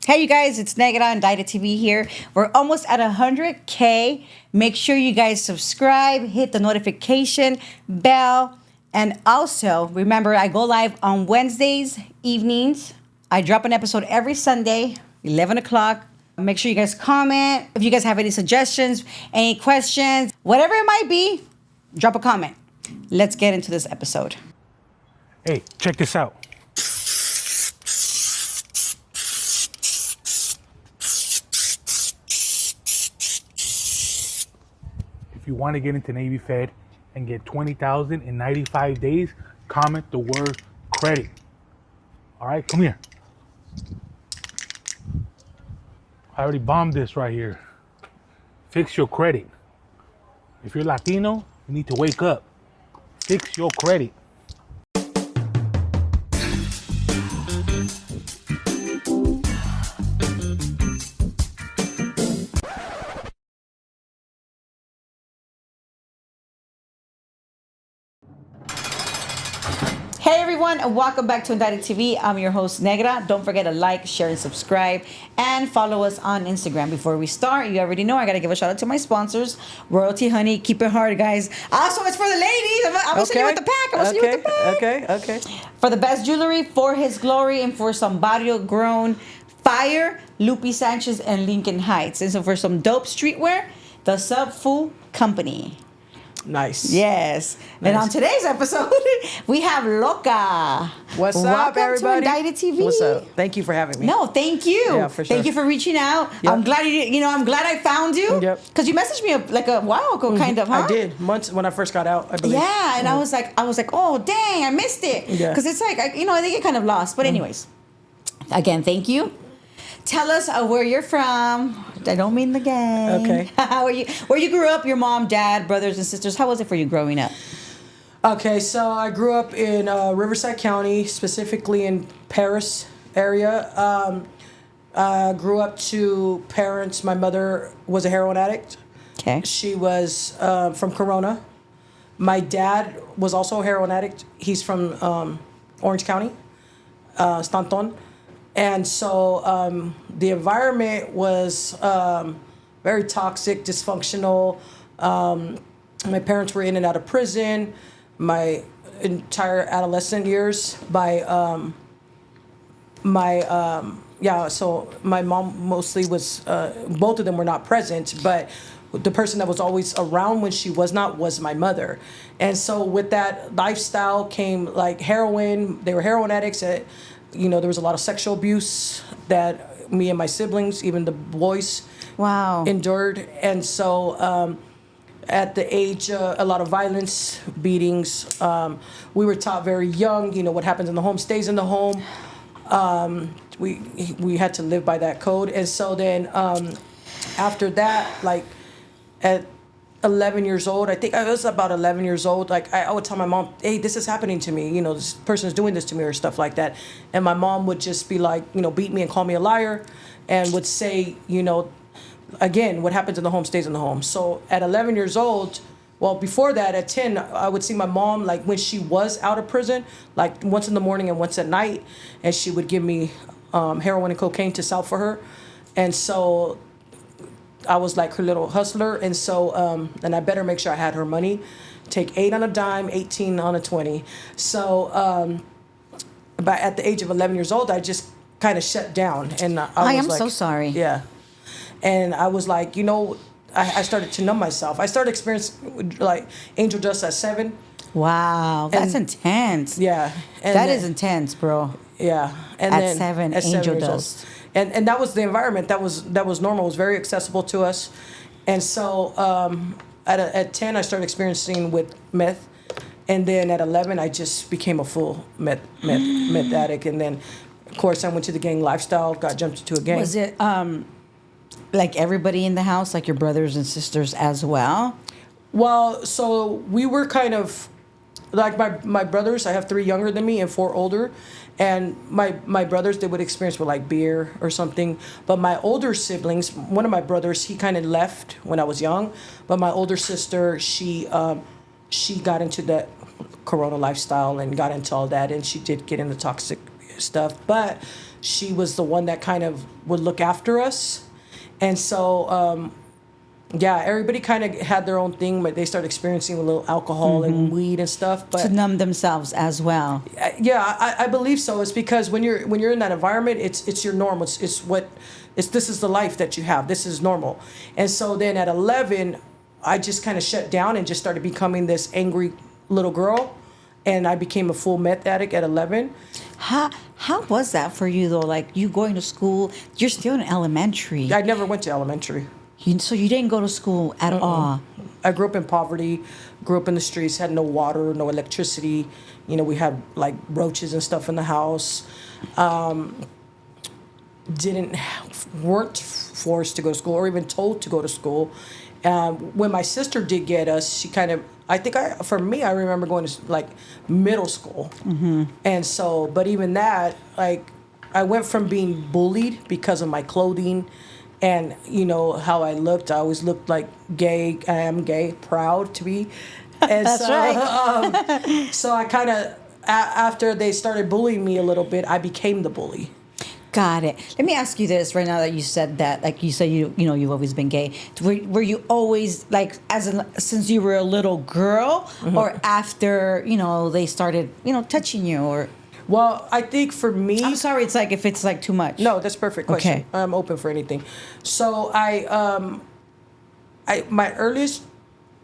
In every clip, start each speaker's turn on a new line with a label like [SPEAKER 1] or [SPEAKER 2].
[SPEAKER 1] Hey, you guys, it's Negra Indicted TV here. We're almost at 100K. Make sure you guys subscribe, hit the notification bell, and also remember I go live on Wednesdays evenings. I drop an episode every Sunday, 11 o'clock. Make sure you guys comment. If you guys have any suggestions, any questions, whatever it might be, drop a comment. Let's get into this episode.
[SPEAKER 2] Hey, check this out. If you want to get into Navy Fed and get $20,000 in 95 days, comment the word credit. All right, come here. I already bombed this right here. Fix your credit. If you're Latino, you need to wake up. Fix your credit.
[SPEAKER 1] Hey everyone, and welcome back to Indicted TV. I'm your host Negra. Don't forget to like, share, and subscribe, and follow us on Instagram. Before we start, you already know I gotta give a shout out to my sponsors, Royalty Honey. Keep it hard, guys. Also, it's for the ladies. I'm gonna see you with the pack. I'm gonna see you with the pack.
[SPEAKER 3] Okay.
[SPEAKER 1] For the best jewelry, for his glory, and for some barrio grown fire, Lupe Sanchez and Lincoln Heights. And so for some dope streetwear, the Subful Company.
[SPEAKER 3] Nice.
[SPEAKER 1] Yes.
[SPEAKER 3] Nice.
[SPEAKER 1] And on today's episode, we have Loca.
[SPEAKER 3] What's up,
[SPEAKER 1] Welcome
[SPEAKER 3] everybody?
[SPEAKER 1] to Indicted TV.
[SPEAKER 3] What's up? Thank you for having me.
[SPEAKER 1] No, thank you.
[SPEAKER 3] Yeah, for sure.
[SPEAKER 1] Thank you for reaching out.
[SPEAKER 3] Yep.
[SPEAKER 1] I'm glad I'm glad I found you.
[SPEAKER 3] Yep.
[SPEAKER 1] Because you messaged me like a while ago, kind of, huh?
[SPEAKER 3] I did months when I first got out, I believe.
[SPEAKER 1] Yeah, and I was like, oh dang, I missed it.
[SPEAKER 3] Yeah.
[SPEAKER 1] Because it's like, I think get kind of lost. But anyways, again, thank you. Tell us where you're from. I don't mean the gang.
[SPEAKER 3] Okay.
[SPEAKER 1] where you grew up, your mom, dad, brothers, and sisters. How was it for you growing up?
[SPEAKER 3] Okay, so I grew up in Riverside County, specifically in Paris area. I grew up to parents. My mother was a heroin addict.
[SPEAKER 1] Okay.
[SPEAKER 3] She was from Corona. My dad was also a heroin addict. He's from Orange County, Stanton. And so the environment was very toxic, dysfunctional. My parents were in and out of prison. My entire adolescent years. So my mom mostly was, both of them were not present, but the person that was always around when she was not was my mother. And so with that lifestyle came like heroin. They were heroin addicts. There was a lot of sexual abuse that me and my siblings, even the boys, endured. And so at the age, a lot of violence, beatings. We were taught very young, what happens in the home stays in the home. We had to live by that code. And so then after that, like at 11 years old, I think I was about 11 years old, like I would tell my mom, hey, this is happening to me, this person is doing this to me or stuff like that. And my mom would just be like, beat me and call me a liar and would say, again, what happens in the home stays in the home. So at 11 years old, well, before that, at 10, I would see my mom, like when she was out of prison, like once in the morning and once at night, and she would give me heroin and cocaine to sell for her. And so I was like her little hustler, and so and I better make sure I had her money. Take 8 on a dime, 18 on a 20. So but at the age of 11 years old, I just kind of shut down, and I was
[SPEAKER 1] am
[SPEAKER 3] like,
[SPEAKER 1] so sorry.
[SPEAKER 3] Yeah, and I was like, I started to numb myself. I started experiencing like angel dust at 7.
[SPEAKER 1] Wow, that's intense.
[SPEAKER 3] Yeah, and
[SPEAKER 1] that is intense, bro.
[SPEAKER 3] Yeah, and
[SPEAKER 1] at
[SPEAKER 3] then
[SPEAKER 1] 7,
[SPEAKER 3] at
[SPEAKER 1] angel
[SPEAKER 3] 7 years
[SPEAKER 1] dust.
[SPEAKER 3] old. And that was the environment that was normal. It was very accessible to us. And so at 10, I started experiencing with meth. And then at 11, I just became a full meth addict. And then, of course, I went to the gang lifestyle, got jumped into a gang.
[SPEAKER 1] Was it like everybody in the house, like your brothers and sisters as well?
[SPEAKER 3] Well, so we were kind of, like my brothers, I have 3 younger than me and 4 older. And my brothers, they would experience with like beer or something. But my older siblings, one of my brothers, he kind of left when I was young. But my older sister, she got into that Corona lifestyle and got into all that. And she did get into toxic stuff. But she was the one that kind of would look after us. And so, yeah, everybody kind of had their own thing, but they started experiencing a little alcohol and weed and stuff. But
[SPEAKER 1] To numb themselves as well.
[SPEAKER 3] yeah, I believe so. It's because when you're in that environment, it's your normal. This is the life that you have. This is normal. And so then at 11, I just kind of shut down and just started becoming this angry little girl, and I became a full meth addict at 11.
[SPEAKER 1] How was that for you though? Like you going to school, you're still in elementary.
[SPEAKER 3] I never went to elementary.
[SPEAKER 1] So you didn't go to school at all.
[SPEAKER 3] I grew up in poverty, grew up in the streets, had no water, no electricity. You know, we had like roaches and stuff in the house. Weren't forced to go to school or even told to go to school. When my sister did get us, she kind of, for me, I remember going to like middle school. And so, but even that, like, I went from being bullied because of my clothing and, you know, how I looked. I always looked like gay. I am gay, proud to be. And
[SPEAKER 1] That's right.
[SPEAKER 3] So I kind of, after they started bullying me a little bit, I became the bully.
[SPEAKER 1] Got it. Let me ask you this right now that you said that, like you said, you've always been gay. Were you always like, since you were a little girl, or after they started touching you, or?
[SPEAKER 3] Well, I think for me,
[SPEAKER 1] I'm sorry. It's like if it's like too much.
[SPEAKER 3] No, that's a perfect question.
[SPEAKER 1] Okay.
[SPEAKER 3] I'm open for anything. So my earliest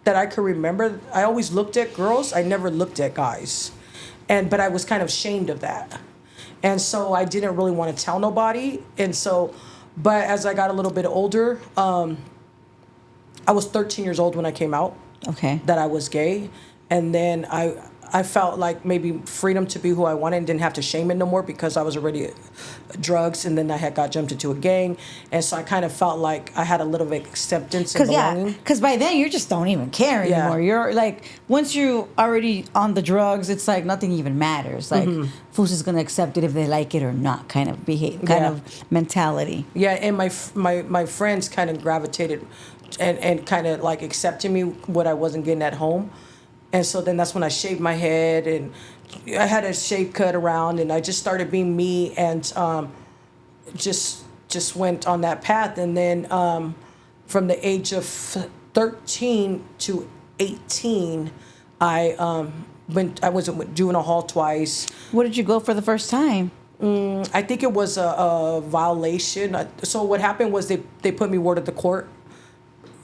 [SPEAKER 3] that I could remember, I always looked at girls. I never looked at guys, but I was kind of ashamed of that. And so I didn't really want to tell nobody. And so, but as I got a little bit older, I was 13 years old when I came out.
[SPEAKER 1] Okay.
[SPEAKER 3] That I was gay. And then I felt like maybe freedom to be who I wanted and didn't have to shame it no more because I was already drugs, and then I got jumped into a gang. And so I kind of felt like I had a little bit of acceptance and belonging.
[SPEAKER 1] Because by then you just don't even care anymore. You're like, once you're already on the drugs, it's like nothing even matters. Like, who's just going to accept it if they like it or not kind of of mentality.
[SPEAKER 3] Yeah, and my friends kind of gravitated and kind of like accepted me what I wasn't getting at home. And so then that's when I shaved my head, and I had a shave cut around, and I just started being me, and just went on that path. And then from the age of 13 to 18, I was in juvenile hall twice.
[SPEAKER 1] What did you go for the first time?
[SPEAKER 3] I think it was a violation. So what happened was they put me ward of the court.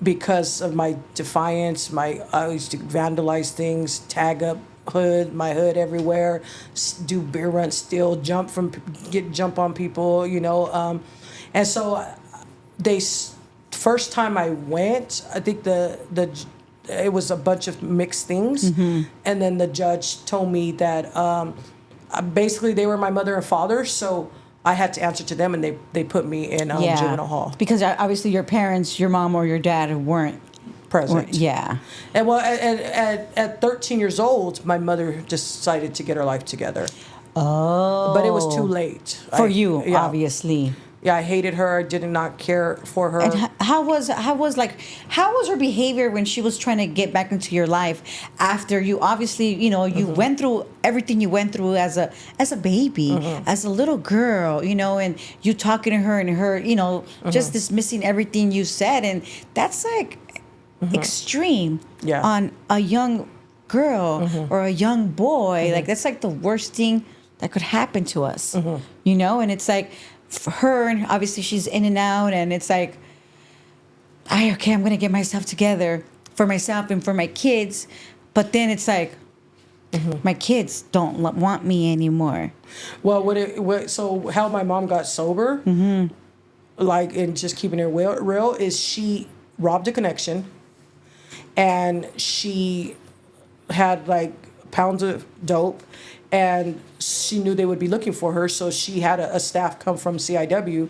[SPEAKER 3] Because of my defiance, I used to vandalize things, tag up my hood everywhere, do beer runs, steal, jump on people, and so first time I went, I think it was a bunch of mixed things, and then the judge told me that basically they were my mother and father, so I had to answer to them, and they put me in juvenile hall.
[SPEAKER 1] Because obviously your parents, your mom or your dad weren't
[SPEAKER 3] present.
[SPEAKER 1] Yeah.
[SPEAKER 3] And well, at 13 years old, my mother decided to get her life together.
[SPEAKER 1] Oh.
[SPEAKER 3] But it was too late.
[SPEAKER 1] For you, obviously.
[SPEAKER 3] Yeah, I hated her. I did not care for her.
[SPEAKER 1] And how was her behavior when she was trying to get back into your life after you obviously, you went through everything you went through as a baby, as a little girl, and you talking to her and her, just dismissing everything you said, and that's like extreme on a young girl or a young boy. Like that's like the worst thing that could happen to us, and it's like, for her, and obviously she's in and out, and it's like, I'm gonna get myself together for myself and for my kids, but then it's like, my kids don't want me anymore.
[SPEAKER 3] Well, so how my mom got sober, like, and just keeping it real, is she robbed a connection, and she had like pounds of dope. And she knew they would be looking for her, so she had a staff come from CIW.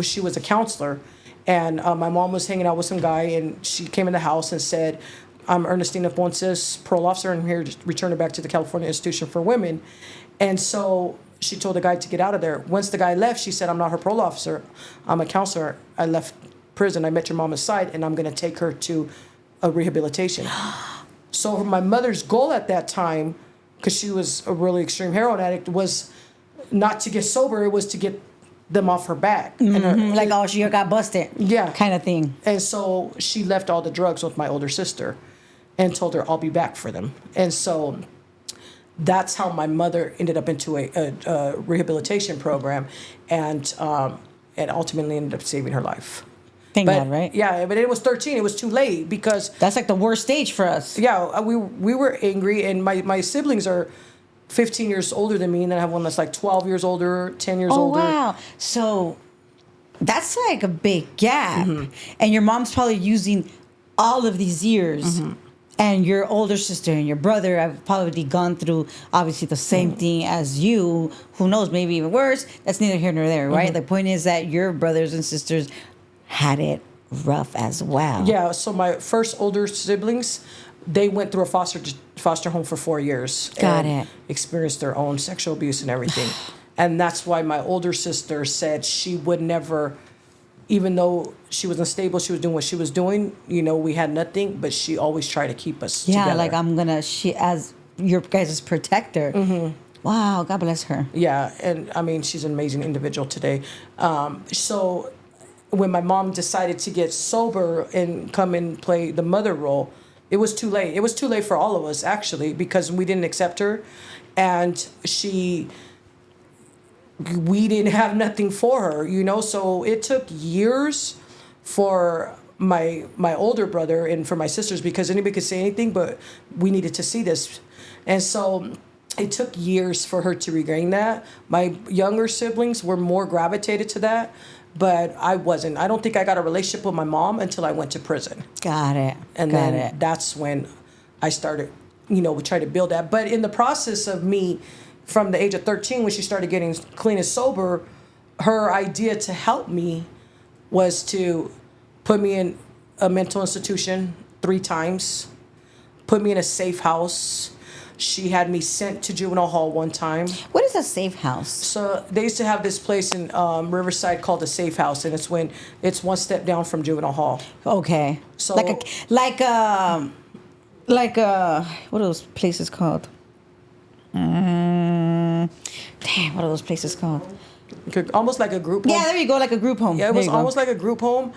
[SPEAKER 3] She was a counselor, and my mom was hanging out with some guy, and she came in the house and said, "I'm Ernestina Ponce's parole officer, and I'm here to return her back to the California Institution for Women." And so she told the guy to get out of there. Once the guy left, she said, "I'm not her parole officer. I'm a counselor. I left prison. I met your mom aside, and I'm going to take her to a rehabilitation." So my mother's goal at that time, because she was a really extreme heroin addict, was not to get sober, it was to get them off her back. And her,
[SPEAKER 1] Like, oh, she got busted.
[SPEAKER 3] Yeah.
[SPEAKER 1] Kind of thing.
[SPEAKER 3] And so she left all the drugs with my older sister and told her, I'll be back for them. And so that's how my mother ended up into a rehabilitation program and ultimately ended up saving her life.
[SPEAKER 1] Thank
[SPEAKER 3] But,
[SPEAKER 1] God, right?
[SPEAKER 3] Yeah, but it was 13. It was too late because,
[SPEAKER 1] That's like the worst stage for us.
[SPEAKER 3] yeah, we were angry. And my siblings are 15 years older than me. And then I have one that's like 12 years older, 10 years
[SPEAKER 1] Oh,
[SPEAKER 3] older.
[SPEAKER 1] wow. So that's like a big gap.
[SPEAKER 3] Mm-hmm.
[SPEAKER 1] And your mom's probably using all of these years.
[SPEAKER 3] Mm-hmm.
[SPEAKER 1] And your older sister and your brother have probably gone through obviously the same
[SPEAKER 3] Mm-hmm.
[SPEAKER 1] thing as you. Who knows, maybe even worse. That's neither here nor there,
[SPEAKER 3] Mm-hmm.
[SPEAKER 1] right? The point is that your brothers and sisters had it rough as well.
[SPEAKER 3] Yeah, so my first older siblings, they went through a foster home for 4 years.
[SPEAKER 1] Got
[SPEAKER 3] and
[SPEAKER 1] it.
[SPEAKER 3] Experienced their own sexual abuse and everything. And that's why my older sister said she would never, even though she was unstable, she was doing what she was doing, we had nothing, but she always tried to keep us
[SPEAKER 1] Yeah,
[SPEAKER 3] together.
[SPEAKER 1] like she as your guys' protector.
[SPEAKER 3] Mm-hmm.
[SPEAKER 1] Wow, God bless her.
[SPEAKER 3] Yeah, and I mean, she's an amazing individual today. So when my mom decided to get sober and come and play the mother role, it was too late. It was too late for all of us, actually, because we didn't accept her. And we didn't have nothing for her, So it took years for my older brother and for my sisters, because anybody could say anything, but we needed to see this. And so it took years for her to regain that. My younger siblings were more gravitated to that, but I wasn't. I don't think I got a relationship with my mom until I went to prison.
[SPEAKER 1] Got it.
[SPEAKER 3] And
[SPEAKER 1] Got
[SPEAKER 3] then
[SPEAKER 1] it.
[SPEAKER 3] that's when I started, we tried to build that. But in the process of me, from the age of 13, when she started getting clean and sober, her idea to help me was to put me in a mental institution 3 times, put me in a safe house. She had me sent to juvenile hall 1 time.
[SPEAKER 1] What is a safe house?
[SPEAKER 3] So they used to have this place in Riverside called the Safe House, and it's 1 step down from juvenile hall. So-
[SPEAKER 1] Okay. What are those places called? Damn, what are those places called?
[SPEAKER 3] Almost like a group home.
[SPEAKER 1] Yeah, there you go, like a group home.
[SPEAKER 3] Yeah, it
[SPEAKER 1] There
[SPEAKER 3] was
[SPEAKER 1] you go.
[SPEAKER 3] almost like a group home.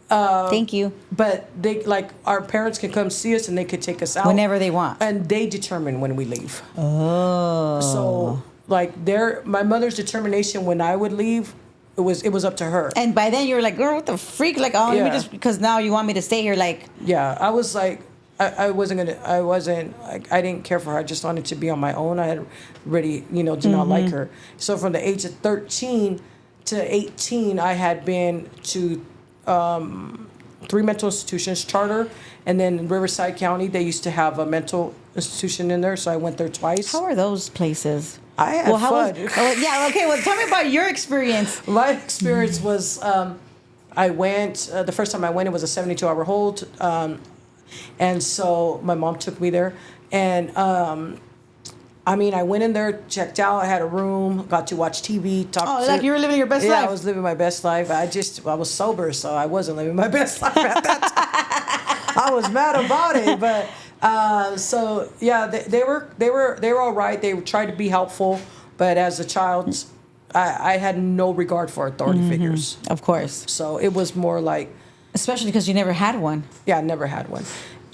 [SPEAKER 1] Thank you.
[SPEAKER 3] But they our parents can come see us and they could take us out
[SPEAKER 1] Whenever they want.
[SPEAKER 3] and they determine when we leave.
[SPEAKER 1] Oh.
[SPEAKER 3] So my mother's determination when I would leave, it was up to her.
[SPEAKER 1] And by then you were like, girl, what the freak? Like, oh, let me
[SPEAKER 3] Yeah.
[SPEAKER 1] just, because now you want me to stay here. Like,
[SPEAKER 3] Yeah, I was like, I didn't care for her. I just wanted to be on my own. I had really, did not like her. So from the age of 13 to 18, I had been to 3 mental institutions, charter, and then in Riverside County, they used to have a mental institution in there, so I went there twice.
[SPEAKER 1] how are those places?
[SPEAKER 3] I had fun.
[SPEAKER 1] Yeah, okay. Well, tell me about your experience.
[SPEAKER 3] My experience was, I went, the first time I went, it was a 72-hour hold, and so my mom took me there, and I went in there, checked out, I had a room, got to watch TV, talk
[SPEAKER 1] Oh,
[SPEAKER 3] to...
[SPEAKER 1] like you were living your best
[SPEAKER 3] Yeah,
[SPEAKER 1] life.
[SPEAKER 3] I was living my best life. I was sober, so I wasn't living my best life at that time. I was mad about it, but so yeah, they were all right. They tried to be helpful, but as a child, I had no regard for authority figures.
[SPEAKER 1] Of course.
[SPEAKER 3] So it was more like,
[SPEAKER 1] Especially because you never had one.
[SPEAKER 3] yeah, I never had one.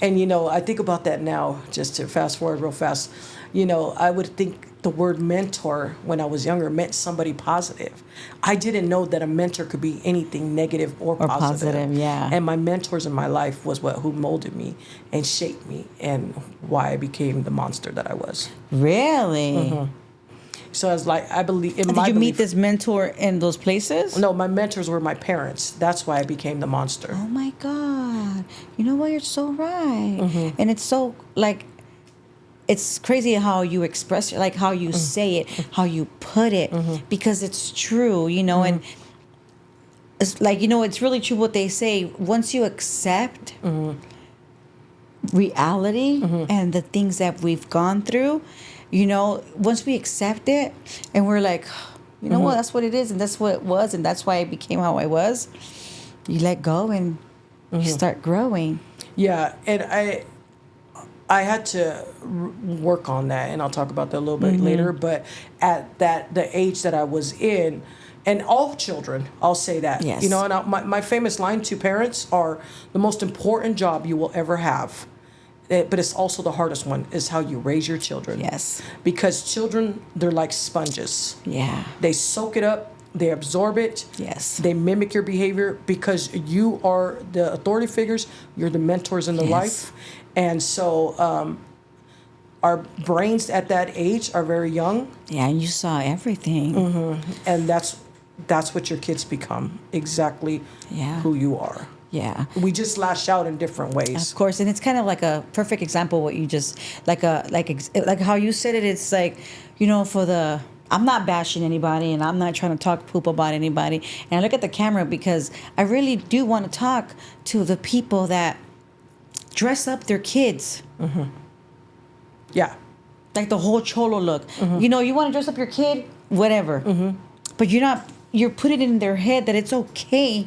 [SPEAKER 3] And I think about that now, just to fast forward real fast. I would think the word mentor when I was younger meant somebody positive. I didn't know that a mentor could be anything negative or positive.
[SPEAKER 1] positive, yeah.
[SPEAKER 3] And my mentors in my life was who molded me and shaped me and why I became the monster that I was.
[SPEAKER 1] Really?
[SPEAKER 3] So I was like, I believe in
[SPEAKER 1] Did
[SPEAKER 3] my
[SPEAKER 1] you meet
[SPEAKER 3] belief-
[SPEAKER 1] this mentor in those places?
[SPEAKER 3] No, my mentors were my parents. That's why I became the monster.
[SPEAKER 1] Oh my God. You know what? You're so right.
[SPEAKER 3] Mm-hmm.
[SPEAKER 1] And it's so, like, it's crazy how you express it, like how you say it, how you put it, because it's true, and it's like, it's really true what they say. Once you accept reality and the things that we've gone through, once we accept it and we're like, what, that's what it is and that's what it was and that's why I became how I was, you let go and you start growing.
[SPEAKER 3] Yeah, and I had to work on that, and I'll talk about that a little bit later. But at the age that I was in, and all children, I'll say that.
[SPEAKER 1] Yes.
[SPEAKER 3] You know, and my famous line to parents are, the most important job you will ever have, but it's also the hardest one, is how you raise your children.
[SPEAKER 1] Yes.
[SPEAKER 3] Because children, they're like sponges.
[SPEAKER 1] Yeah.
[SPEAKER 3] They soak it up. They absorb it.
[SPEAKER 1] Yes.
[SPEAKER 3] They mimic your behavior because you are the authority figures. You're the mentors in their
[SPEAKER 1] Yes.
[SPEAKER 3] life. And so our brains at that age are very young.
[SPEAKER 1] Yeah, and you saw everything.
[SPEAKER 3] And that's what your kids become. Exactly
[SPEAKER 1] Yeah.
[SPEAKER 3] who you are.
[SPEAKER 1] Yeah.
[SPEAKER 3] We just lash out in different ways.
[SPEAKER 1] Of course, and it's kind of like a perfect example of what you just like how you said it. It's like, you know, I'm not bashing anybody, and I'm not trying to talk poop about anybody. And I look at the camera because I really do want to talk to the people that dress up their kids.
[SPEAKER 3] Yeah.
[SPEAKER 1] Like the whole cholo look. You know, you want to dress up your kid, whatever. But you're putting it in their head that it's okay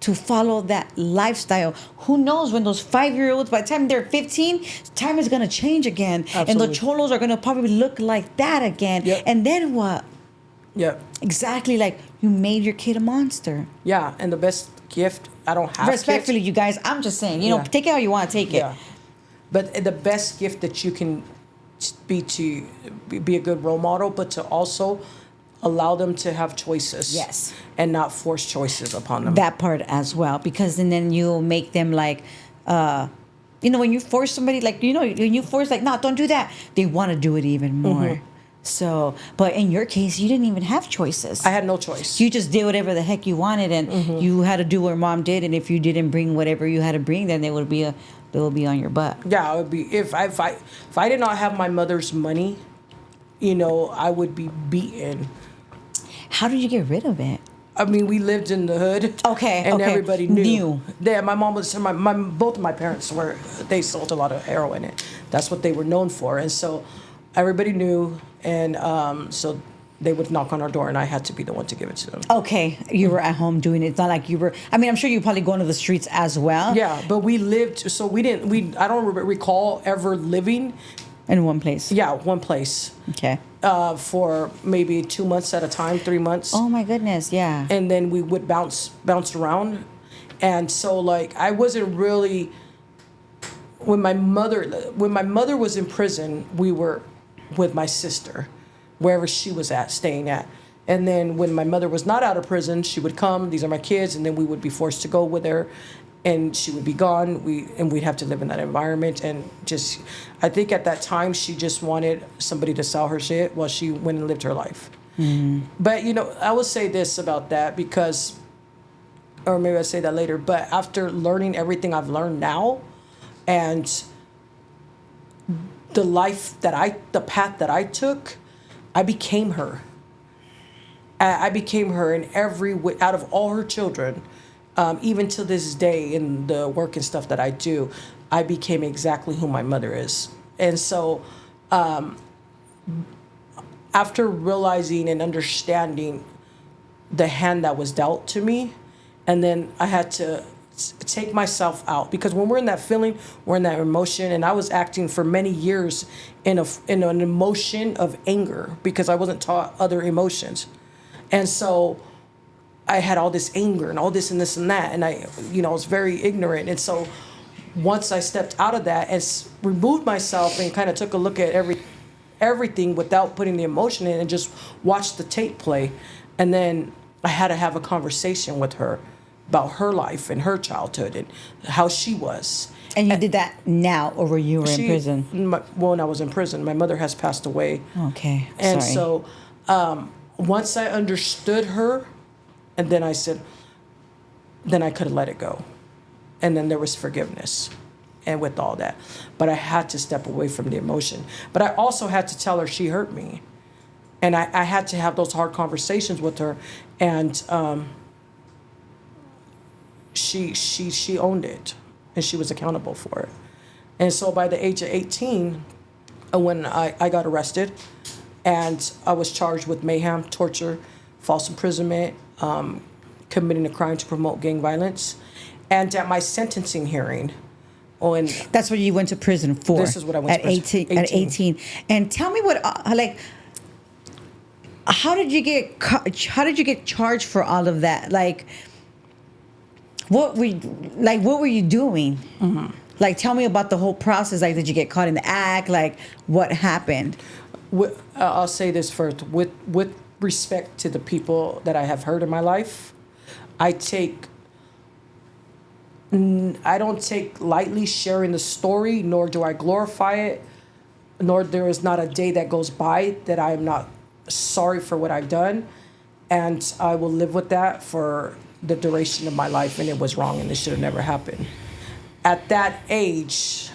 [SPEAKER 1] to follow that lifestyle. Who knows, when those 5-year-olds, by the time they're 15, time is going to change again. And the
[SPEAKER 3] Absolutely.
[SPEAKER 1] cholos are going to probably look like that again.
[SPEAKER 3] Yep.
[SPEAKER 1] And then what?
[SPEAKER 3] Yep.
[SPEAKER 1] Exactly, like you made your kid a monster.
[SPEAKER 3] Yeah. And the best gift, I don't have
[SPEAKER 1] Respectfully,
[SPEAKER 3] kids.
[SPEAKER 1] you guys, I'm just saying, you know,
[SPEAKER 3] Yeah.
[SPEAKER 1] take it how you want to take it.
[SPEAKER 3] Yeah. But the best gift that you can be a good role model, but to also allow them to have choices.
[SPEAKER 1] Yes.
[SPEAKER 3] And not force choices upon them.
[SPEAKER 1] That part as well, because and then you'll make them like, you know, when you force somebody, like, you know, when you force, like, no, don't do that, they want to do it even more. So, but in your case, you didn't even have choices.
[SPEAKER 3] I had no choice.
[SPEAKER 1] You just did whatever the heck you wanted, and you had to do what mom did. And if you didn't bring whatever you had to bring, then they would be on your butt.
[SPEAKER 3] Yeah, it would be if I did not have my mother's money, you know, I would be beaten.
[SPEAKER 1] How did you get rid of it?
[SPEAKER 3] I mean, we lived in the hood.
[SPEAKER 1] Okay,
[SPEAKER 3] and
[SPEAKER 1] okay.
[SPEAKER 3] everybody knew.
[SPEAKER 1] Knew.
[SPEAKER 3] Yeah, my mom was both of my parents they sold a lot of heroin. And that's what they were known for, and so everybody knew, and so they would knock on our door, and I had to be the one to give it to them.
[SPEAKER 1] Okay, you were at home doing it. It's not like you were. I mean, I'm sure you probably go into the streets as well.
[SPEAKER 3] Yeah, but we lived, so we didn't. I don't recall ever living.
[SPEAKER 1] In one place.
[SPEAKER 3] Yeah, one place.
[SPEAKER 1] Okay.
[SPEAKER 3] For maybe 2 months at a time, 3 months.
[SPEAKER 1] Oh my goodness, yeah.
[SPEAKER 3] And then we would bounce around, and so like I wasn't really. When my mother was in prison, we were with my sister, wherever she was staying at. And then when my mother was not out of prison, she would come. These are my kids, and then we would be forced to go with her, and she would be gone. We'd have to live in that environment, and just, I think at that time she just wanted somebody to sell her shit while she went and lived her life. But you know, I will say this about that because, or maybe I'll say that later. But after learning everything I've learned now, and the path that I took, I became her. I became her in every way, out of all her children. Even to this day, in the work and stuff that I do, I became exactly who my mother is. And so, after realizing and understanding the hand that was dealt to me, and then I had to take myself out, because when we're in that feeling, we're in that emotion, and I was acting for many years in an emotion of anger because I wasn't taught other emotions, and so I had all this anger and all this and this and that, and I was very ignorant. And so once I stepped out of that and removed myself and kind of took a look at everything without putting the emotion in and just watched the tape play, and then I had to have a conversation with her about her life and her childhood and how she was.
[SPEAKER 1] And you did that now, or were you in prison?
[SPEAKER 3] When I was in prison, my mother has passed away.
[SPEAKER 1] Okay,
[SPEAKER 3] And
[SPEAKER 1] sorry.
[SPEAKER 3] so once I understood her, and then I said, then I could have let it go. And then there was forgiveness and with all that. But I had to step away from the emotion. But I also had to tell her she hurt me. And I had to have those hard conversations with her. And she owned it. And she was accountable for it. And so by the age of 18, when I got arrested, and I was charged with mayhem, torture, false imprisonment, committing a crime to promote gang violence. And at my sentencing hearing, Oh, and
[SPEAKER 1] That's what you went to prison for.
[SPEAKER 3] This is what I went
[SPEAKER 1] at
[SPEAKER 3] to prison.
[SPEAKER 1] 18. At 18. And tell me what, like, how did you get charged for all of that? Like, what were you doing? Mm-hmm. Like, tell me about the whole process. Like, did you get caught in the act? Like, what happened?
[SPEAKER 3] I'll say this first. With respect to the people that I have hurt in my life, I don't take lightly sharing the story, nor do I glorify it, nor there is not a day that goes by that I am not sorry for what I've done. And I will live with that for the duration of my life, and it was wrong, and it should have never happened. At that age,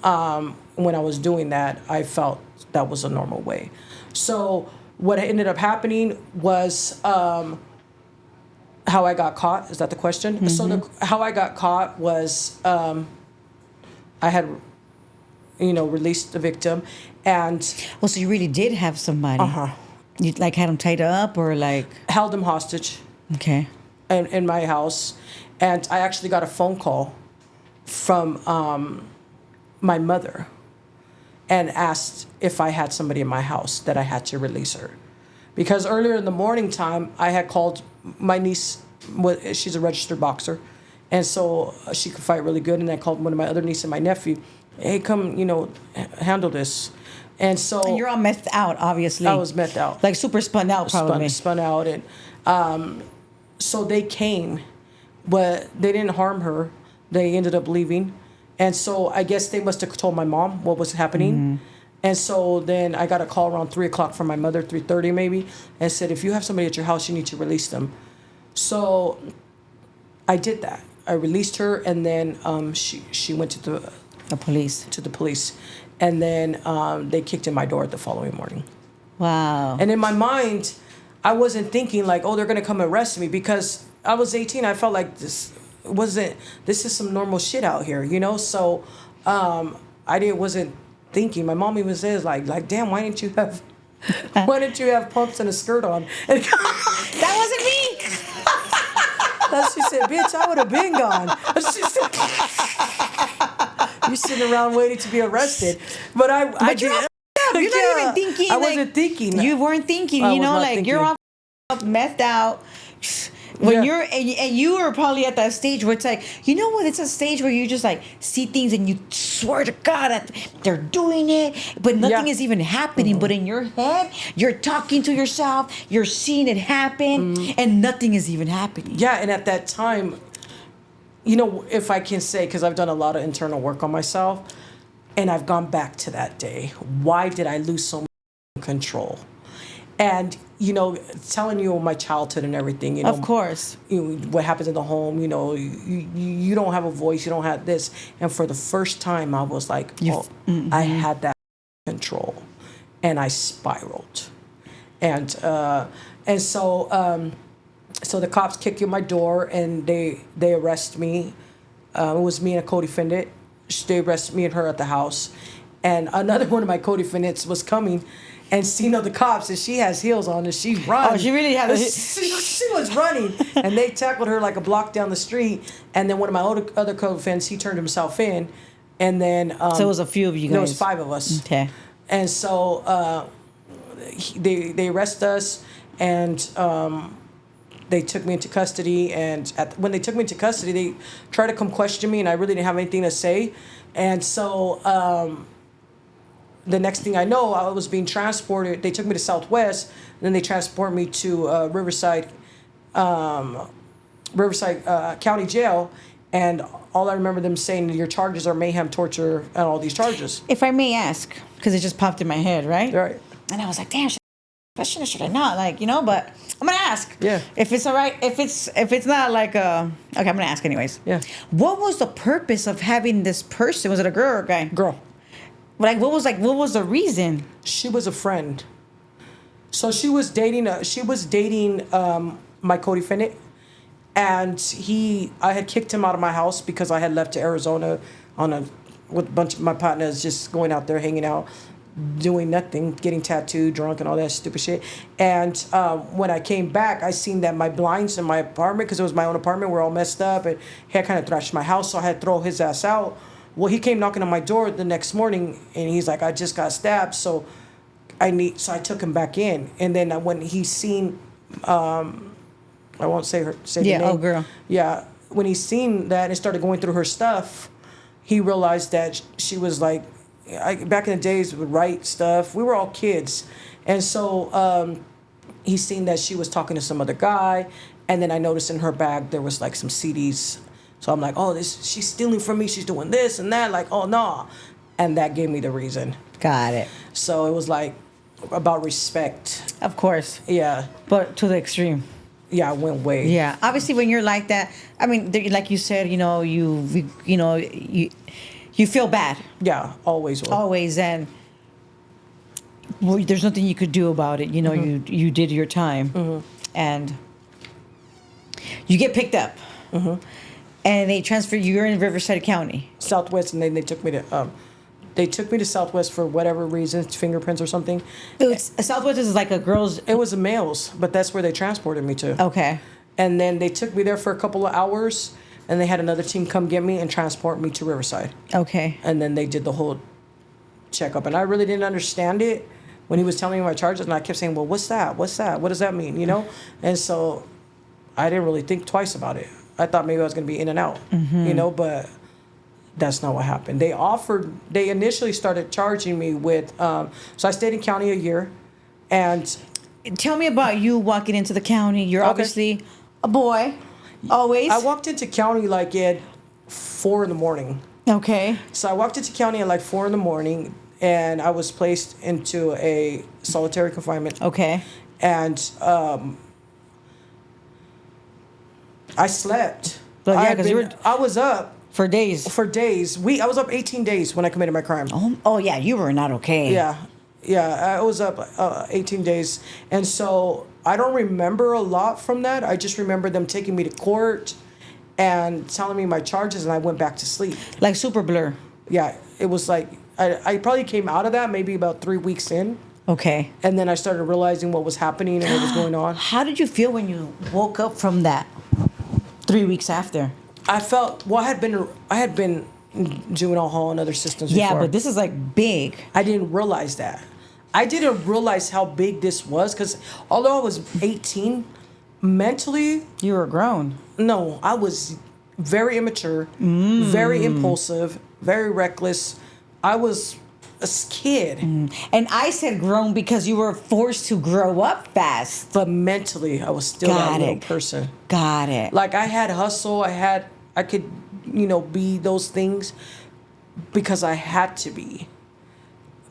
[SPEAKER 3] when I was doing that, I felt that was a normal way. So what ended up happening was how I got caught. Is that the question? Mm-hmm. So how I got caught was I had, released the victim, and
[SPEAKER 1] so you really did have somebody. You like had him tied up or like
[SPEAKER 3] held him hostage.
[SPEAKER 1] Okay.
[SPEAKER 3] In my house, and I actually got a phone call from my mother, and asked if I had somebody in my house that I had to release her, because earlier in the morning time I had called my niece. She's a registered boxer, and so she could fight really good. And I called one of my other niece and my nephew, hey, come, handle this. And so
[SPEAKER 1] and you're all methed out, obviously.
[SPEAKER 3] I was methed out,
[SPEAKER 1] like super spun out, probably
[SPEAKER 3] spun out, and so they came, but they didn't harm her. They ended up leaving, and so I guess they must have told my mom what was happening. Mm-hmm. And so then I got a call around 3:00 from my mother, 3:30 maybe, and said, if you have somebody at your house, you need to release them. So I did that. I released her, and then she went to the police, and then they kicked in my door the following morning.
[SPEAKER 1] Wow.
[SPEAKER 3] And in my mind, I wasn't thinking like, oh, they're gonna come arrest me, because I was 18. I felt like this is some normal shit out here, So I wasn't thinking. My mom even says like, damn, why didn't you have pumps and a skirt on?
[SPEAKER 1] That wasn't me.
[SPEAKER 3] She said, bitch, I would have been gone. She said, you're sitting around waiting to be arrested. But you're not
[SPEAKER 1] even thinking.
[SPEAKER 3] I wasn't thinking.
[SPEAKER 1] You weren't thinking, thinking. You're all messed out. When you're and you were probably at that stage where it's like, it's a stage where you just like see things and you swear to God that they're doing it, but nothing is even happening. Mm-hmm. But in your head, you're talking to yourself, you're seeing it happen, and nothing is even happening.
[SPEAKER 3] Yeah, and at that time, if I can say, because I've done a lot of internal work on myself, and I've gone back to that day. Why did I lose so much control? And, telling you my childhood and everything,
[SPEAKER 1] Of course.
[SPEAKER 3] What happens in the home, you don't have a voice, you don't have this. And for the first time, I was like, I had that control. And I spiraled. And so the cops kick in my door, and they arrest me. It was me and a co-defendant. They arrested me and her at the house. And another one of my co-defendants was coming and seen the cops, and she has heels on, and she runs.
[SPEAKER 1] Oh, she really had
[SPEAKER 3] she was running, and they tackled her like a block down the street. And then one of my other co-defendants, he turned himself in, and then
[SPEAKER 1] so it was a few of you guys.
[SPEAKER 3] There was 5 of us.
[SPEAKER 1] Okay.
[SPEAKER 3] And so they arrested us, and they took me into custody. And when they took me into custody, they tried to come question me, and I really didn't have anything to say. And so the next thing I know, I was being transported. They took me to Southwest, and then they transported me to Riverside County Jail. And all I remember them saying, your charges are mayhem, torture, and all these charges.
[SPEAKER 1] If I may ask, because it just popped in my head, right?
[SPEAKER 3] Right.
[SPEAKER 1] And I was like, damn, should I not? But I'm going to ask.
[SPEAKER 3] Yeah.
[SPEAKER 1] If it's all right, if it's not like, okay, I'm going to ask anyways.
[SPEAKER 3] Yeah.
[SPEAKER 1] What was the purpose of having this person? Was it a girl or a guy?
[SPEAKER 3] Girl.
[SPEAKER 1] What was the reason?
[SPEAKER 3] She was a friend. So she was dating my co-defendant, and I had kicked him out of my house because I had left to Arizona with a bunch of my partners, just going out there hanging out, doing nothing, getting tattooed, drunk, and all that stupid shit. And when I came back, I seen that my blinds in my apartment, because it was my own apartment, were all messed up, and he had kind of thrashed my house, so I had to throw his ass out. Well, he came knocking on my door the next morning, and he's like, I just got stabbed, so I took him back in. And then when he seen, I won't say the name.
[SPEAKER 1] Oh, girl.
[SPEAKER 3] Yeah, when he seen that and started going through her stuff, he realized that she was like, back in the days would write stuff. We were all kids, and so he seen that she was talking to some other guy, and then I noticed in her bag there was like some CDs. So I'm like, oh, she's stealing from me. She's doing this and that. Like, oh no, and that gave me the reason.
[SPEAKER 1] Got it.
[SPEAKER 3] So it was like about respect.
[SPEAKER 1] Of course.
[SPEAKER 3] Yeah.
[SPEAKER 1] But to the extreme.
[SPEAKER 3] Yeah, I went way.
[SPEAKER 1] Yeah. Obviously, when you're like that, I mean, like you said, you feel bad.
[SPEAKER 3] Yeah, always will.
[SPEAKER 1] Always, and there's nothing you could do about it. You did your time, and you get picked up, and they transfer you. You're in Riverside County,
[SPEAKER 3] Southwest, and then they took me to Southwest for whatever reason, fingerprints or something.
[SPEAKER 1] Southwest is like a girls.
[SPEAKER 3] It was a males, but that's where they transported me to.
[SPEAKER 1] Okay.
[SPEAKER 3] And then they took me there for a couple of hours, and they had another team come get me and transport me to Riverside.
[SPEAKER 1] Okay.
[SPEAKER 3] And then they did the whole checkup, and I really didn't understand it when he was telling me my charges, and I kept saying, well, what's that? What's that? What does that mean? And so I didn't really think twice about it. I thought maybe I was going to be in and out, but that's not what happened. They initially started charging me with, so I stayed in county a year, and
[SPEAKER 1] Tell me about you walking into the county. You're
[SPEAKER 3] Okay.
[SPEAKER 1] obviously a boy, always.
[SPEAKER 3] I walked into county like at 4 a.m.
[SPEAKER 1] Okay.
[SPEAKER 3] So I walked into county at like 4 a.m, and I was placed into a solitary confinement.
[SPEAKER 1] Okay.
[SPEAKER 3] And I slept.
[SPEAKER 1] But yeah, 'cause you were-
[SPEAKER 3] I was up
[SPEAKER 1] For days.
[SPEAKER 3] for days. I was up 18 days when I committed my crime.
[SPEAKER 1] Oh yeah, you were not okay.
[SPEAKER 3] Yeah, I was up 18 days. And so I don't remember a lot from that. I just remember them taking me to court and telling me my charges, and I went back to sleep.
[SPEAKER 1] Like super blur.
[SPEAKER 3] Yeah, it was like, I probably came out of that maybe about 3 weeks in.
[SPEAKER 1] Okay.
[SPEAKER 3] And then I started realizing what was happening and what was going on.
[SPEAKER 1] How did you feel when you woke up from that 3 weeks after?
[SPEAKER 3] I felt, well, I had been in juvenile hall and other systems
[SPEAKER 1] Yeah,
[SPEAKER 3] before.
[SPEAKER 1] but this is like big.
[SPEAKER 3] I didn't realize that. I didn't realize how big this was, because although I was 18, mentally,
[SPEAKER 1] You were grown.
[SPEAKER 3] no, I was very immature, very impulsive, very reckless. I was a kid,
[SPEAKER 1] And I said grown because you were forced to grow up fast.
[SPEAKER 3] but mentally, I was still
[SPEAKER 1] Got
[SPEAKER 3] that little
[SPEAKER 1] it.
[SPEAKER 3] person.
[SPEAKER 1] Got it.
[SPEAKER 3] Like I had hustle, I could, be those things because I had to be.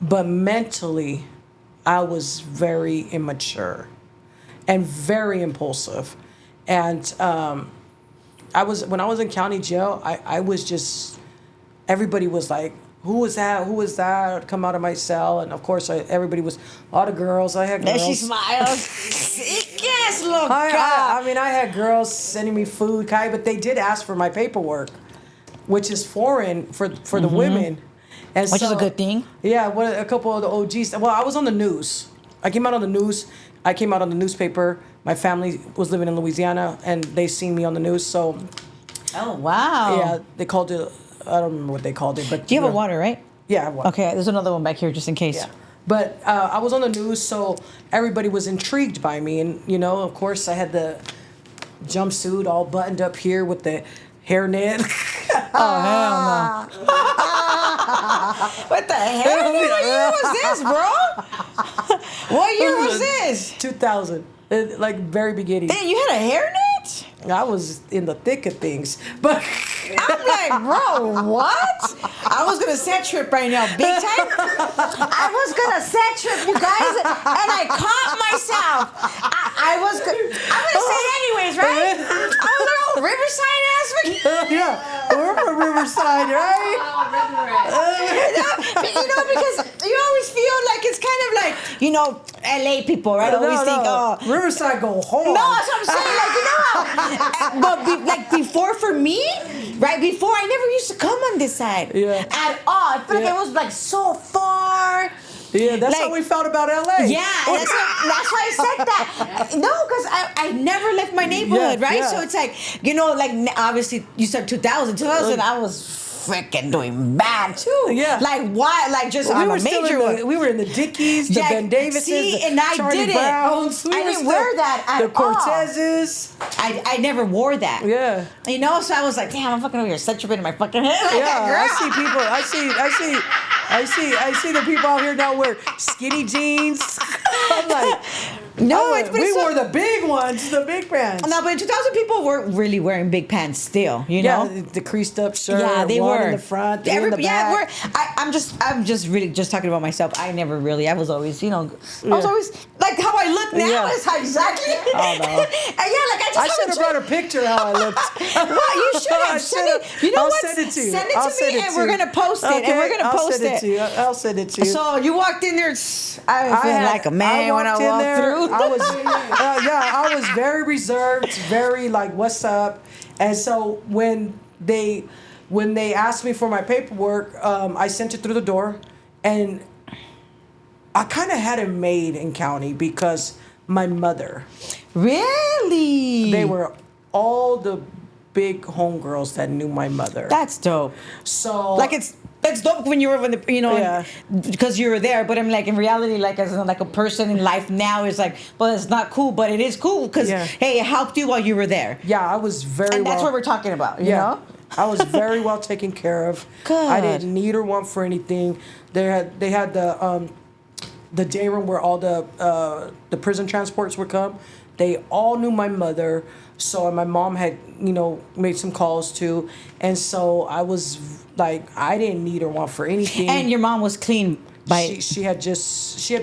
[SPEAKER 3] But mentally, I was very immature and very impulsive. And when I was in county jail, I was just, everybody was like, who was that? Who was that? I'd come out of my cell. And of course, everybody was, all the girls, I had girls.
[SPEAKER 1] And she smiles. Yes, Loca.
[SPEAKER 3] I had girls sending me food, Kai, but they did ask for my paperwork, which is foreign for the women. And
[SPEAKER 1] Which is a good thing.
[SPEAKER 3] Yeah, a couple of the OGs. Well, I was on the news. I came out on the news. I came out on the newspaper. My family was living in Louisiana, and they seen me on the news. So,
[SPEAKER 1] Oh, wow.
[SPEAKER 3] yeah, they called it, I don't remember what they called it. But
[SPEAKER 1] Do you have a water, right?
[SPEAKER 3] Yeah, I have water.
[SPEAKER 1] Okay, there's another one back here just in case.
[SPEAKER 3] Yeah. But I was on the news, so everybody was intrigued by me. And, of course, I had the jumpsuit all buttoned up here with the hairnet.
[SPEAKER 1] Oh, hell no. What the hell? What year was this, bro? What year was this?
[SPEAKER 3] 2000. Like, very beginning.
[SPEAKER 1] Damn, you had a hairnet?
[SPEAKER 3] I was in the thick of things. But
[SPEAKER 1] I'm like, bro, what? I was gonna set trip right now, big time. I was gonna set trip, you guys, and I caught myself. I'm gonna say it anyways, right? I was like, oh, Riverside ass.
[SPEAKER 3] yeah, we're from Riverside, right?
[SPEAKER 1] Because you always feel like it's kind of like, LA people, right? Always think, oh,
[SPEAKER 3] Riverside go home.
[SPEAKER 1] no, that's what I'm saying. Like, but before for me, right before, I never used to come on this side.
[SPEAKER 3] Yeah.
[SPEAKER 1] At all. I feel like
[SPEAKER 3] Yeah.
[SPEAKER 1] it was like so far.
[SPEAKER 3] Yeah, that's
[SPEAKER 1] Like-
[SPEAKER 3] how we felt about LA.
[SPEAKER 1] Yeah, that's why I said that. No, because I never left my neighborhood,
[SPEAKER 3] Yeah,
[SPEAKER 1] right?
[SPEAKER 3] yeah.
[SPEAKER 1] So it's like, obviously you said 2000. 2000, I was freaking doing bad too.
[SPEAKER 3] Yeah.
[SPEAKER 1] Like why? Like just on a major one.
[SPEAKER 3] We were in the Dickies, the
[SPEAKER 1] Yeah,
[SPEAKER 3] Ben Davises,
[SPEAKER 1] see,
[SPEAKER 3] the
[SPEAKER 1] and I
[SPEAKER 3] Charlie
[SPEAKER 1] didn't.
[SPEAKER 3] Browns.
[SPEAKER 1] I didn't wear that at
[SPEAKER 3] the Cortezes.
[SPEAKER 1] all. I never wore that.
[SPEAKER 3] Yeah.
[SPEAKER 1] You know, so I was like, damn, I'm fucking over here, such a bit in my fucking head. Like
[SPEAKER 3] Yeah,
[SPEAKER 1] that
[SPEAKER 3] I see people. I see the people out here now wear skinny jeans. I'm like,
[SPEAKER 1] No,
[SPEAKER 3] we wore the big ones, the big pants.
[SPEAKER 1] No, but in 2000, people were really wearing big pants still. You know.
[SPEAKER 3] Yeah, the creased up shirt.
[SPEAKER 1] Yeah, they
[SPEAKER 3] one
[SPEAKER 1] were
[SPEAKER 3] in the front, three in the
[SPEAKER 1] yeah,
[SPEAKER 3] back.
[SPEAKER 1] I'm just really just talking about myself. I never really. I was always, I was always like how I look now
[SPEAKER 3] Yeah.
[SPEAKER 1] is how exactly.
[SPEAKER 3] Oh no.
[SPEAKER 1] And yeah, like
[SPEAKER 3] I should have brought a picture how I looked.
[SPEAKER 1] Well, you should
[SPEAKER 3] I
[SPEAKER 1] have. Send it. You know
[SPEAKER 3] I'll
[SPEAKER 1] what?
[SPEAKER 3] send it to you.
[SPEAKER 1] Send it
[SPEAKER 3] I'll
[SPEAKER 1] to
[SPEAKER 3] send
[SPEAKER 1] me,
[SPEAKER 3] it
[SPEAKER 1] and
[SPEAKER 3] to
[SPEAKER 1] we're
[SPEAKER 3] you.
[SPEAKER 1] gonna post it. And we're gonna
[SPEAKER 3] I'll
[SPEAKER 1] post
[SPEAKER 3] send it
[SPEAKER 1] it.
[SPEAKER 3] to you. I'll send it to you.
[SPEAKER 1] So you walked in there. I was feeling like a man when I walked through.
[SPEAKER 3] I was, I was very reserved, very like, what's up? And so when they asked me for my paperwork, I sent it through the door, and I kind of had it made in county because my mother.
[SPEAKER 1] Really?
[SPEAKER 3] They were all the big homegirls that knew my mother.
[SPEAKER 1] That's dope.
[SPEAKER 3] So
[SPEAKER 1] Like that's dope when you were
[SPEAKER 3] Yeah.
[SPEAKER 1] because you were there. But I'm like in reality, like as like a person in life now is like, well, it's not cool, but it is cool because
[SPEAKER 3] Yeah.
[SPEAKER 1] hey, it helped you while you were there,
[SPEAKER 3] yeah, I was very
[SPEAKER 1] and that's
[SPEAKER 3] well.
[SPEAKER 1] what we're talking about. You know.
[SPEAKER 3] I was very well taken care of.
[SPEAKER 1] Good.
[SPEAKER 3] I didn't need or want for anything. They had the day room where all the prison transports would come. They all knew my mother, so my mom had made some calls too, and so I was like I didn't need or want for anything.
[SPEAKER 1] And your mom was clean by
[SPEAKER 3] she had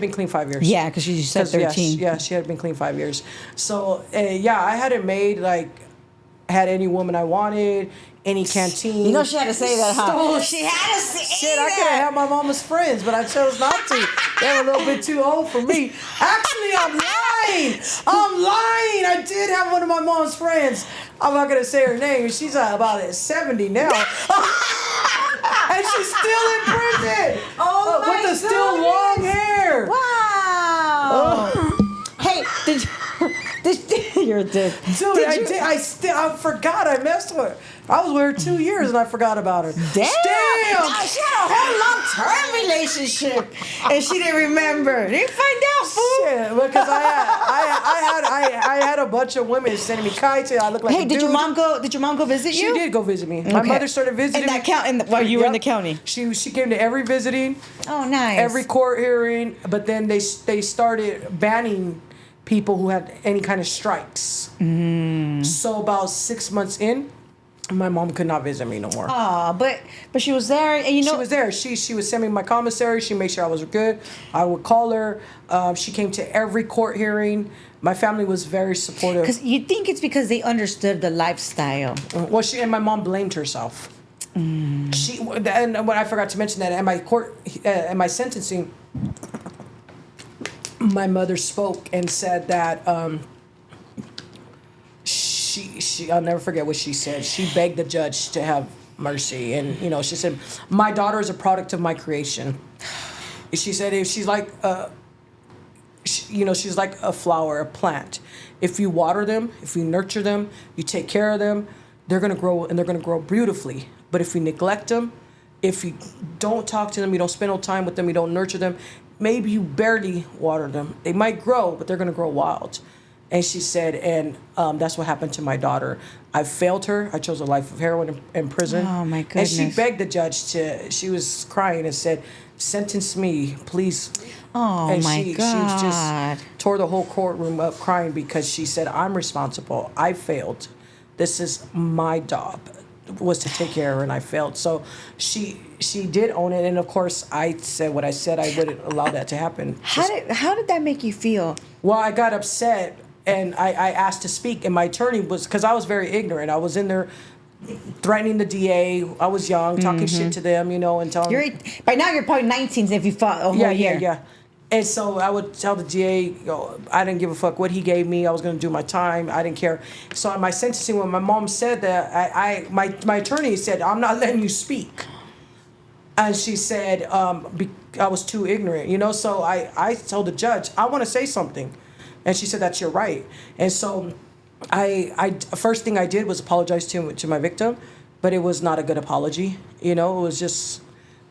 [SPEAKER 3] been clean 5 years.
[SPEAKER 1] yeah, because you said 13.
[SPEAKER 3] Yeah, she had been clean 5 years. So I had it made like had any woman I wanted, any canteen.
[SPEAKER 1] You know she had to say that, huh?
[SPEAKER 3] So-
[SPEAKER 1] She had to say
[SPEAKER 3] Shit, I could have had my mama's friends, but I chose not to. They were a little bit too old for me. Actually, I'm lying. I did have one of my mom's friends. I'm not gonna say her name. She's about at 70 now. And she's still in prison.
[SPEAKER 1] Oh my
[SPEAKER 3] with the still long hair.
[SPEAKER 1] Wow. Hey, you're a dick.
[SPEAKER 3] Dude, I forgot I messed with her. I was with her 2 years and I forgot about her.
[SPEAKER 1] Damn. She had a whole long-term relationship and she didn't remember. Didn't find out, fool.
[SPEAKER 3] Shit, because I had a bunch of women sending me kites. I looked like
[SPEAKER 1] Hey,
[SPEAKER 3] a
[SPEAKER 1] did
[SPEAKER 3] dude.
[SPEAKER 1] your mom go visit you?
[SPEAKER 3] She did go visit me. My
[SPEAKER 1] Okay.
[SPEAKER 3] mother started visiting.
[SPEAKER 1] In that while you were in the
[SPEAKER 3] Yep.
[SPEAKER 1] county.
[SPEAKER 3] She came to every visiting,
[SPEAKER 1] Oh, nice.
[SPEAKER 3] every court hearing, but then they started banning people who had any kind of strikes. So about 6 months in, my mom could not visit me no more.
[SPEAKER 1] Oh, but she was there, and
[SPEAKER 3] She was there. She would send me my commissary. She made sure I was good. I would call her. She came to every court hearing. My family was very supportive.
[SPEAKER 1] because you think it's because they understood the lifestyle.
[SPEAKER 3] Well, my mom blamed herself. And what I forgot to mention that at my sentencing, my mother spoke and said that I'll never forget what she said. She begged the judge to have mercy, and she said, "My daughter is a product of my creation." She said, "If she's like she's like a flower, a plant. If you water them, if you nurture them, you take care of them, they're gonna grow, and they're gonna grow beautifully. But if you neglect them, if you don't talk to them, you don't spend no time with them, you don't nurture them, maybe you barely water them, they might grow, but they're gonna grow wild." And she said, and that's what happened to my daughter. I failed her. I chose a life of heroin in prison.
[SPEAKER 1] Oh, my
[SPEAKER 3] And she
[SPEAKER 1] goodness.
[SPEAKER 3] begged the judge she was crying and said, "Sentence me, please."
[SPEAKER 1] Oh,
[SPEAKER 3] And
[SPEAKER 1] my
[SPEAKER 3] she
[SPEAKER 1] God.
[SPEAKER 3] just tore the whole courtroom up crying because she said, "I'm responsible. I failed. This is my job, was to take care of her, and I failed." So she did own it, and of course I said what I said. I wouldn't allow that to happen.
[SPEAKER 1] How did that make you feel?
[SPEAKER 3] Well, I got upset, and I asked to speak, and my attorney was, because I was very ignorant. I was in there threatening the DA. I was young, talking shit to them, and telling them.
[SPEAKER 1] By now you're probably 19 if you fought a whole year.
[SPEAKER 3] Yeah. And so I would tell the DA, I didn't give a fuck what he gave me. I was going to do my time. I didn't care. So in my sentencing, when my mom said that, my attorney said, "I'm not letting you speak." And she said, I was too ignorant, So I told the judge, "I want to say something." And she said, "That's your right." And so I first thing I did was apologize to my victim. but it was not a good apology. You know, it was just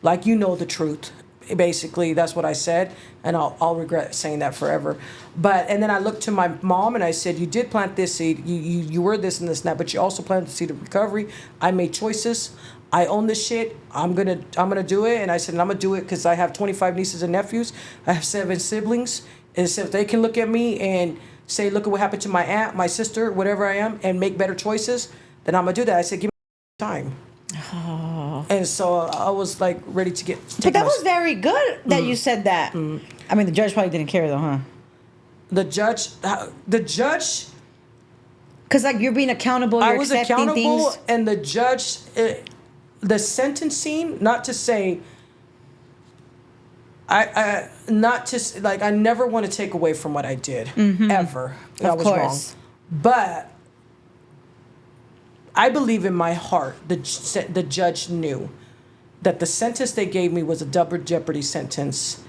[SPEAKER 3] like, you know, the truth. Basically, that's what I said, and I'll regret saying that forever. And then I looked to my mom and I said, you did plant this seed. You were this and this and that, but you also planted the seed of recovery. I made choices. I own this shit. I'm gonna do it. And I said, and I'm gonna do it because I have 25 nieces and nephews. I have 7 siblings. And so if they can look at me and say, look at what happened to my aunt, my sister, whatever I am, and make better choices, then I'm gonna do that. I said, give me time. Oh. And so I was like ready to get.
[SPEAKER 1] But that was very good that you said that. I mean, the judge probably didn't care though, huh?
[SPEAKER 3] The judge.
[SPEAKER 1] Because like you're being accountable. You're
[SPEAKER 3] I was
[SPEAKER 1] accepting
[SPEAKER 3] accountable,
[SPEAKER 1] things.
[SPEAKER 3] and the judge, the sentencing. Not to say. I never want to take away from what I did ever. I was wrong, but I believe in my heart the judge knew that the sentence they gave me was a double jeopardy sentence,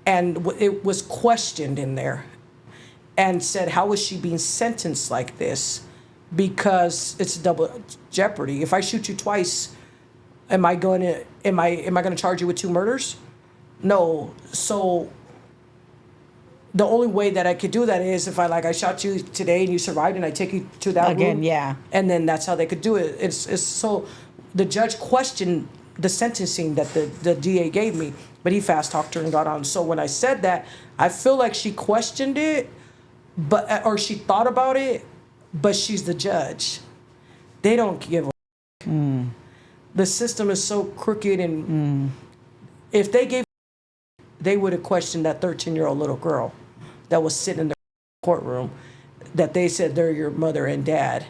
[SPEAKER 3] and it was questioned in there, and said, how is she being sentenced like this? Because it's double jeopardy. If I shoot you twice, am I going to charge you with 2 murders? No. So the only way that I could do that is if I shot you today and you survived and I take you to that room.
[SPEAKER 1] Yeah.
[SPEAKER 3] And then that's how they could do it. It's so the judge questioned the sentencing that the DA gave me, but he fast talked her and got on. So when I said that, I feel like she questioned it, or she thought about it, but she's the judge. They don't give a The system is so crooked, and if they would have questioned that 13-year-old little girl that was sitting in the courtroom, that they said they're your mother and dad,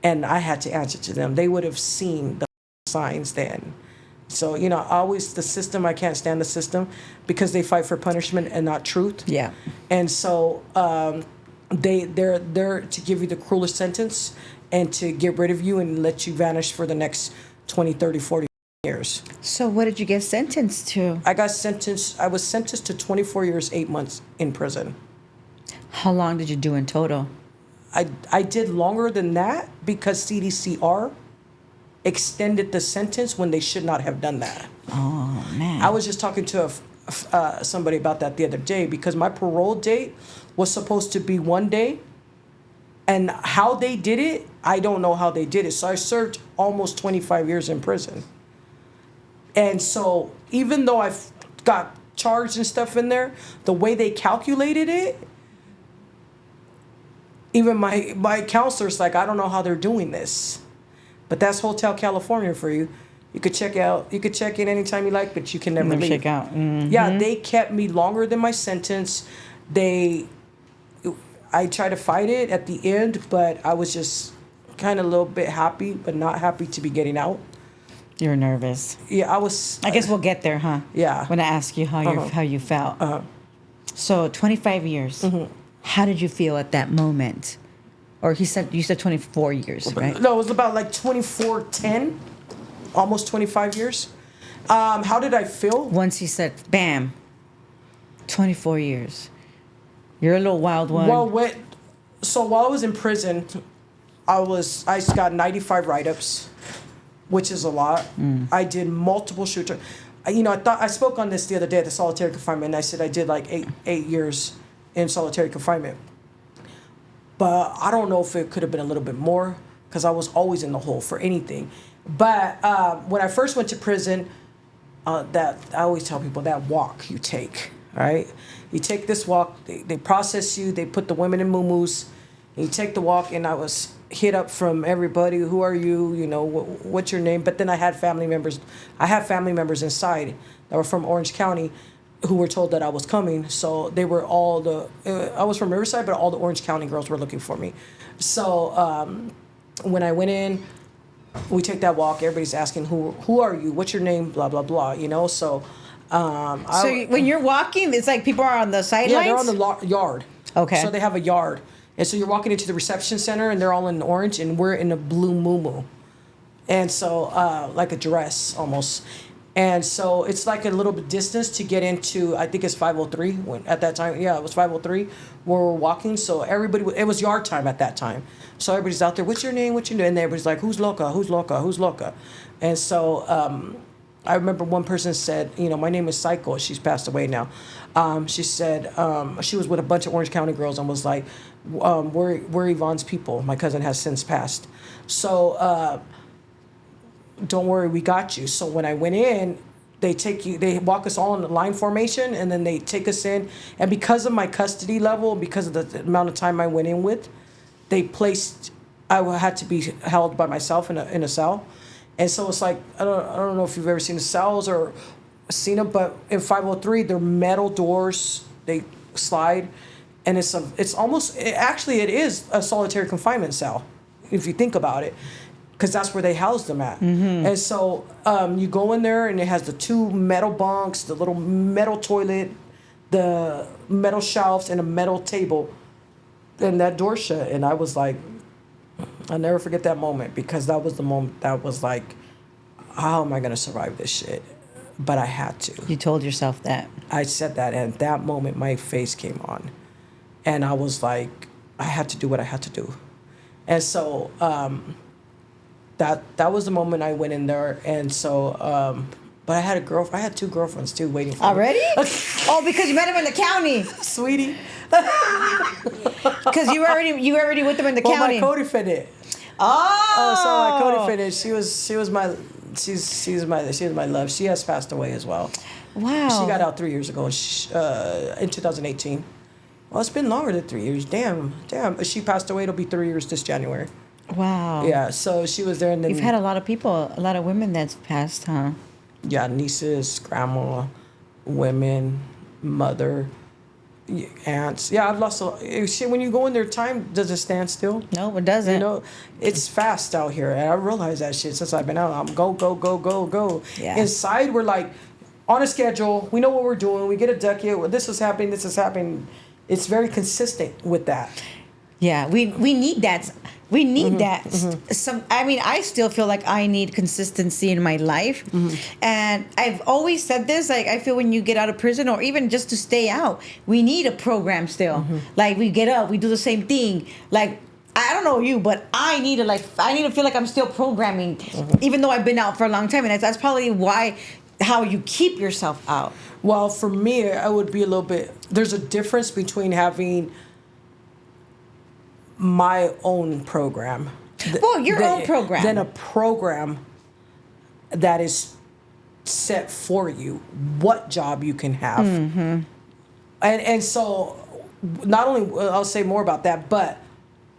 [SPEAKER 3] and I had to answer to them. They would have seen the signs then. So, you know, always the system, I can't stand the system because they fight for punishment and not truth.
[SPEAKER 1] Yeah.
[SPEAKER 3] And so they're there to give you the cruelest sentence and to get rid of you and let you vanish for the next 20, 30, 40 years.
[SPEAKER 1] So what did you get sentenced to?
[SPEAKER 3] I was sentenced to 24 years, 8 months in prison.
[SPEAKER 1] How long did you do in total?
[SPEAKER 3] I did longer than that because CDCR extended the sentence when they should not have done that.
[SPEAKER 1] Oh, man.
[SPEAKER 3] I was just talking to somebody about that the other day because my parole date was supposed to be 1 day. And how they did it, I don't know how they did it. So I served almost 25 years in prison. And so even though I've got charged and stuff in there, the way they calculated it, even my counselor's like, I don't know how they're doing this. But that's Hotel California for you. You could check in anytime you like, but you can never leave.
[SPEAKER 1] Check out. Mm-hmm.
[SPEAKER 3] Yeah, they kept me longer than my sentence. I tried to fight it at the end, but I was just kind of a little bit happy, but not happy to be getting out.
[SPEAKER 1] You're nervous.
[SPEAKER 3] Yeah, I was.
[SPEAKER 1] I guess we'll get there, huh?
[SPEAKER 3] Yeah.
[SPEAKER 1] When I ask you how you felt. So 25 years.
[SPEAKER 3] Mm-hmm.
[SPEAKER 1] How did you feel at that moment? Or you said 24 years, right?
[SPEAKER 3] No, it was about like 24, 10, almost 25 years. How did I feel?
[SPEAKER 1] Once he said, bam, 24 years. You're a little wild one.
[SPEAKER 3] Well, while I was in prison, I got 95 write-ups, which is a lot. I did multiple shooter. I spoke on this the other day at the solitary confinement, and I said I did like eight years in solitary confinement. But I don't know if it could have been a little bit more because I was always in the hole for anything. But when I first went to prison, that I always tell people that walk you take, right? You take this walk, they process you, they put the women in muumuus, and you take the walk, and I was hit up from everybody. Who are you? You know, what's your name? But then I had family members. I have family members inside that were from Orange County who were told that I was coming. So they were I was from Riverside, but all the Orange County girls were looking for me. So when I went in, we take that walk. Everybody's asking, who are you? What's your name? Blah, blah, blah, you know? So
[SPEAKER 1] when you're walking, it's like people are on the sidelines?
[SPEAKER 3] Yeah, they're on the yard.
[SPEAKER 1] Okay.
[SPEAKER 3] So they have a yard. And so you're walking into the reception center, and they're all in orange, and we're in a blue muumuu. And so, like a dress, almost. And so it's like a little bit distance to get into, I think it's 503 when at that time. Yeah, it was 503 where we're walking. So everybody, it was yard time at that time. So everybody's out there, what's your name? What's your name? And everybody's like, who's Loca? Who's Loca? Who's Loca? And so I remember one person said, my name is Psycho. She's passed away now. She said she was with a bunch of Orange County girls and was like, we're Yvonne's people. My cousin has since passed. So don't worry, we got you. So when I went in, they walk us all in a line formation, and then they take us in. And because of my custody level, because of the amount of time I went in with, I had to be held by myself in a cell. And so it's like, I don't know if you've ever seen the cells or seen them, but in 503, they're metal doors, they slide, and it is a solitary confinement cell, if you think about it. Because that's where they housed them at. Mm-hmm. And so you go in there, and it has the 2 metal bunks, the little metal toilet, the metal shelves, and a metal table. And that door shut. And I was like, I'll never forget that moment, because that was the moment that was like, how am I going to survive this shit? But I had to.
[SPEAKER 1] You told yourself that. I
[SPEAKER 3] said that, and at that moment, my face came on. And I was like, I had to do what I had to do. And so... That was the moment I went in there, and so, but I had a girlfriend. I had 2 girlfriends too waiting for
[SPEAKER 1] already?
[SPEAKER 3] me.
[SPEAKER 1] Oh, because you met him in the county,
[SPEAKER 3] sweetie.
[SPEAKER 1] Because you already with them in the county.
[SPEAKER 3] My co-defendant.
[SPEAKER 1] Oh,
[SPEAKER 3] so my co-defendant. She's my love. She has passed away as well.
[SPEAKER 1] Wow.
[SPEAKER 3] She got out 3 years ago, in 2018. Well, it's been longer than 3 years. Damn. She passed away. It'll be 3 years this January.
[SPEAKER 1] Wow.
[SPEAKER 3] Yeah, so she was there. And then,
[SPEAKER 1] you've had a lot of women that's passed, huh?
[SPEAKER 3] Yeah, nieces, grandma, women, mother, aunts. Yeah, I've lost a lot. When you go in there, time doesn't stand still.
[SPEAKER 1] No, it doesn't.
[SPEAKER 3] It's fast out here. And I realized that shit since I've been out. I'm go, go, go, go, go.
[SPEAKER 1] Yeah.
[SPEAKER 3] Inside, we're like on a schedule. We know what we're doing. We get a ducky. This is happening. It's very consistent with that.
[SPEAKER 1] Yeah, we need that. We need that.
[SPEAKER 3] Mm-hmm.
[SPEAKER 1] I still feel like I need consistency in my life. Mm-hmm. And I've always said this, like, I feel when you get out of prison or even just to stay out, we need a program still. Mm-hmm. Like, we get up, we do the same thing. Like, I don't know you, but I need to feel like I'm still programming, even though I've been out for a long time. And that's probably how you keep yourself out.
[SPEAKER 3] Well, for me, I would be there's a difference between having my own program.
[SPEAKER 1] Your own program.
[SPEAKER 3] Than a program that is set for you, what job you can have. Mm-hmm. And so, not only, I'll say more about that, but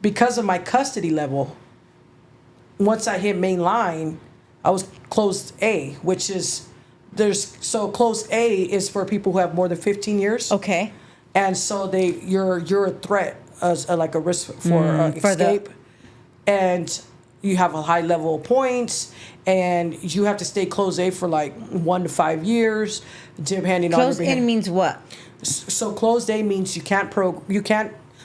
[SPEAKER 3] because of my custody level, once I hit main line, I was closed A, which is, closed A is for people who have more than 15 years.
[SPEAKER 1] Okay.
[SPEAKER 3] And so you're a threat, as like a risk for escape, and you have a high level of points, and you have to stay closed A for like 1 to 5 years, depending on your behavior.
[SPEAKER 1] Closed A means what?
[SPEAKER 3] So closed A means you can't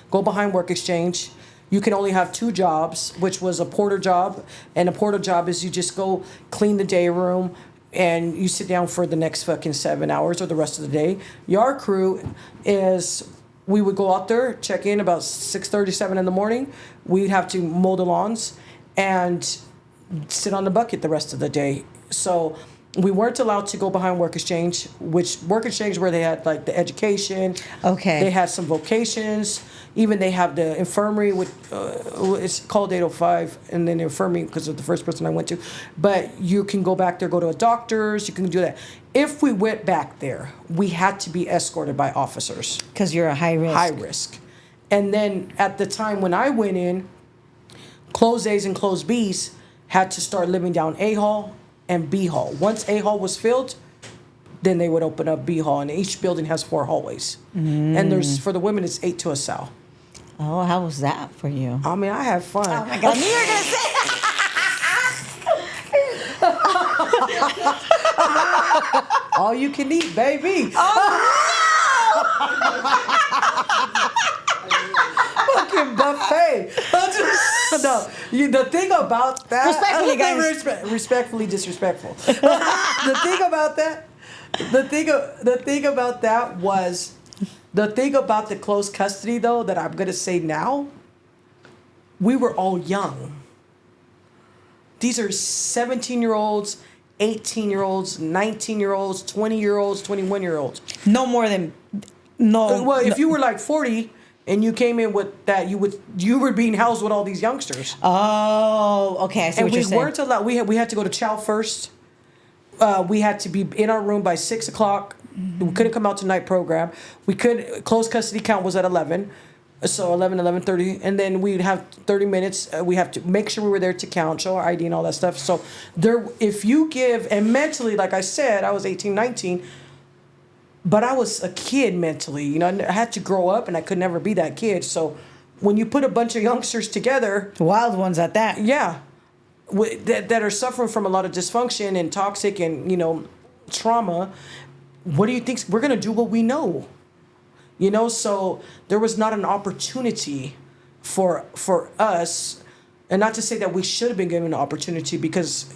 [SPEAKER 3] go behind work exchange. You can only have 2 jobs, which was a porter job, and a porter job is you just go clean the day room, and you sit down for the next fucking 7 hours or the rest of the day. Yard crew is, we would go out there, check in about 6:37 in the morning. We'd have to mow the lawns and sit on the bucket the rest of the day. So we weren't allowed to go behind work exchange, where they had like the education.
[SPEAKER 1] Okay.
[SPEAKER 3] They had some vocations. Even they have the infirmary, with it's called 805, and then the infirmary because of the first person I went to. But you can go back there, go to a doctor's. You can do that. If we went back there, we had to be escorted by officers.
[SPEAKER 1] Because you're a high risk.
[SPEAKER 3] High risk. And then at the time when I went in, closed A's and closed B's had to start living down A Hall and B Hall. Once A Hall was filled, then they would open up B Hall, and each building has 4 hallways. And for the women, it's 8 to a cell.
[SPEAKER 1] Oh, how was that for you?
[SPEAKER 3] I mean, I had fun.
[SPEAKER 1] Oh my God, I knew you were gonna say that.
[SPEAKER 3] All you can eat, baby.
[SPEAKER 1] Oh,
[SPEAKER 3] Fucking buffet. No, the thing about that,
[SPEAKER 1] Respectfully, guys.
[SPEAKER 3] Respectfully disrespectful. The thing about that, the thing about that was, the thing about the close custody though that I'm gonna say now, we were all young. These are 17-year-olds, 18-year-olds, 19-year-olds, 20-year-olds, 21-year-olds.
[SPEAKER 1] No more than no.
[SPEAKER 3] Well, if
[SPEAKER 1] no.
[SPEAKER 3] you were like 40 and you came in with that, you were being housed with all these youngsters.
[SPEAKER 1] Oh, okay. I see
[SPEAKER 3] And
[SPEAKER 1] what you're
[SPEAKER 3] we
[SPEAKER 1] saying.
[SPEAKER 3] weren't allowed. We had to go to chow first. We had to be in our room by 6 o'clock. We couldn't come out to night program. We could closed custody count was at 11. So 11:30, and then we'd have 30 minutes. We have to make sure we were there to count, show our ID and all that stuff. So if you give, and mentally, like I said, I was 18, 19, but I was a kid mentally. You know, I had to grow up, and I could never be that kid. So when you put a bunch of youngsters together,
[SPEAKER 1] Wild ones at that.
[SPEAKER 3] yeah, that are suffering from a lot of dysfunction and toxic and trauma, what do you think? We're gonna do what we know. So there was not an opportunity for us, and not to say that we should have been given an opportunity, because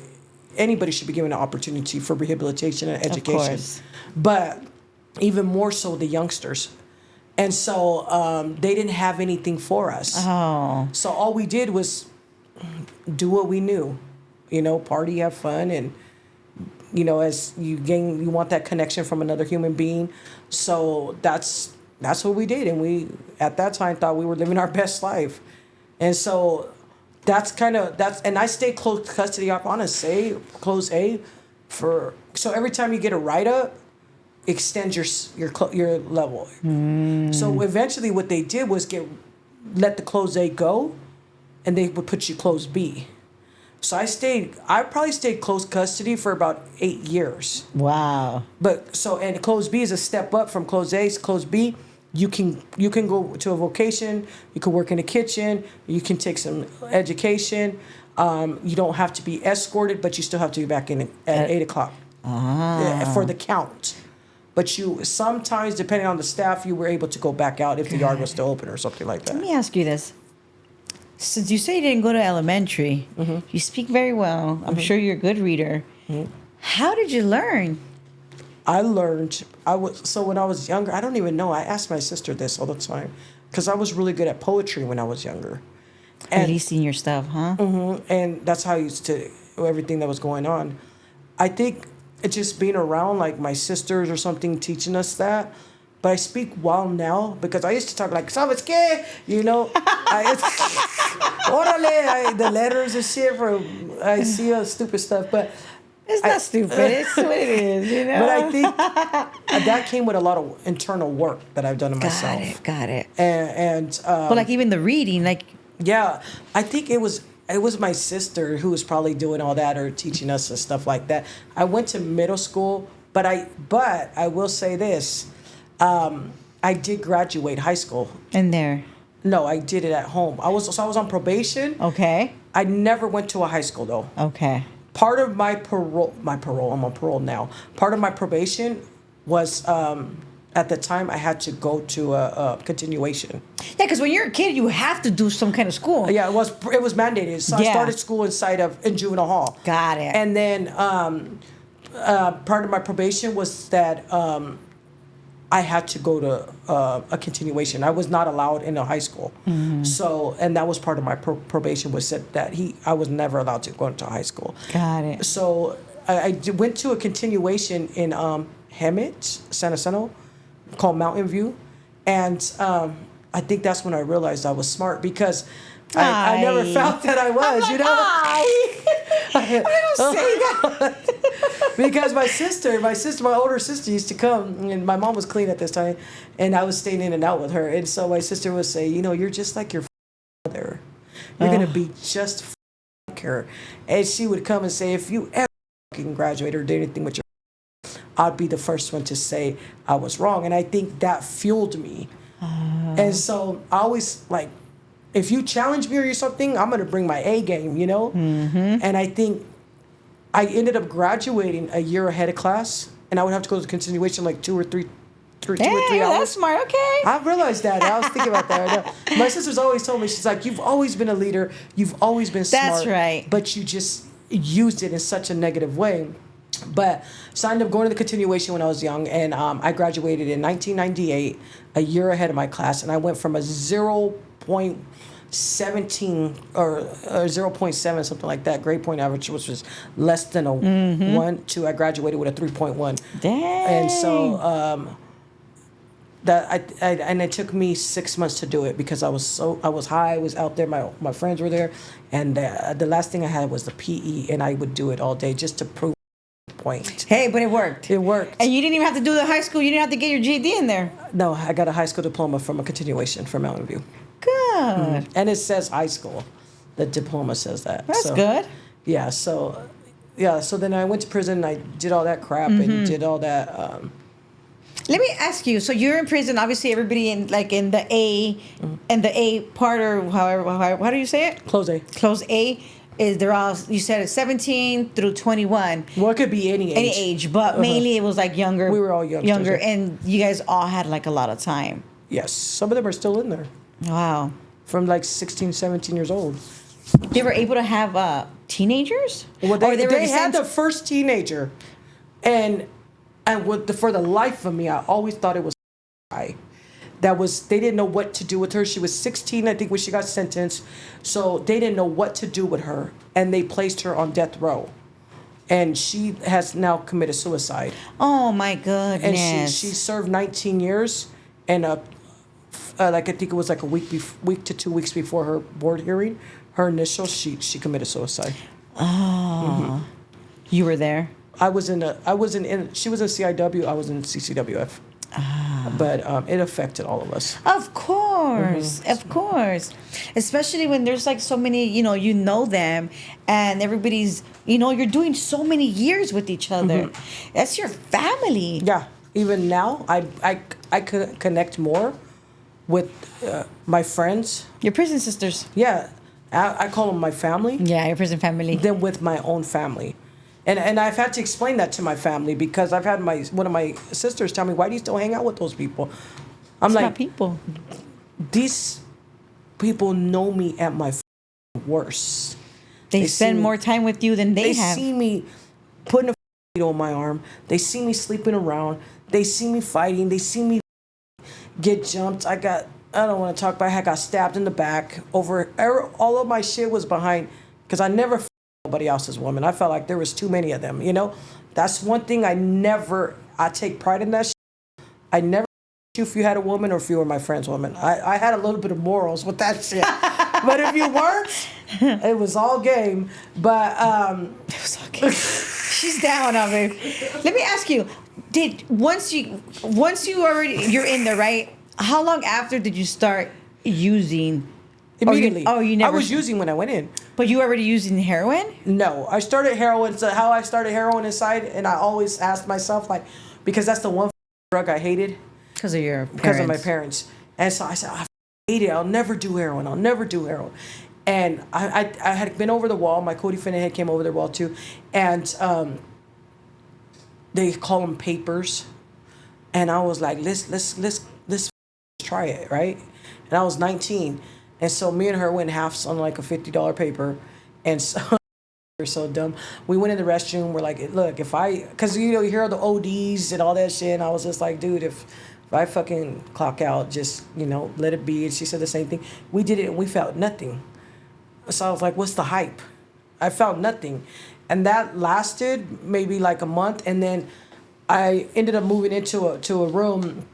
[SPEAKER 3] anybody should be given an opportunity for rehabilitation and education.
[SPEAKER 1] Of course.
[SPEAKER 3] But even more so the youngsters. And so they didn't have anything for us.
[SPEAKER 1] Oh.
[SPEAKER 3] So all we did was do what we knew, party, have fun, and as you want that connection from another human being. So that's what we did, and we at that time thought we were living our best life. And so and I stayed close custody. I want to say close A so every time you get a write-up, extend your level. So eventually what they did was let the close A go, and they would put you close B. So I probably stayed close custody for about 8 years.
[SPEAKER 1] Wow.
[SPEAKER 3] And close B is a step up from close A. Close B, you can go to a vocation, you can work in a kitchen, you can take some education. You don't have to be escorted, but you still have to be back in at 8 o'clock for the count. But you sometimes, depending on the staff, you were able to go back out if the yard was still open or something like that.
[SPEAKER 1] Let me ask you this. Since you say you didn't go to elementary, you speak very well. I'm sure you're a good reader. How did you learn?
[SPEAKER 3] I learned, when I was younger, I don't even know. I asked my sister this all the time, because I was really good at poetry when I was younger. And,
[SPEAKER 1] Releasing your stuff, huh?
[SPEAKER 3] And that's how I used to, everything that was going on. I think it's just being around like my sisters or something teaching us that. But I speak well now, because I used to talk like, ¿sabes qué? Órale, the letters and shit I see stupid stuff, but
[SPEAKER 1] It's not stupid. It's what it is,
[SPEAKER 3] But I think that came with a lot of internal work that I've done to myself.
[SPEAKER 1] Got it.
[SPEAKER 3] But
[SPEAKER 1] like even the reading, like
[SPEAKER 3] yeah, I think it was my sister who was probably doing all that or teaching us and stuff like that. I went to middle school, but I will say this. I did graduate high school.
[SPEAKER 1] in there.
[SPEAKER 3] No, I did it at home. I was on probation.
[SPEAKER 1] Okay.
[SPEAKER 3] I never went to a high school though.
[SPEAKER 1] Okay.
[SPEAKER 3] Part of my parole, I'm on parole now. Part of my probation was at the time I had to go to a continuation.
[SPEAKER 1] Yeah, because when you're a kid, you have to do some kind of school.
[SPEAKER 3] Yeah, it was mandated. So I started school in juvenile hall.
[SPEAKER 1] Got it.
[SPEAKER 3] And then part of my probation was that I had to go to a continuation. I was not allowed in a high school. So, and that was part of my probation, was that I was never allowed to go into high school.
[SPEAKER 1] Got it.
[SPEAKER 3] So I went to a continuation in Hemet, San Jacinto, called Mountain View. And I think that's when I realized I was smart, because I never felt that I was,
[SPEAKER 1] I don't say that.
[SPEAKER 3] Because my older sister used to come, and my mom was clean at this time, and I was staying in and out with her. And so my sister would say, you're just like your father. You're going to be just like her. And she would come and say, if you ever graduate or did anything with your I'd be the first one to say I was wrong. And I think that fueled me. And so I always, like, if you challenge me or something, I'm going to bring my A game, And I think I ended up graduating a year ahead of class, and I would have to go to continuation like 2 or 3 2 or
[SPEAKER 1] Damn,
[SPEAKER 3] 3 hours.
[SPEAKER 1] that's smart. Okay.
[SPEAKER 3] I realized that. I was thinking about that. I know. My sister's always told me, she's like, you've always been a leader. You've always been smart.
[SPEAKER 1] That's right.
[SPEAKER 3] But you just used it in such a negative way. But so I ended up going to the continuation when I was young, and I graduated in 1998, a year ahead of my class, and I went from a 0.17 or 0.7, something like that, grade point average, which was less than a 1, to I graduated with a 3.1.
[SPEAKER 1] Dang.
[SPEAKER 3] And so and it took me 6 months to do it because I was high, I was out there, my friends were there, and the last thing I had was the PE, and I would do it all day just to prove the point.
[SPEAKER 1] Hey, but it worked.
[SPEAKER 3] It worked.
[SPEAKER 1] And you didn't even have to do the high school. You didn't have to get your GED in there.
[SPEAKER 3] No, I got a high school diploma from a continuation from Mountain View.
[SPEAKER 1] Good.
[SPEAKER 3] And it says high school. The diploma says that.
[SPEAKER 1] That's good.
[SPEAKER 3] Yeah, so then I went to prison, I did all that crap and did all that.
[SPEAKER 1] Let me ask you. So you're in prison. Obviously, everybody in the A, and the A part, or how do you say it?
[SPEAKER 3] Close A.
[SPEAKER 1] Close A is they're all. You said it's 17 through 21.
[SPEAKER 3] Well, it could be any age.
[SPEAKER 1] Any age, but mainly it was like younger.
[SPEAKER 3] We were all youngsters,
[SPEAKER 1] younger,
[SPEAKER 3] yeah.
[SPEAKER 1] and you guys all had like a lot of time.
[SPEAKER 3] Yes, some of them are still in there.
[SPEAKER 1] Wow.
[SPEAKER 3] From like 16, 17 years old.
[SPEAKER 1] They were able to have teenagers.
[SPEAKER 3] Well,
[SPEAKER 1] Or
[SPEAKER 3] they
[SPEAKER 1] were
[SPEAKER 3] had the first teenager, and for the life of me, I always thought it was guy. They didn't know what to do with her. She was 16, I think, when she got sentenced, so they didn't know what to do with her, and they placed her on death row, and she has now committed suicide.
[SPEAKER 1] Oh my goodness.
[SPEAKER 3] And she served 19 years, and like I think it was like a week to 2 weeks before her board hearing, her initial, she committed suicide.
[SPEAKER 1] Oh. You were there.
[SPEAKER 3] She was in CIW, I was in CCWF. But it affected all of us.
[SPEAKER 1] Of course, of course. Especially when there's like so many, you know them, and everybody's, you're doing so many years with each other. That's your family.
[SPEAKER 3] Yeah. Even now, I could connect more with my friends.
[SPEAKER 1] Your prison sisters.
[SPEAKER 3] Yeah. I call them my family.
[SPEAKER 1] Yeah, your prison family.
[SPEAKER 3] Than with my own family. And I've had to explain that to my family because I've had one of my sisters tell me, why do you still hang out with those people? I'm
[SPEAKER 1] It's
[SPEAKER 3] like,
[SPEAKER 1] not people.
[SPEAKER 3] These people know me at my worst.
[SPEAKER 1] They spend more time with you than they have.
[SPEAKER 3] They see me putting a needle on my arm. They see me sleeping around. They see me fighting. They see me get jumped. I don't want to talk about it. I got stabbed in the back. All of my shit was behind, because I never nobody else's woman. I felt like there was too many of them, That's one thing I take pride in that shit. I never you if you had a woman or if you were my friend's woman. I had a little bit of morals with that shit. But if you weren't, it was all game. But
[SPEAKER 1] It was okay. She's down on it. Let me ask you, once you're in there, right? How long after did you start using?
[SPEAKER 3] Immediately.
[SPEAKER 1] You never.
[SPEAKER 3] I was using when I went in.
[SPEAKER 1] But you already using heroin?
[SPEAKER 3] No, I started heroin. So how I started heroin inside, and I always asked myself, because that's the one drug I hated.
[SPEAKER 1] Because of your parents.
[SPEAKER 3] Because of my parents. And so I said, I hate it. I'll never do heroin. I'll never do heroin. And I had been over the wall. My co-defendant head came over the wall too, and they call them papers. And I was like, let's try it, right? And I was 19. And so me and her went halves on like a $50 paper. And so we're so dumb. We went in the restroom. We're like, look, because you hear the ODs and all that shit. And I was just like, dude, if I fucking clock out, just, let it be. And she said the same thing. We did it and we felt nothing. So I was like, what's the hype? I felt nothing. And that lasted maybe like a month. And then I ended up moving into a room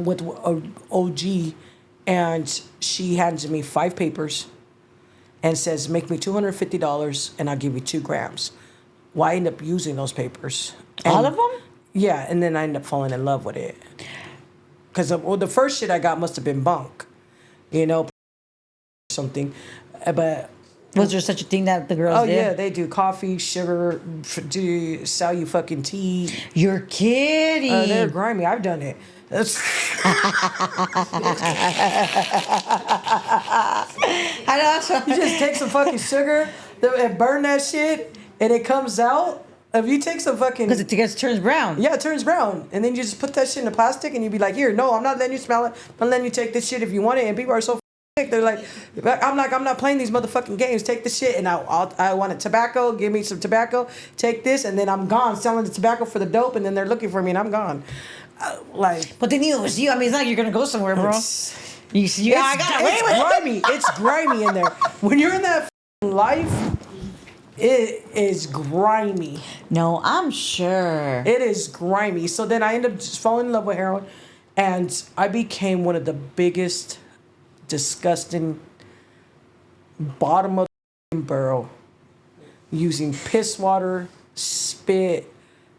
[SPEAKER 3] with an OG. And she hands me 5 papers and says, make me $250 and I'll give you 2 grams. Well, I end up using those papers.
[SPEAKER 1] All of them?
[SPEAKER 3] Yeah, and then I end up falling in love with it. Because the first shit I got must have been bunk, something. But
[SPEAKER 1] was there such a thing that the girls did?
[SPEAKER 3] Oh, yeah, they do coffee, sugar, sell you fucking tea.
[SPEAKER 1] You're kidding.
[SPEAKER 3] They're grimy. I've done it.
[SPEAKER 1] I know.
[SPEAKER 3] You just take some fucking sugar and burn that shit, and it comes out. If you take some fucking...
[SPEAKER 1] Because it turns brown.
[SPEAKER 3] Yeah, it turns brown. And then you just put that shit in the plastic and you be like, here, no, I'm not letting you smell it. I'm letting you take this shit if you want it. And people are so sick. They're like, I'm not playing these motherfucking games. Take the shit. And I want tobacco. Give me some tobacco. Take this. And then I'm gone selling the tobacco for the dope. And then they're looking for me and I'm gone.
[SPEAKER 1] But the needle was you. I mean, it's not like you're going to go somewhere, bro. I got away with it.
[SPEAKER 3] Grimy. It's grimy in there. When you're in that life... It is grimy.
[SPEAKER 1] No, I'm sure.
[SPEAKER 3] It is grimy. So then I ended up just falling in love with heroin. And I became one of the biggest, disgusting, bottom of the barrel. Using piss water, spit,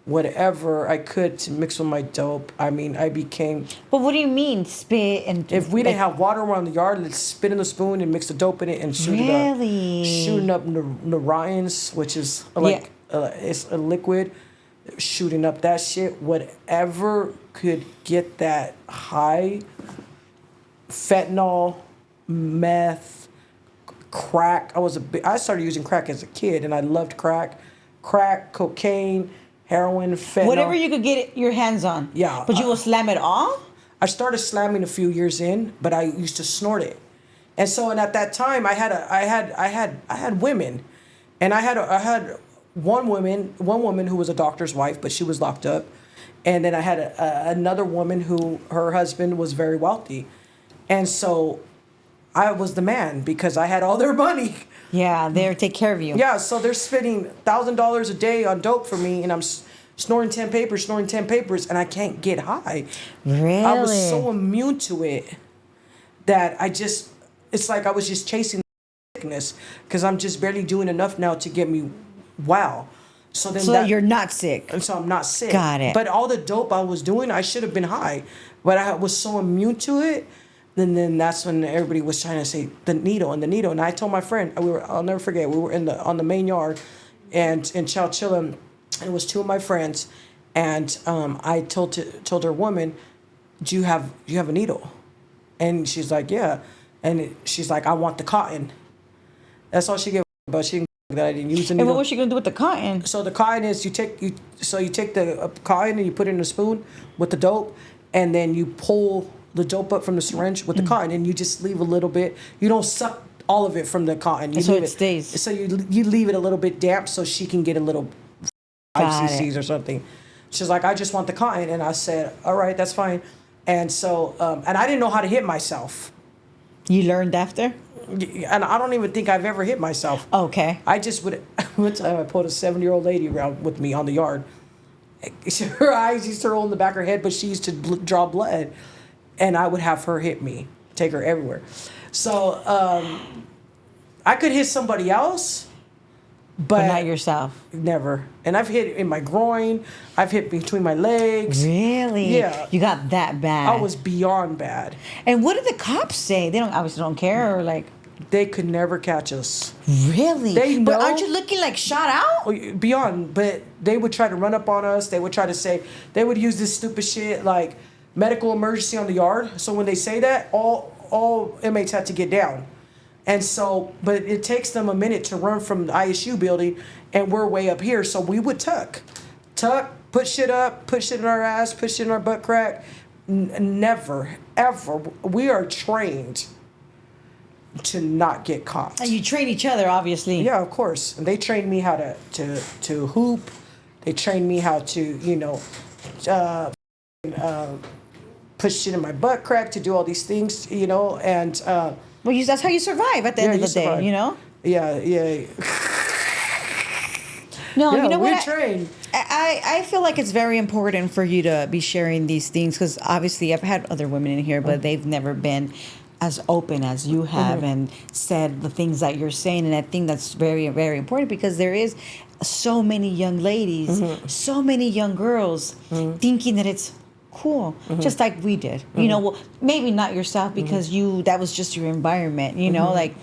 [SPEAKER 3] whatever I could to mix with my dope. I mean, I became...
[SPEAKER 1] But what do you mean, spit and...
[SPEAKER 3] If we didn't have water around the yard, let's spit in the spoon and mix the dope in it and shoot it up. Shooting up Narayan's, which is like... it's a liquid. Shooting up that shit. Whatever could get that high. Fentanyl, meth, crack. I started using crack as a kid and I loved crack. Crack, cocaine... heroin, fentanyl.
[SPEAKER 1] Whatever you could get your hands on.
[SPEAKER 3] Yeah.
[SPEAKER 1] But you will slam it all?
[SPEAKER 3] I started slamming a few years in, but I used to snort it. And so, and at that time, I had women, and I had one woman who was a doctor's wife, but she was locked up, and then I had another woman who her husband was very wealthy, and so I was the man because I had all their money.
[SPEAKER 1] Yeah, they're take care of you.
[SPEAKER 3] Yeah, so they're spending $1,000 a day on dope for me, and I'm snoring 10 papers, and I can't get high.
[SPEAKER 1] Really?
[SPEAKER 3] I was so immune to it that it's like I was just chasing sickness because I'm just barely doing enough now to get me wow. So
[SPEAKER 1] you're not sick.
[SPEAKER 3] And so I'm not sick.
[SPEAKER 1] Got it.
[SPEAKER 3] But all the dope I was doing, I should have been high, but I was so immune to it. And then that's when everybody was trying to say the needle. And I told my friend, I'll never forget, we were on the main yard and in Chowchilla, and it was two of my friends. And I told her woman, do you have a needle? And she's like, yeah. And she's like, I want the cotton. That's all she gave about. She didn't that I didn't use the needle.
[SPEAKER 1] And what was she gonna do with the cotton?
[SPEAKER 3] So the cotton is you take the cotton and you put it in a spoon with the dope, and then you pull the dope up from the syringe with the cotton, and you just leave a little bit. You don't suck all of it from the cotton. You
[SPEAKER 1] so
[SPEAKER 3] leave
[SPEAKER 1] it stays.
[SPEAKER 3] So you leave it a little bit damp so she can get a little 5 cc's or something. She's like, I just want the cotton, and I said, all right, that's fine. And so, and I didn't know how to hit myself.
[SPEAKER 1] You learned after?
[SPEAKER 3] And I don't even think I've ever hit myself.
[SPEAKER 1] Okay.
[SPEAKER 3] I just would. One time I pulled a 70-year-old lady around with me on the yard. Her eyes used to roll in the back of her head, but she used to draw blood. And I would have her hit me, take her everywhere. So I could hit somebody else, but
[SPEAKER 1] not yourself.
[SPEAKER 3] Never. And I've hit in my groin. I've hit between my legs.
[SPEAKER 1] Really?
[SPEAKER 3] Yeah.
[SPEAKER 1] You got that bad.
[SPEAKER 3] I was beyond bad.
[SPEAKER 1] And what did the cops say? They obviously don't care, or like.
[SPEAKER 3] They could never catch us.
[SPEAKER 1] Really?
[SPEAKER 3] They know.
[SPEAKER 1] But aren't you looking like shot out?
[SPEAKER 3] Beyond. But they would try to run up on us. They would try to say, they would use this stupid shit like medical emergency on the yard. So when they say that, all inmates had to get down. And so, but it takes them a minute to run from the ISU building, and we're way up here. So we would tuck, put shit up, put shit in our ass, put shit in our butt crack. Never, ever. We are trained to not get caught.
[SPEAKER 1] And you train each other, obviously.
[SPEAKER 3] Yeah, of course. And they trained me how to hoop. They trained me how to, put shit in my butt crack, to do all these things, and
[SPEAKER 1] well, that's how you survive at the end of the day,
[SPEAKER 3] Yeah.
[SPEAKER 1] No,
[SPEAKER 3] yeah,
[SPEAKER 1] you know
[SPEAKER 3] we're
[SPEAKER 1] what?
[SPEAKER 3] trained.
[SPEAKER 1] I feel like it's very important for you to be sharing these things, because obviously I've had other women in here, but they've never been as open as you have and said the things that you're saying. And I think that's very, very important, because there is so many young ladies, so many young girls thinking that it's cool, just like we did. Well, maybe not yourself, because that was just your environment, like,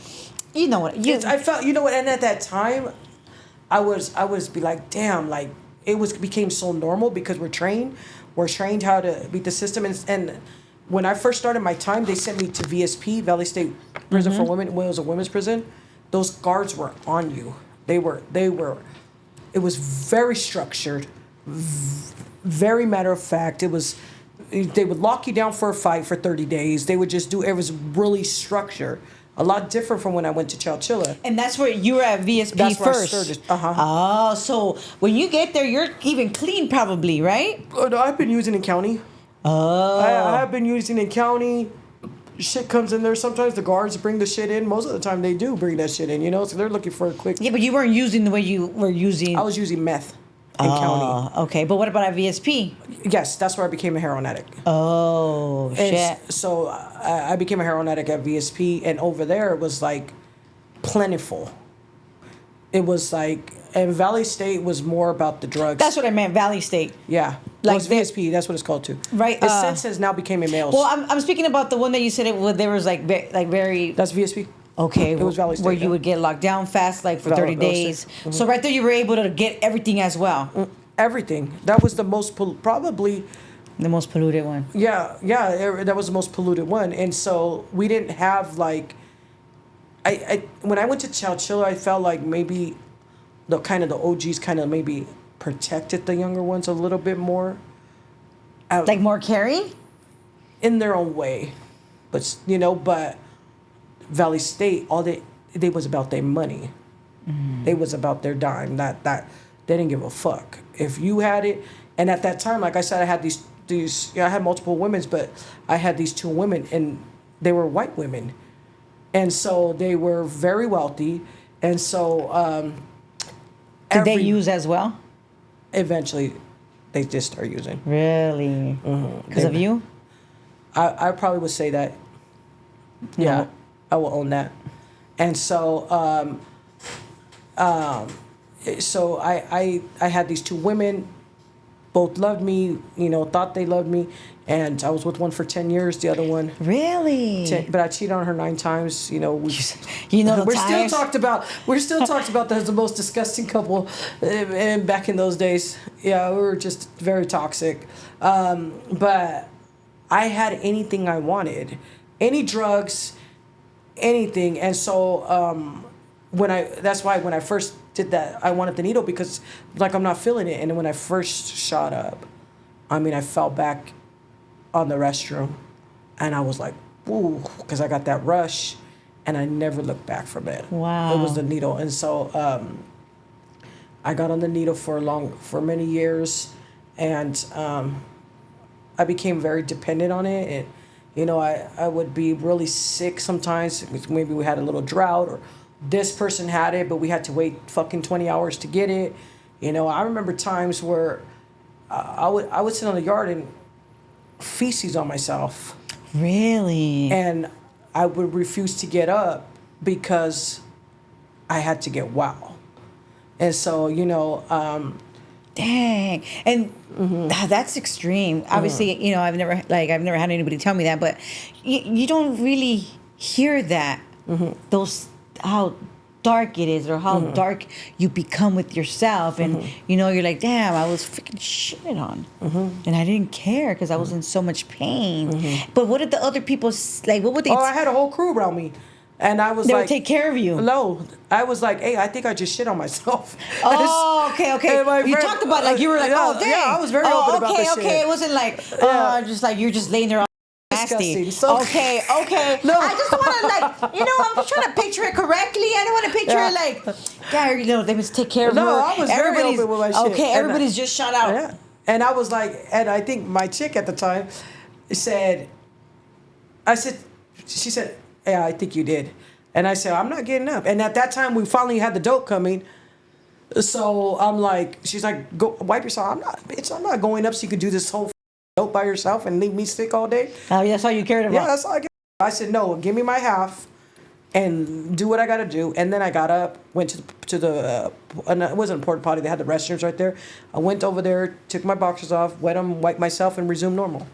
[SPEAKER 3] I felt, and at that time, I was be like, damn, like became so normal, because we're trained how to beat the system. And when I first started my time, they sent me to VSP, Valley State Prison for Women, when it was a women's prison. Those guards were on you. They were It was very structured, very matter of fact. It was, they would lock you down for a fight for 30 days. They would just do, it was really structured. A lot different from when I went to Chowchilla.
[SPEAKER 1] And that's where you were at VSP
[SPEAKER 3] That's where I
[SPEAKER 1] first.
[SPEAKER 3] started. Uh-huh.
[SPEAKER 1] Oh, so when you get there, you're even clean probably, right?
[SPEAKER 3] Oh, no, I've been using in county.
[SPEAKER 1] Oh.
[SPEAKER 3] I have been using in county. Shit comes in there. Sometimes the guards bring the shit in. Most of the time they do bring that shit in, you know? So they're looking for a quick...
[SPEAKER 1] Yeah, but you weren't using the way you were using...
[SPEAKER 3] I was using meth in county.
[SPEAKER 1] Okay, but what about at VSP?
[SPEAKER 3] Yes, that's where I became a heroin addict.
[SPEAKER 1] Oh,
[SPEAKER 3] And
[SPEAKER 1] shit.
[SPEAKER 3] so I became a heroin addict at VSP, and over there it was like plentiful. It was like, and Valley State was more about the drugs.
[SPEAKER 1] That's what I meant, Valley State.
[SPEAKER 3] Yeah,
[SPEAKER 1] Like
[SPEAKER 3] like VSP. That's what it's called too.
[SPEAKER 1] Right,
[SPEAKER 3] It since has now became a males.
[SPEAKER 1] Well, I'm speaking about the one that you said there was like very...
[SPEAKER 3] That's VSP.
[SPEAKER 1] Okay,
[SPEAKER 3] It was Valley State,
[SPEAKER 1] where you
[SPEAKER 3] yeah.
[SPEAKER 1] would get locked down fast, like for
[SPEAKER 3] Valley
[SPEAKER 1] 30
[SPEAKER 3] State.
[SPEAKER 1] days.
[SPEAKER 3] Mm-hmm.
[SPEAKER 1] So right there, you were able to get everything as well.
[SPEAKER 3] Everything. That was the most probably.
[SPEAKER 1] The most polluted one.
[SPEAKER 3] Yeah, that was the most polluted one, and so we didn't have like. I when I went to Chowchilla, I felt like maybe the OGs kind of maybe protected the younger ones a little bit more.
[SPEAKER 1] Like more caring?
[SPEAKER 3] In their own way, but Valley State, all they was about their money. They was about their dime. That they didn't give a fuck if you had it. And at that time, like I said, I had these I had multiple women's, but I had these two women, and they were white women, and so they were very wealthy, and so
[SPEAKER 1] Did they use as well?
[SPEAKER 3] Eventually, they just start using.
[SPEAKER 1] Really? Because of you?
[SPEAKER 3] I probably would say that. Yeah, I will own that. And so, so I had these two women, both loved me, thought they loved me, and I was with one for 10 years, the other one.
[SPEAKER 1] Really?
[SPEAKER 3] But I cheated on her 9 times.
[SPEAKER 1] You know
[SPEAKER 3] we're
[SPEAKER 1] the
[SPEAKER 3] still
[SPEAKER 1] times?
[SPEAKER 3] talked about as the most disgusting couple back in those days. Yeah, we were just very toxic. But I had anything I wanted, any drugs, anything, and so that's why when I first did that, I wanted the needle because like I'm not feeling it, and then when I first shot up, I fell back on the restroom, and I was like, ooh, because I got that rush, and I never looked back from it.
[SPEAKER 1] Wow.
[SPEAKER 3] It was the needle, and so I got on the needle for many years, and I became very dependent on it. And, I would be really sick sometimes. Maybe we had a little drought, or this person had it, but we had to wait fucking 20 hours to get it. I remember times where I would sit on the yard and feces on myself.
[SPEAKER 1] Really?
[SPEAKER 3] And I would refuse to get up because I had to get wow. And so,
[SPEAKER 1] Dang. And that's extreme. Obviously, I've never had anybody tell me that, but you don't really hear that. Those how dark it is, or how dark you become with yourself, and you're like, damn, I was freaking shitted on, and I didn't care because I was in so much pain. But what did the other people like? What would they?
[SPEAKER 3] Oh, I had a whole crew around me, and I was
[SPEAKER 1] They
[SPEAKER 3] like,
[SPEAKER 1] would take care of you.
[SPEAKER 3] No, I was like, hey, I think I just shit on myself.
[SPEAKER 1] Oh, okay.
[SPEAKER 3] And my
[SPEAKER 1] You
[SPEAKER 3] friend-
[SPEAKER 1] talked about you were like,
[SPEAKER 3] yeah,
[SPEAKER 1] oh, dang.
[SPEAKER 3] yeah, I was very open about this
[SPEAKER 1] Okay.
[SPEAKER 3] shit.
[SPEAKER 1] It wasn't like,
[SPEAKER 3] Yeah.
[SPEAKER 1] just like you're just laying there all nasty.
[SPEAKER 3] Disgusting. So-
[SPEAKER 1] Okay.
[SPEAKER 3] No.
[SPEAKER 1] I just want to I'm just trying to picture it correctly. I don't want to picture it like, yeah, they must take care of her.
[SPEAKER 3] No, I was very
[SPEAKER 1] Everybody's-
[SPEAKER 3] open with my shit.
[SPEAKER 1] Okay,
[SPEAKER 3] And
[SPEAKER 1] everybody's just shot out.
[SPEAKER 3] Yeah. And I was like, and I think my chick at the time said, she said, yeah, I think you did. And I said, I'm not getting up. And at that time, we finally had the dope coming. So I'm like, she's like, go wipe yourself. I'm not going up so you could do this whole dope by yourself and leave me sick all day.
[SPEAKER 1] Oh, that's all you cared about.
[SPEAKER 3] Yeah, that's all I get. I said, no, give me my half and do what I got to do. And then I got up, went to the it wasn't a porta potty. They had the restrooms right there. I went over there, took my boxers off, wet them, wiped myself, and resumed normal.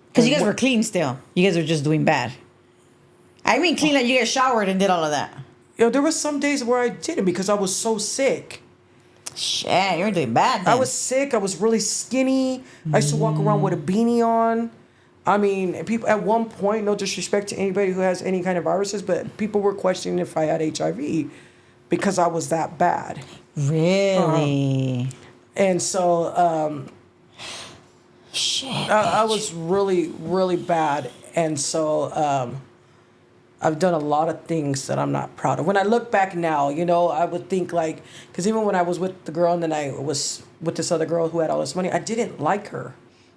[SPEAKER 1] Because you guys were clean still. You guys were just doing bad. I mean clean, like you guys showered and did all of that.
[SPEAKER 3] There was some days where I didn't because I was so sick.
[SPEAKER 1] Shit, you were doing bad then.
[SPEAKER 3] I was sick. I was really skinny. I used to walk around with a beanie on. I mean, people at one point, no disrespect to anybody who has any kind of viruses, but people were questioning if I had HIV because I was that bad.
[SPEAKER 1] Really?
[SPEAKER 3] And so
[SPEAKER 1] Shit.
[SPEAKER 3] I was really, really bad. And so I've done a lot of things that I'm not proud of. When I look back now, I would think like, because even when I was with the girl and then I was with this other girl who had all this money, I didn't like her.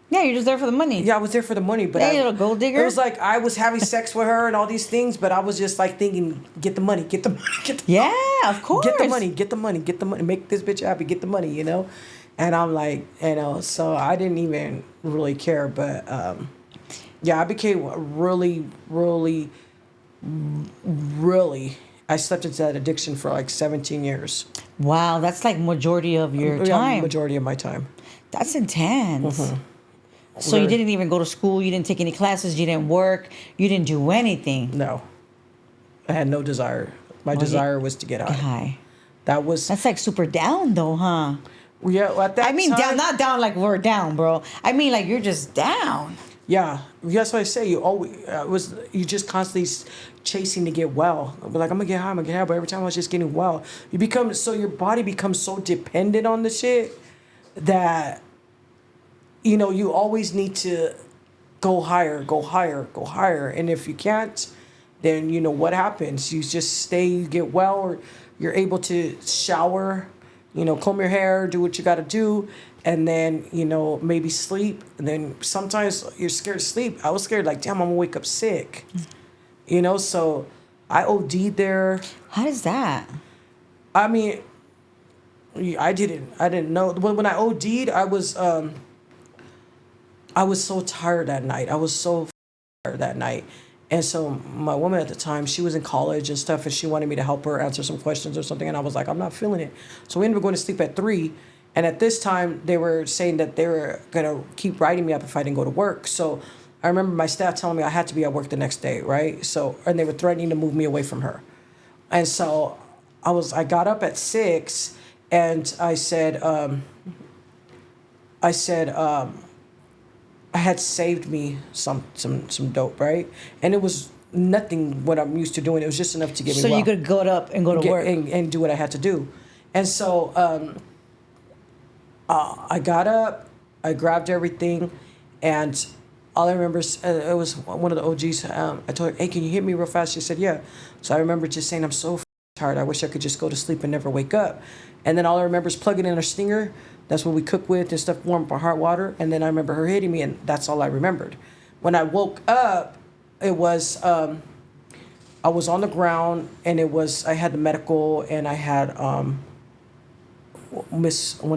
[SPEAKER 1] Yeah, you're just there for the money.
[SPEAKER 3] Yeah, I was there for the money, but
[SPEAKER 1] Hey, little gold digger.
[SPEAKER 3] It was like I was having sex with her and all these things, but I was just like thinking, get the money, get the money, get the
[SPEAKER 1] Yeah, of course.
[SPEAKER 3] get the money, get the money, get the money, make this bitch happy, get the money, And I'm like, so I didn't even really care, but yeah, I became really, really, really. I slept into that addiction for like 17 years.
[SPEAKER 1] Wow, that's like majority of your
[SPEAKER 3] Yeah,
[SPEAKER 1] time.
[SPEAKER 3] majority of my time.
[SPEAKER 1] That's intense.
[SPEAKER 3] Mm-hmm.
[SPEAKER 1] So you didn't even go to school. You didn't take any classes. You didn't work. You didn't do anything.
[SPEAKER 3] No, I had no desire. My desire was to get high.
[SPEAKER 1] High.
[SPEAKER 3] That's
[SPEAKER 1] like super down though, huh?
[SPEAKER 3] Yeah, at that
[SPEAKER 1] I mean,
[SPEAKER 3] time,
[SPEAKER 1] down, not down like we're down, bro. I mean, like you're just down.
[SPEAKER 3] Yeah, that's what I say. You just constantly chasing to get well. I'm like, I'm gonna get high, but every time I was just getting well. Your body becomes so dependent on the shit that you always need to go higher, go higher, go higher. And if you can't, then what happens? You just stay, you get well, or you're able to shower, comb your hair, do what you got to do, and then maybe sleep. And then sometimes you're scared to sleep. I was scared, like, damn, I'm gonna wake up sick. So I OD'd there.
[SPEAKER 1] How does that?
[SPEAKER 3] I mean, I didn't know. When I OD'd, I was so tired that night. I was so tired that night. And so my woman at the time, she was in college and stuff, and she wanted me to help her answer some questions or something. And I was like, I'm not feeling it. So we ended up going to sleep at 3. And at this time, they were saying that they were going to keep writing me up if I didn't go to work. So I remember my staff telling me I had to be at work the next day, right? And they were threatening to move me away from her. And so I got up at 6 and I said, I had saved me some dope, right? And it was nothing what I'm used to doing. It was just enough to get me well.
[SPEAKER 1] So you could go up and go to work.
[SPEAKER 3] And do what I had to do. And so I got up, I grabbed everything, and all I remember is it was one of the OGs. I told her, hey, can you hit me real fast? She said, yeah. So I remember just saying, I'm so tired. I wish I could just go to sleep and never wake up. And then all I remember is plugging in a stinger. That's what we cook with and stuff, warm for hot water. And then I remember her hitting me, and that's all I remembered. When I woke up, it was, I was on the ground, and I had the medical, and I had one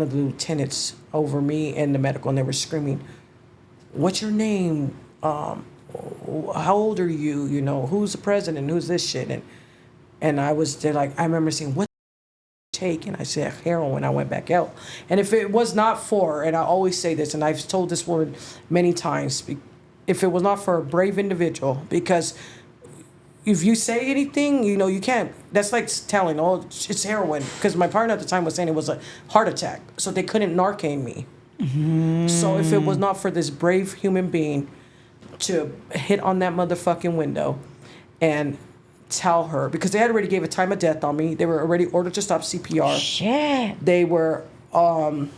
[SPEAKER 3] of the lieutenants over me and the medical, and they were screaming, what's your name? How old are you? Who's the president? Who's this shit? And I remember saying, what take? And I said, heroin. I went back out. And if it was not for, and I always say this, and I've told this woman many times, if it was not for a brave individual, because if you say anything, you can't, that's like telling, oh, it's heroin. Because my partner at the time was saying it was a heart attack. So they couldn't Narcan me. Mm-hmm. So if it was not for this brave human being to hit on that motherfucking window and tell her, because they had already gave a time of death on me. They were already ordered to stop CPR.
[SPEAKER 1] Shit.
[SPEAKER 3] They were, even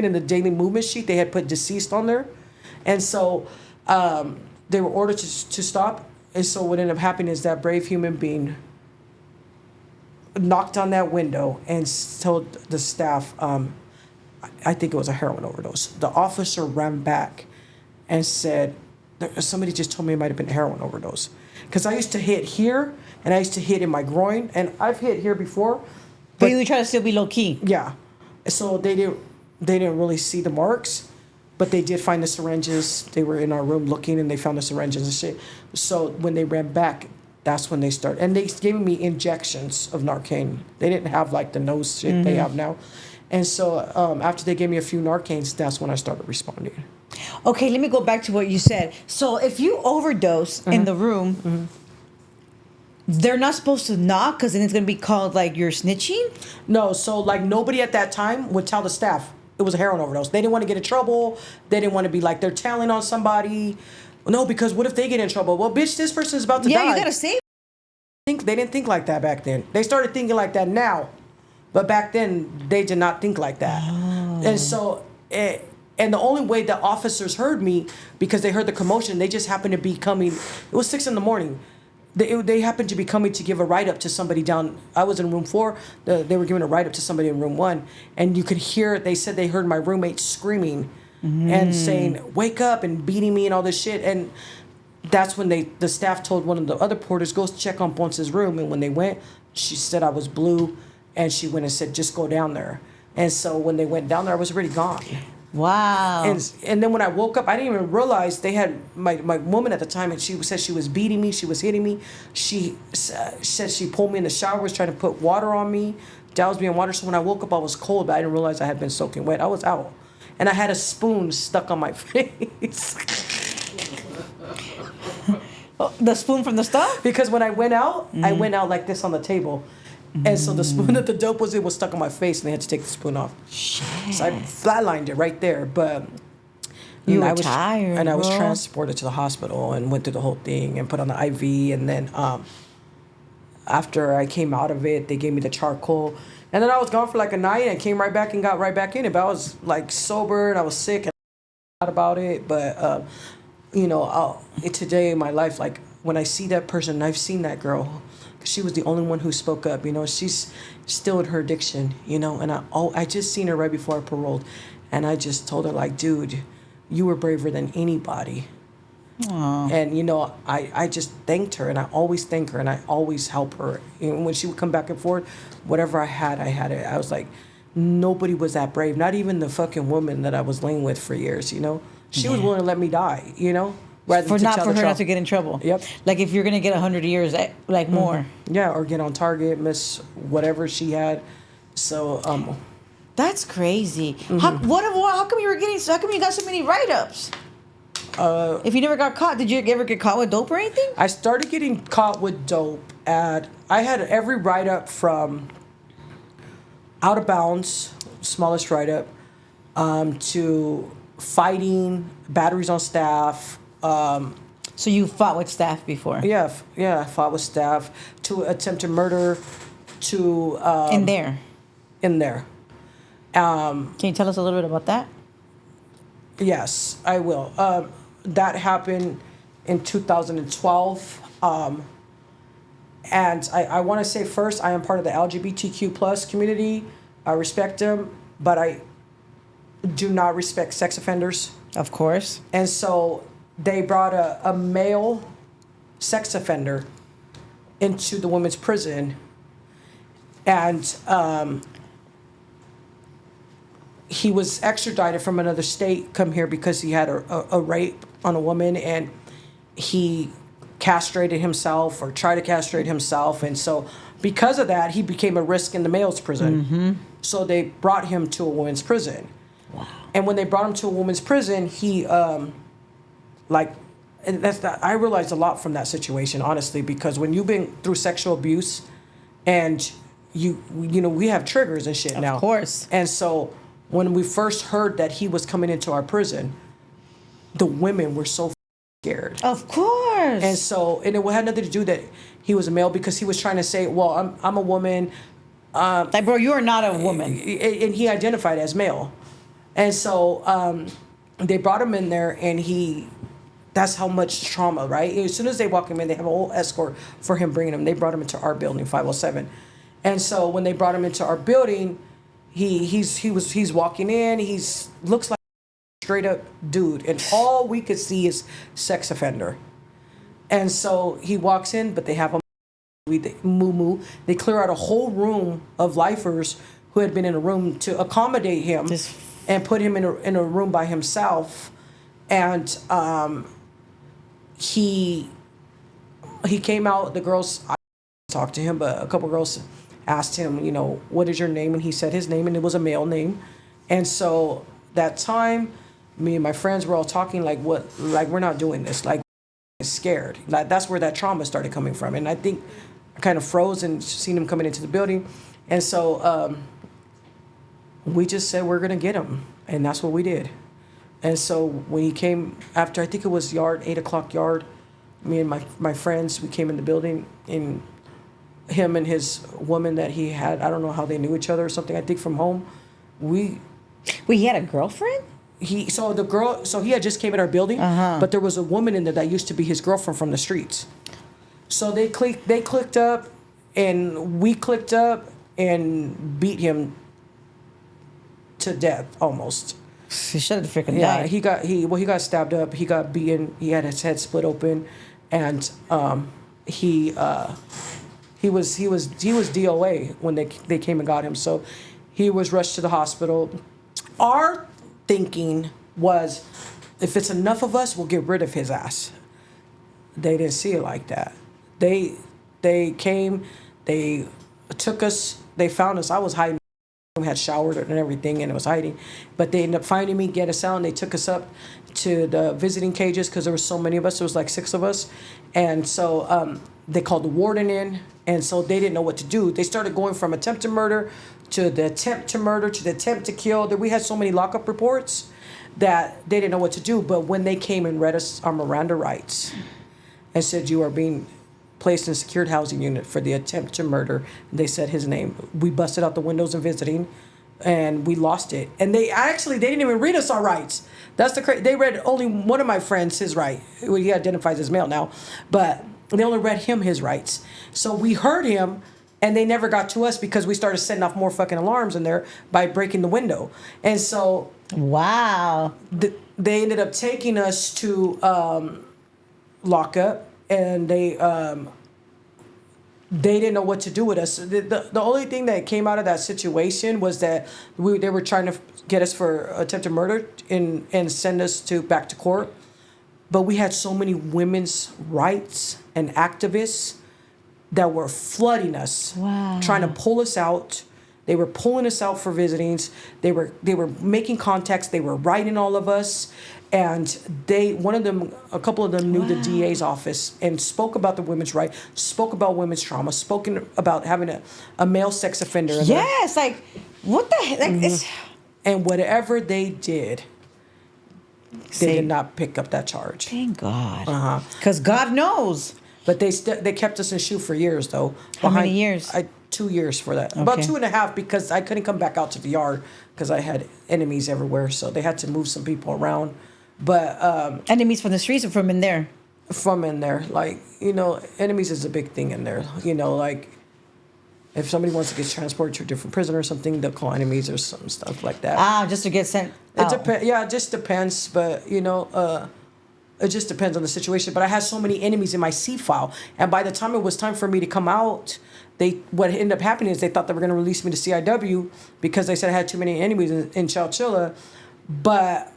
[SPEAKER 3] in the daily movement sheet, they had put deceased on there. And so they were ordered to stop. And so what ended up happening is that brave human being knocked on that window and told the staff, I think it was a heroin overdose. The officer ran back and said, somebody just told me it might have been a heroin overdose. Because I used to hit here, and I used to hit in my groin, and I've hit here before.
[SPEAKER 1] But you try to still be low key.
[SPEAKER 3] Yeah. So they didn't really see the marks, but they did find the syringes. They were in our room looking, and they found the syringes and shit. So when they ran back, that's when they started. And they gave me injections of Narcan. They didn't have like the nose shit they have now. And so after they gave me a few Narcans, that's when I started responding.
[SPEAKER 1] Okay, let me go back to what you said. So if you overdose in the room, they're not supposed to knock because then it's going to be called like you're snitching?
[SPEAKER 3] No, so like nobody at that time would tell the staff it was a heroin overdose. They didn't want to get in trouble. They didn't want to be like they're telling on somebody. No, because what if they get in trouble? Well, bitch, this person's about to die.
[SPEAKER 1] Yeah, you got to save.
[SPEAKER 3] They didn't think like that back then. They started thinking like that now. But back then, they did not think like that. And so, and the only way the officers heard me, because they heard the commotion, they just happened to be coming. It was 6 a.m. They happened to be coming to give a write-up to somebody down. I was in room 4. They were giving a write-up to somebody in room 1. And you could hear, they said they heard my roommate screaming and saying, wake up, and beating me and all this shit. And that's when the staff told one of the other porters, go check on Ponce's room. And when they went, she said I was blue. And she went and said, just go down there. And so when they went down there, I was already gone.
[SPEAKER 1] Wow.
[SPEAKER 3] And then when I woke up, I didn't even realize they had my woman at the time, and she said she was beating me, she was hitting me. She said she pulled me in the shower, was trying to put water on me, doused me in water. So when I woke up, I was cold, but I didn't realize I had been soaking wet. I was out. And I had a spoon stuck on my face.
[SPEAKER 1] The spoon from the stuff?
[SPEAKER 3] Because when I went out, I went out like this on the table. And so the spoon that the dope was in was stuck on my face, and they had to take the spoon off.
[SPEAKER 1] Shit.
[SPEAKER 3] So I flatlined it right there. But
[SPEAKER 1] You were
[SPEAKER 3] I was
[SPEAKER 1] tired,
[SPEAKER 3] and I was
[SPEAKER 1] bro.
[SPEAKER 3] transported to the hospital and went through the whole thing and put on the IV. And then after I came out of it, they gave me the charcoal. And then I was gone for like a night and came right back and got right back in it. But I was like sober and I was sick and I about it. But today in my life, like when I see that person, I've seen that girl. She was the only one who spoke up. She's still in her addiction. And I just seen her right before I paroled, and I just told her, like, dude, you were braver than anybody.
[SPEAKER 1] Aww.
[SPEAKER 3] And I just thanked her, and I always thank her, and I always help her. And when she would come back and forth, whatever I had it. I was like, nobody was that brave. Not even the fucking woman that I was laying with for years. She was willing to let me die. Rather
[SPEAKER 1] For
[SPEAKER 3] than
[SPEAKER 1] not
[SPEAKER 3] tell
[SPEAKER 1] for
[SPEAKER 3] the
[SPEAKER 1] her
[SPEAKER 3] truth.
[SPEAKER 1] not to get in trouble.
[SPEAKER 3] Yep.
[SPEAKER 1] Like if you're gonna get 100 years, like more.
[SPEAKER 3] Yeah, or get on target, miss whatever she had. So
[SPEAKER 1] That's crazy. How come you were getting? How come you got so many write-ups? If you never got caught, did you ever get caught with dope or anything?
[SPEAKER 3] I started getting caught with dope I had every write-up from out of bounds, smallest write-up, to fighting, batteries on staff.
[SPEAKER 1] So you fought with staff before?
[SPEAKER 3] Yeah, I fought with staff, to attempted murder, to
[SPEAKER 1] In there. Can you tell us a little bit about that?
[SPEAKER 3] Yes, I will. That happened in 2012. And I want to say first, I am part of the LGBTQ plus community. I respect them, but I do not respect sex offenders.
[SPEAKER 1] Of course.
[SPEAKER 3] And so they brought a male sex offender into the women's prison. And he was extradited from another state, come here because he had a rape on a woman, and he castrated himself or tried to castrate himself. And so because of that, he became a risk in the male's prison. Mm-hmm. So they brought him to a women's prison.
[SPEAKER 1] Wow.
[SPEAKER 3] And when they brought him to a women's prison, he and I realized a lot from that situation, honestly, because when you've been through sexual abuse and we have triggers and shit now.
[SPEAKER 1] Of course.
[SPEAKER 3] And so when we first heard that he was coming into our prison, the women were so scared.
[SPEAKER 1] Of course.
[SPEAKER 3] And so, and it had nothing to do that he was a male, because he was trying to say, well, I'm a woman.
[SPEAKER 1] Like, bro, you are not a woman.
[SPEAKER 3] And he identified as male. And so they brought him in there, and that's how much trauma, right? As soon as they walk him in, they have a whole escort for him bringing him. They brought him into our building, 507. And so when they brought him into our building, he's walking in, looks like a straight up dude, and all we could see is sex offender. And so he walks in, but they have him moo-moo. They clear out a whole room of lifers who had been in a room to accommodate him and put him in a room by himself. And he came out, the girls, I talked to him, but a couple girls asked him, what is your name? And he said his name, and it was a male name. And so that time, me and my friends were all talking like, we're not doing this. Like, scared. Like, that's where that trauma started coming from. And I think I kind of froze and seen him coming into the building. And so we just said, we're going to get him. And that's what we did. And so when he came after, I think it was 8 o'clock yard, me and my friends, we came in the building, and him and his woman that he had, I don't know how they knew each other or something, I think from home.
[SPEAKER 1] Wait, he had a girlfriend?
[SPEAKER 3] He had just came in our building, but there was a woman in there that used to be his girlfriend from the streets. So they clicked up, and we clicked up and beat him to death almost.
[SPEAKER 1] He should have freaking died.
[SPEAKER 3] He got stabbed up. He got beaten. He had his head split open, and he was DOA when they came and got him. So he was rushed to the hospital. Our thinking was, if it's enough of us, we'll get rid of his ass. They didn't see it like that. They came, they took us, they found us. I was hiding. We had showered and everything, and it was hiding. But they ended up finding me, get us out, and they took us up to the visiting cages because there were so many of us. There was like 6 of us. And so they called the warden in, and so they didn't know what to do. They started going from attempted murder to the attempt to murder to the attempt to kill. We had so many lockup reports that they didn't know what to do. But when they came and read us our Miranda rights and said, you are being placed in a secured housing unit for the attempt to murder, they said his name. We busted out the windows in visiting, and we lost it. And they didn't even read us our rights. That's the crazy. They read only one of my friends his right. He identifies as male now, but they only read him his rights. So we heard him, and they never got to us because we started setting off more fucking alarms in there by breaking the window. And so
[SPEAKER 1] wow,
[SPEAKER 3] they ended up taking us to Loca, and they didn't know what to do with us. The only thing that came out of that situation was that they were trying to get us for attempted murder and send us back to court. But we had so many women's rights and activists that were flooding us, trying to pull us out. They were pulling us out for visitings. They were making contacts. They were writing all of us. And a couple of them knew the DA's office and spoke about the women's right, spoke about women's trauma, spoken about having a male sex offender.
[SPEAKER 1] Yes, like, what the heck? Like,
[SPEAKER 3] and whatever they did, they did not pick up that charge.
[SPEAKER 1] Thank God. Because God knows.
[SPEAKER 3] But they kept us in shoe for years, though.
[SPEAKER 1] How many years?
[SPEAKER 3] 2 years for that.
[SPEAKER 1] Okay.
[SPEAKER 3] About 2.5, because I couldn't come back out to the yard because I had enemies everywhere. So they had to move some people around. But
[SPEAKER 1] enemies from the streets or from in there?
[SPEAKER 3] From in there. Like, enemies is a big thing in there. Like, if somebody wants to get transported to a different prison or something, they'll call enemies or some stuff like that.
[SPEAKER 1] Just to get sent
[SPEAKER 3] out. It just depends. But, it just depends on the situation. But I had so many enemies in my C file. And by the time it was time for me to come out, what ended up happening is they thought they were going to release me to CIW because they said I had too many enemies in Chowchilla. But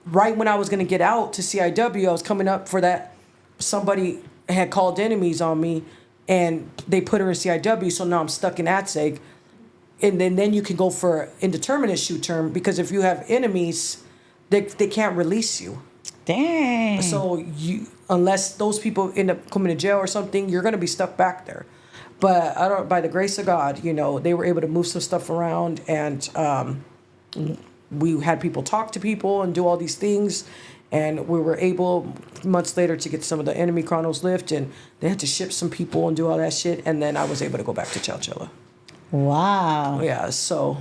[SPEAKER 3] right when I was going to get out to CIW, I was coming up for that. Somebody had called enemies on me, and they put her in CIW. So now I'm stuck in ATSEG. And then you can go for indeterminate shoot term, because if you have enemies, they can't release you.
[SPEAKER 1] Dang.
[SPEAKER 3] So unless those people end up coming to jail or something, you're going to be stuck back there. But by the grace of God, they were able to move some stuff around, and we had people talk to people and do all these things, and we were able months later to get some of the enemy chronos lift, and they had to ship some people and do all that shit, and then I was able to go back to Chowchilla.
[SPEAKER 1] Wow.
[SPEAKER 3] Yeah, so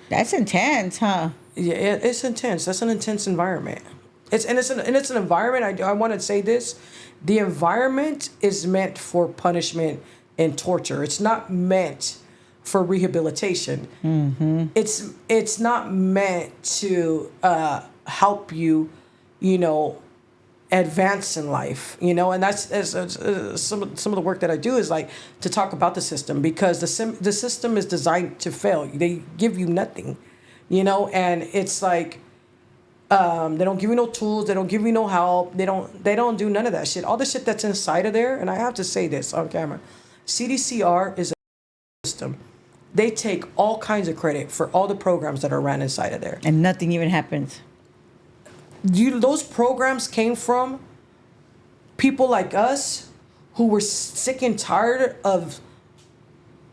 [SPEAKER 1] that's intense, huh?
[SPEAKER 3] Yeah, it's intense. That's an intense environment. It's an environment. I want to say this: the environment is meant for punishment and torture. It's not meant for rehabilitation. Mm-hmm. It's not meant to help you, advance in life. And that's some of the work that I do is like to talk about the system, because the system is designed to fail. They give you nothing, and it's like. They don't give you no tools. They don't give you no help. They don't do none of that shit. All the shit that's inside of there, and I have to say this on camera, CDCR is a system. They take all kinds of credit for all the programs that are ran inside of there.
[SPEAKER 1] And nothing even happens.
[SPEAKER 3] Those programs came from people like us who were sick and tired of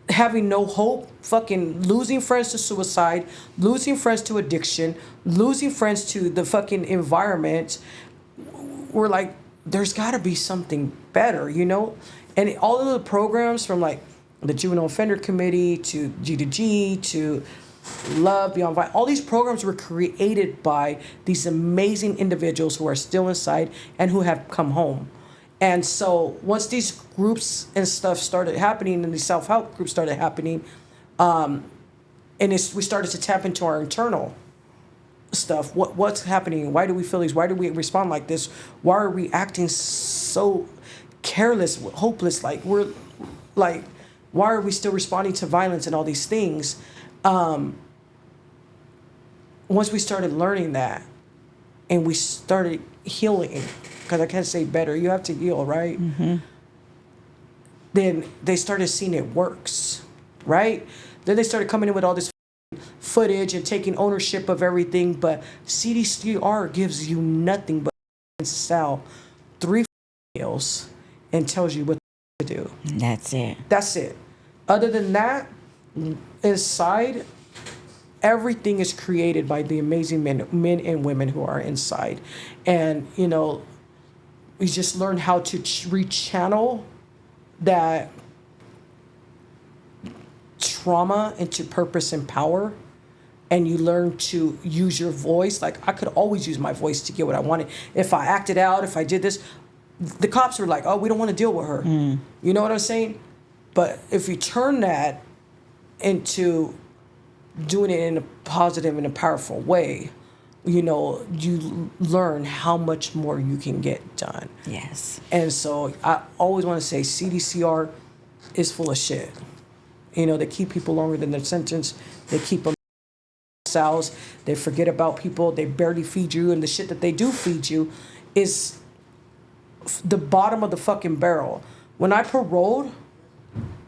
[SPEAKER 3] having no hope, fucking losing friends to suicide, losing friends to addiction, losing friends to the fucking environment. We're like, there's got to be something better, And all of the programs from like the Juvenile Offender Committee to G2G to Love Beyond Violence, all these programs were created by these amazing individuals who are still inside and who have come home. And so once these groups and stuff started happening and these self-help groups started happening, we started to tap into our internal stuff. What's happening? Why do we feel these? Why do we respond like this? Why are we acting so careless, hopeless? Like why are we still responding to violence and all these things? Once we started learning that and we started healing, because I can't say better, you have to heal, right? Mm-hmm. Then they started seeing it works, right? Then they started coming in with all this footage and taking ownership of everything, but CDCR gives you nothing but sell 3 meals and tells you what to do.
[SPEAKER 1] That's it.
[SPEAKER 3] That's it. Other than that, inside, everything is created by the amazing men and women who are inside. And, we just learn how to rechannel that trauma into purpose and power. And you learn to use your voice. Like, I could always use my voice to get what I wanted. If I acted out, if I did this, the cops were like, oh, we don't want to deal with her. You know what I'm saying? But if you turn that into doing it in a positive and a powerful way, you learn how much more you can get done.
[SPEAKER 1] Yes.
[SPEAKER 3] And so I always want to say CDCR is full of shit. They keep people longer than their sentence. They keep them in cells. They forget about people. They barely feed you. And the shit that they do feed you is the bottom of the fucking barrel. When I paroled,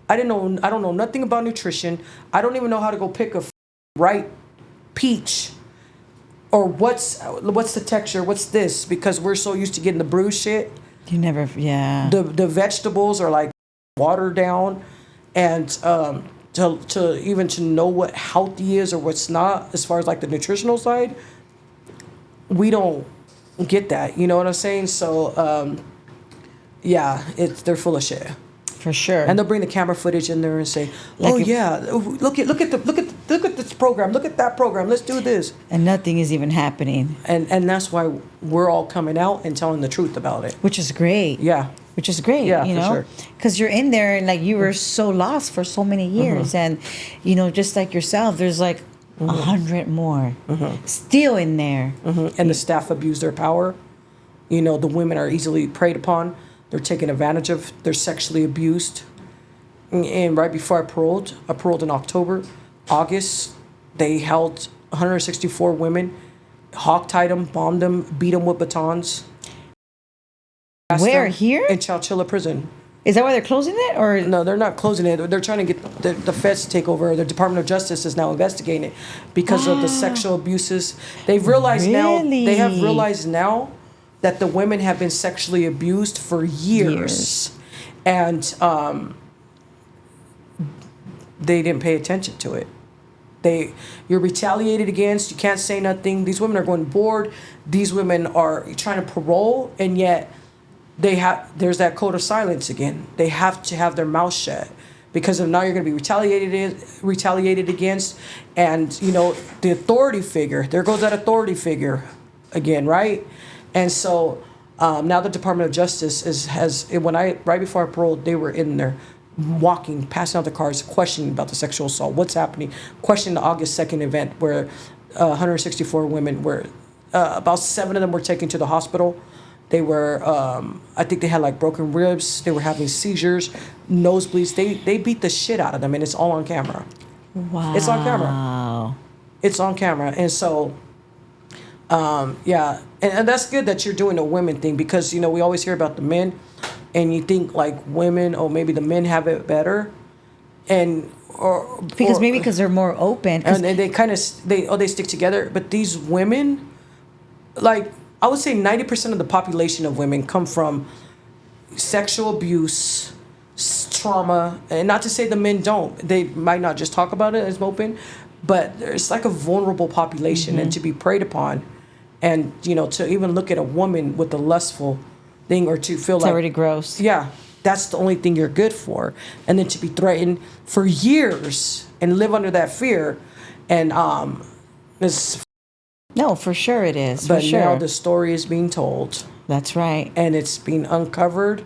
[SPEAKER 3] I don't know nothing about nutrition. I don't even know how to go pick a ripe peach. Or what's the texture? What's this? Because we're so used to getting the bruised shit.
[SPEAKER 1] You never, yeah.
[SPEAKER 3] The vegetables are like watered down, and to know what healthy is or what's not, as far as like the nutritional side, we don't get that. You know what I'm saying? So they're full of shit.
[SPEAKER 1] For sure.
[SPEAKER 3] And they'll bring the camera footage in there and say, look at this program, look at that program, let's do this.
[SPEAKER 1] And nothing is even happening.
[SPEAKER 3] And that's why we're all coming out and telling the truth about it.
[SPEAKER 1] Which is great.
[SPEAKER 3] Yeah.
[SPEAKER 1] Which is great,
[SPEAKER 3] Yeah, for sure.
[SPEAKER 1] Because you're in there and like you were so lost for so many years. And, just like yourself, there's like 100 more still in there.
[SPEAKER 3] And the staff abuse their power. The women are easily preyed upon. They're taken advantage of. They're sexually abused. And right before I paroled in October, August, they held 164 women, hogtied them, bombed them, beat them with batons.
[SPEAKER 1] Where, here?
[SPEAKER 3] In Chowchilla prison.
[SPEAKER 1] Is that why they're closing it? Or
[SPEAKER 3] No, they're not closing it. They're trying to get the feds to take over. The Department of Justice is now investigating it because of the sexual abuses. They've realized now that the women have been sexually abused for years. And they didn't pay attention to it. You're retaliated against. You can't say nothing. These women are going board. These women are trying to parole, and yet there's that code of silence again. They have to have their mouth shut because now you're going to be retaliated against, and the authority figure. There goes that authority figure again, right? And so now the Department of Justice right before I paroled, they were in there walking, passing out the cards, questioning about the sexual assault, what's happening, questioning the August 2nd event where 164 women were, about 7 of them were taken to the hospital. They were, I think they had like broken ribs. They were having seizures, nosebleeds. They beat the shit out of them, and it's all on camera.
[SPEAKER 1] Wow.
[SPEAKER 3] It's on camera. It's on camera. And so, and that's good that you're doing the women thing because, we always hear about the men and you think like women, maybe the men have it better.
[SPEAKER 1] Because they're more open.
[SPEAKER 3] And they kind of, they stick together. But these women, like, I would say 90% of the population of women come from sexual abuse, trauma, and not to say the men don't. They might not just talk about it as open, but it's like a vulnerable population, and to be preyed upon, and to even look at a woman with a lustful thing, or to feel
[SPEAKER 1] it's
[SPEAKER 3] like
[SPEAKER 1] already gross.
[SPEAKER 3] Yeah, that's the only thing you're good for. And then to be threatened for years and live under that fear. And it's,
[SPEAKER 1] No, for sure it is.
[SPEAKER 3] but
[SPEAKER 1] For sure.
[SPEAKER 3] now the story is being told.
[SPEAKER 1] That's right.
[SPEAKER 3] And it's being uncovered.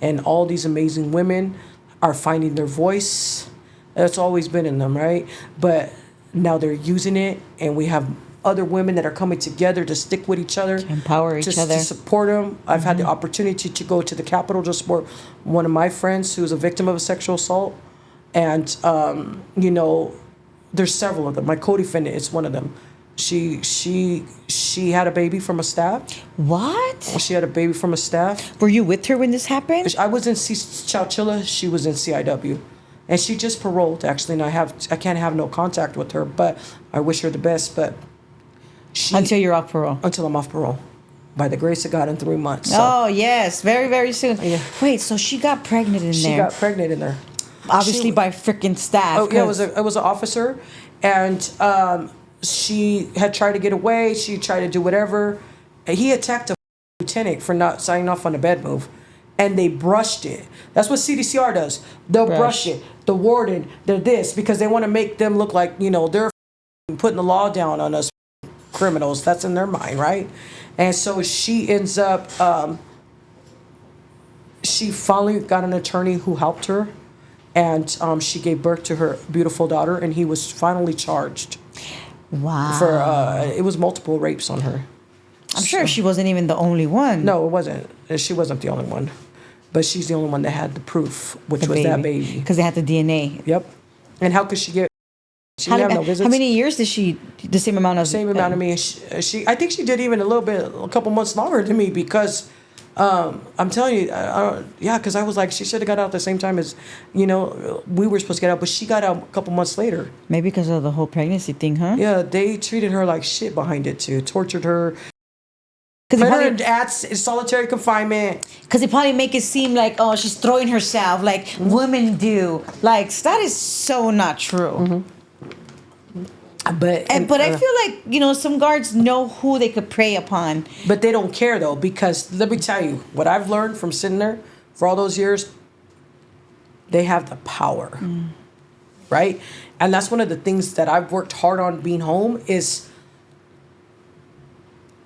[SPEAKER 3] And all these amazing women are finding their voice. That's always been in them, right? But now they're using it. And we have other women that are coming together to stick with each other,
[SPEAKER 1] Empower each other.
[SPEAKER 3] to support them. I've had the opportunity to go to the Capitol to support one of my friends who's a victim of a sexual assault, and you know, there's several of them. My co-defendant is one of them. She had a baby from a staff.
[SPEAKER 1] What?
[SPEAKER 3] She had a baby from a staff.
[SPEAKER 1] Were you with her when this happened?
[SPEAKER 3] I was in Chowchilla. She was in CIW. And she just paroled, actually, and I can't have no contact with her, but I wish her the best. But
[SPEAKER 1] Until you're off parole.
[SPEAKER 3] Until I'm off parole, by the grace of God, in 3 months. So
[SPEAKER 1] Oh, yes. Very, very soon.
[SPEAKER 3] Yeah.
[SPEAKER 1] Wait, so she got pregnant in
[SPEAKER 3] she
[SPEAKER 1] there.
[SPEAKER 3] got pregnant in there.
[SPEAKER 1] Obviously
[SPEAKER 3] she-
[SPEAKER 1] by freaking staff.
[SPEAKER 3] Oh yeah,
[SPEAKER 1] 'cause-
[SPEAKER 3] it was an officer, and she had tried to get away. She tried to do whatever. He attacked a lieutenant for not signing off on the bed move, and they brushed it. That's what CDCR does. They'll brush it. The warden, they're this because they want to make them look like, you know, they're putting the law down on us criminals. That's in their mind, right? And so she ends up. She finally got an attorney who helped her, and she gave birth to her beautiful daughter, and he was finally charged
[SPEAKER 1] Wow.
[SPEAKER 3] for it was multiple rapes on her.
[SPEAKER 1] I'm sure she wasn't even the only one.
[SPEAKER 3] No, it wasn't. She wasn't the only one, but she's the only one that had the proof, which was that baby.
[SPEAKER 1] Because they had the DNA.
[SPEAKER 3] Yep. And how could she get? She didn't have no visits.
[SPEAKER 1] How many years did she, the same amount of?
[SPEAKER 3] Same amount of me. She I think she did even a couple months longer than me because. I'm telling you, yeah, because I was like, she should have got out at the same time as, you know, we were supposed to get out, but she got out a couple months later.
[SPEAKER 1] Maybe because of the whole pregnancy thing, huh?
[SPEAKER 3] Yeah, they treated her like shit behind it too, tortured her,
[SPEAKER 1] Because
[SPEAKER 3] put her at solitary confinement.
[SPEAKER 1] they probably make it seem like, oh, she's throwing herself like women do. Like, that is so not true.
[SPEAKER 3] But
[SPEAKER 1] I feel like, you know, some guards know who they could prey upon.
[SPEAKER 3] But they don't care though, because let me tell you what I've learned from sitting there for all those years. They have the power, right? And that's one of the things that I've worked hard on being home is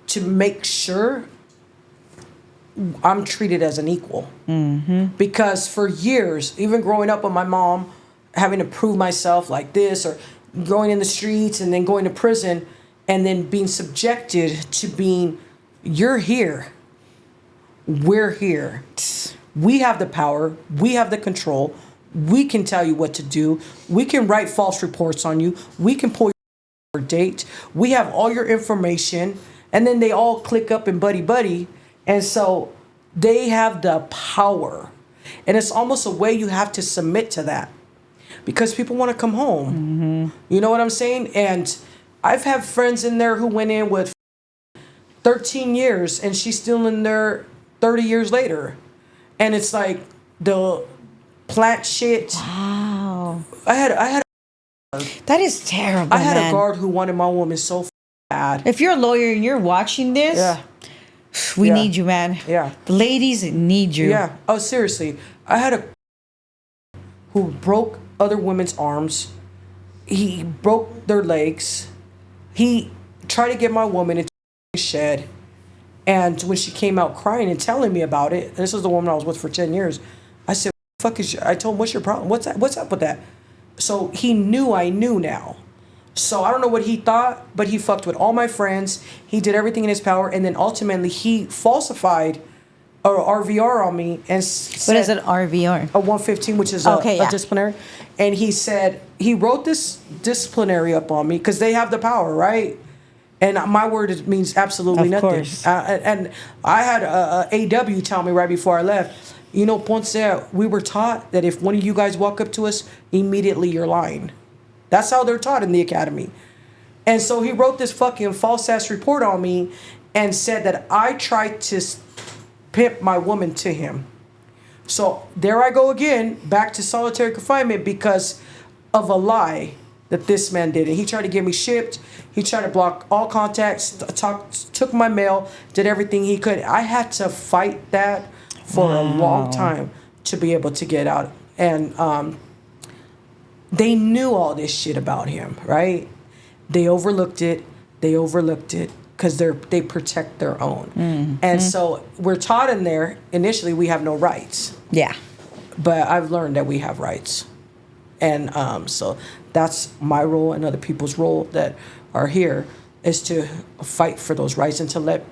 [SPEAKER 3] to make sure I'm treated as an equal. Because for years, even growing up with my mom, having to prove myself like this, or going in the streets and then going to prison, and then being subjected to being, you're here, we're here. We have the power, we have the control, we can tell you what to do, we can write false reports on you, we can pull your date, we have all your information, and then they all click up and buddy, and so they have the power. And it's almost a way you have to submit to that. Because people want to come home. You know what I'm saying? And I've had friends in there who went in with 13 years and she's still in there 30 years later. And it's like the plant shit.
[SPEAKER 1] Wow.
[SPEAKER 3] I had
[SPEAKER 1] That is terrible,
[SPEAKER 3] I had
[SPEAKER 1] man.
[SPEAKER 3] a guard who wanted my woman so bad.
[SPEAKER 1] If you're a lawyer and you're watching this,
[SPEAKER 3] Yeah.
[SPEAKER 1] we
[SPEAKER 3] Yeah.
[SPEAKER 1] need you, man.
[SPEAKER 3] Yeah.
[SPEAKER 1] The ladies need you.
[SPEAKER 3] Yeah. Oh, seriously. I had a who broke other women's arms. He broke their legs. He tried to get my woman into the shed. And when she came out crying and telling me about it, and this is the woman I was with for 10 years, I said, fuck is your, I told him, what's your problem? What's up with that? So he knew I knew now. So I don't know what he thought, but he fucked with all my friends. He did everything in his power. And then ultimately he falsified a RVR on me and said,
[SPEAKER 1] What is an RVR?
[SPEAKER 3] a 115, which is
[SPEAKER 1] Okay,
[SPEAKER 3] a
[SPEAKER 1] yeah.
[SPEAKER 3] disciplinary. And he said, he wrote this disciplinary up on me because they have the power, right? And my word means absolutely
[SPEAKER 1] Of
[SPEAKER 3] nothing.
[SPEAKER 1] course.
[SPEAKER 3] And I had a AW tell me right before I left, you know, Ponce, we were taught that if one of you guys walk up to us, immediately you're lying. That's how they're taught in the academy. And so he wrote this fucking false ass report on me and said that I tried to pimp my woman to him. So there I go again, back to solitary confinement because of a lie that this man did. And he tried to get me shipped. He tried to block all contacts, took my mail, did everything he could. I had to fight that for a long time to be able to get out. And they knew all this shit about him, right? They overlooked it. Because they protect their own. And so we're taught in there, initially, we have no rights.
[SPEAKER 1] Yeah.
[SPEAKER 3] But I've learned that we have rights. And so that's my role and other people's role that are here, is to fight for those rights and to let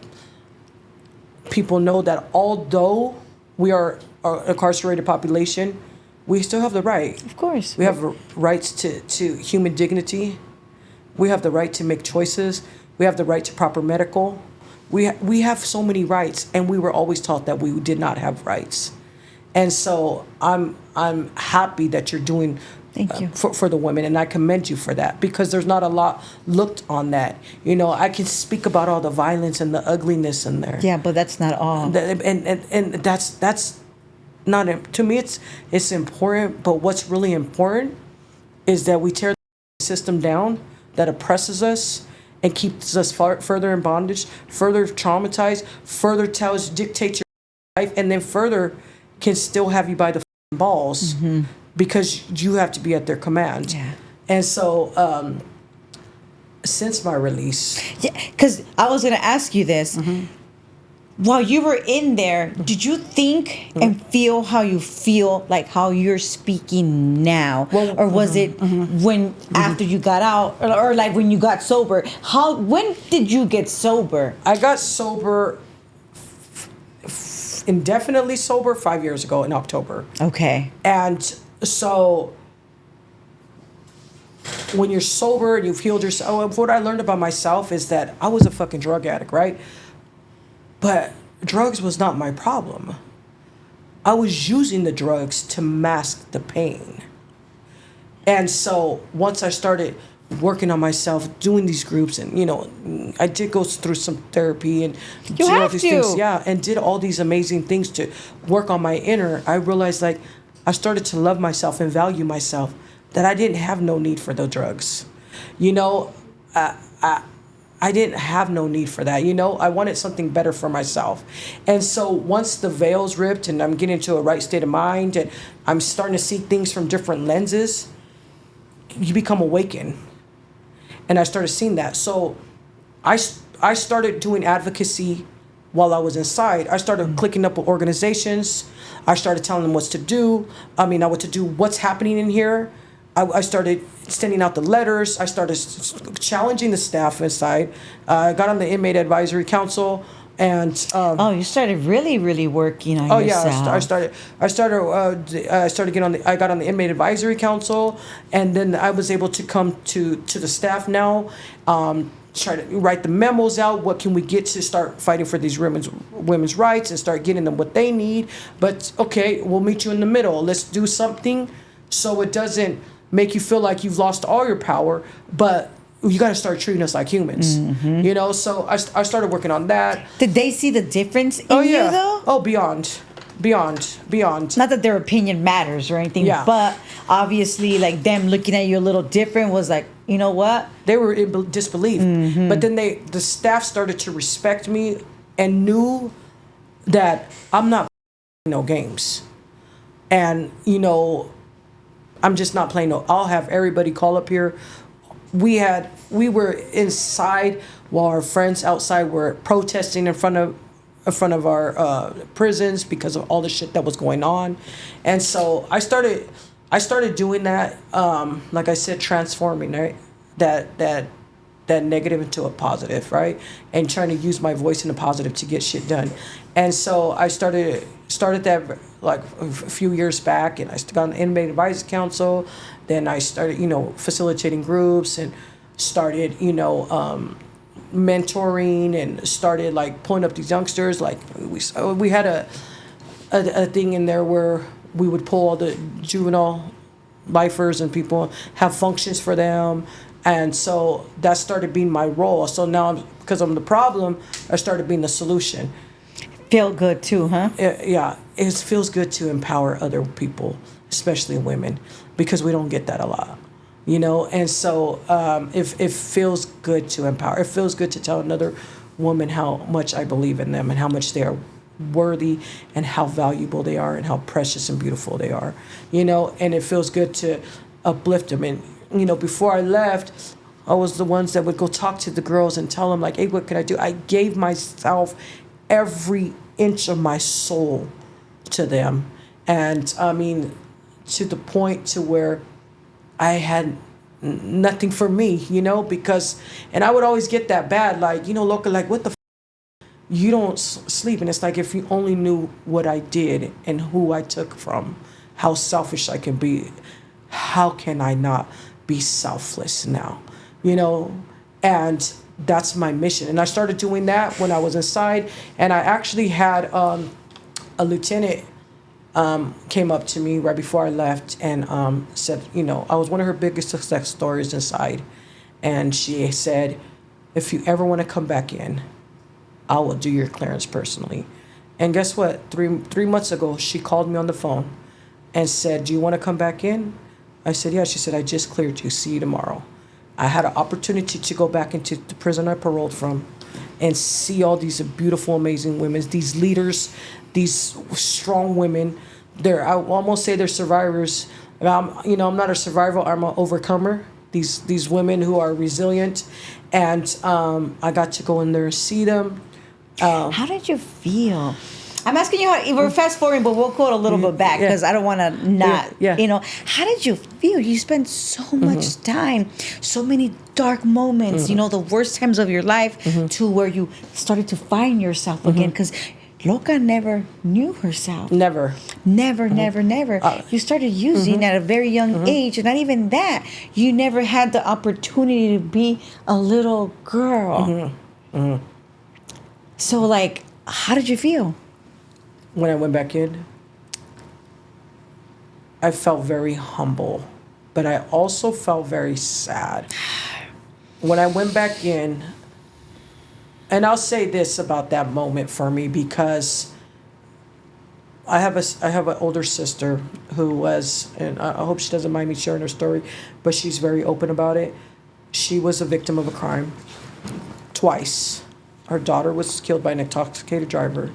[SPEAKER 3] people know that although we are an incarcerated population, we still have the right.
[SPEAKER 1] Of course.
[SPEAKER 3] We have rights to human dignity. We have the right to make choices. We have the right to proper medical. We have so many rights, and we were always taught that we did not have rights. And so I'm happy that you're doing
[SPEAKER 1] Thank you.
[SPEAKER 3] For the women, and I commend you for that, because there's not a lot looked on that. You know, I can speak about all the violence and the ugliness in there.
[SPEAKER 1] Yeah, but that's not all.
[SPEAKER 3] And that's not, to me, it's important, but what's really important is that we tear the system down that oppresses us and keeps us further in bondage, further traumatized, further dictates your life, and then further can still have you by the balls because you have to be at their command.
[SPEAKER 1] Yeah.
[SPEAKER 3] And so since my release.
[SPEAKER 1] Yeah, because I was going to ask you this. While you were in there, did you think and feel how you feel, like how you're speaking now?
[SPEAKER 3] Well,
[SPEAKER 1] or was it when after you got out, or like when you got sober? When did you get sober?
[SPEAKER 3] I got sober, indefinitely sober, 5 years ago in October.
[SPEAKER 1] Okay.
[SPEAKER 3] And so when you're sober and you've healed yourself, what I learned about myself is that I was a fucking drug addict, right? But drugs was not my problem. I was using the drugs to mask the pain. And so once I started working on myself, doing these groups, and you know, I did go through some therapy and
[SPEAKER 1] you have to.
[SPEAKER 3] things, and did all these amazing things to work on my inner. I realized, like, I started to love myself and value myself, that I didn't have no need for the drugs. You know, I didn't have no need for that. You know, I wanted something better for myself. And so once the veil's ripped and I'm getting into a right state of mind and I'm starting to see things from different lenses, you become awakened. And I started seeing that. So I started doing advocacy while I was inside. I started clicking up with organizations. I started telling them what to do. What's happening in here. I started sending out the letters. I started challenging the staff inside. I got on the inmate advisory council, and
[SPEAKER 1] you started really, really working on yourself.
[SPEAKER 3] I got on the inmate advisory council, and then I was able to come to the staff now. Try to write the memos out. What can we get to start fighting for these women's rights and start getting them what they need? But okay, we'll meet you in the middle. Let's do something so it doesn't make you feel like you've lost all your power, but you got to start treating us like humans. You know, so I started working on that.
[SPEAKER 1] Did they see the difference in you, though?
[SPEAKER 3] Oh, beyond.
[SPEAKER 1] Not that their opinion matters or anything, but obviously, like, them looking at you a little different was like, you know what?
[SPEAKER 3] They were in disbelief. But then the staff started to respect me and knew that I'm not no games. And, you know, I'm just not playing no. I'll have everybody call up here. We were inside while our friends outside were protesting in front of our prisons because of all the shit that was going on. And so I started doing that, like I said, transforming, right? That negative into a positive, right? And trying to use my voice in a positive to get shit done. And so I started that like a few years back, and I got on the Inmate Advisory Council. Then I started, you know, facilitating groups and started, you know, mentoring and started like pulling up these youngsters. Like we had a thing in there where we would pull all the juvenile lifers and people, have functions for them. And so that started being my role. So now, because I'm the problem, I started being the solution.
[SPEAKER 1] Feel good too, huh?
[SPEAKER 3] Yeah, it feels good to empower other people, especially women, because we don't get that a lot, you know. And so it feels good to empower. It feels good to tell another woman how much I believe in them and how much they are worthy and how valuable they are and how precious and beautiful they are, you know, and it feels good to uplift them. And, you know, before I left, I was the ones that would go talk to the girls and tell them, like, hey, what can I do? I gave myself every inch of my soul to them. And I mean, to the point to where I had nothing for me, you know, because, and I would always get that bad, like, you know, Loca, like, what the you don't sleep. And it's like, if you only knew what I did and who I took from, how selfish I can be, how can I not be selfless now, you know? And that's my mission. And I started doing that when I was inside. And I actually had a lieutenant came up to me right before I left and said, you know, I was one of her biggest success stories inside. And she said, if you ever want to come back in, I will do your clearance personally. And guess what? Three months ago, she called me on the phone and said, do you want to come back in? I said, yeah. She said, I just cleared you. See you tomorrow. I had an opportunity to go back into the prison I paroled from and see all these beautiful, amazing women, these leaders, these strong women. I almost say they're survivors. You know, I'm not a survivor. I'm an overcomer. These women who are resilient. And I got to go in there and see them.
[SPEAKER 1] How did you feel? I'm asking you how, we're fast forwarding, but we'll go a little bit back because I don't want to not, you know, how did you feel? You spent so much time, so many dark moments, you know, the worst times of your life to where you started to find yourself again, because Loca never knew herself. Never. You started using at a very young age, and not even that. You never had the opportunity to be a little girl. So, like, how did you feel?
[SPEAKER 3] When I went back in, I felt very humble, but I also felt very sad. When I went back in, and I'll say this about that moment for me, because I have an older sister who was, and I hope she doesn't mind me sharing her story, but she's very open about it. She was a victim of a crime twice. Her daughter was killed by an intoxicated driver,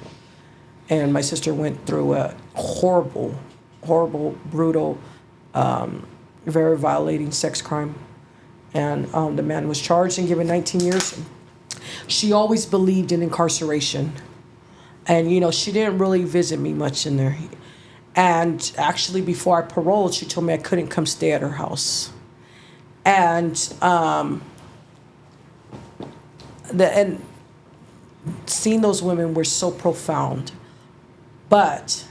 [SPEAKER 3] and my sister went through a horrible, brutal, very violating sex crime. And the man was charged and given 19 years. She always believed in incarceration. And, you know, she didn't really visit me much in there. And actually, before I paroled, she told me I couldn't come stay at her house. And seeing those women were so profound. But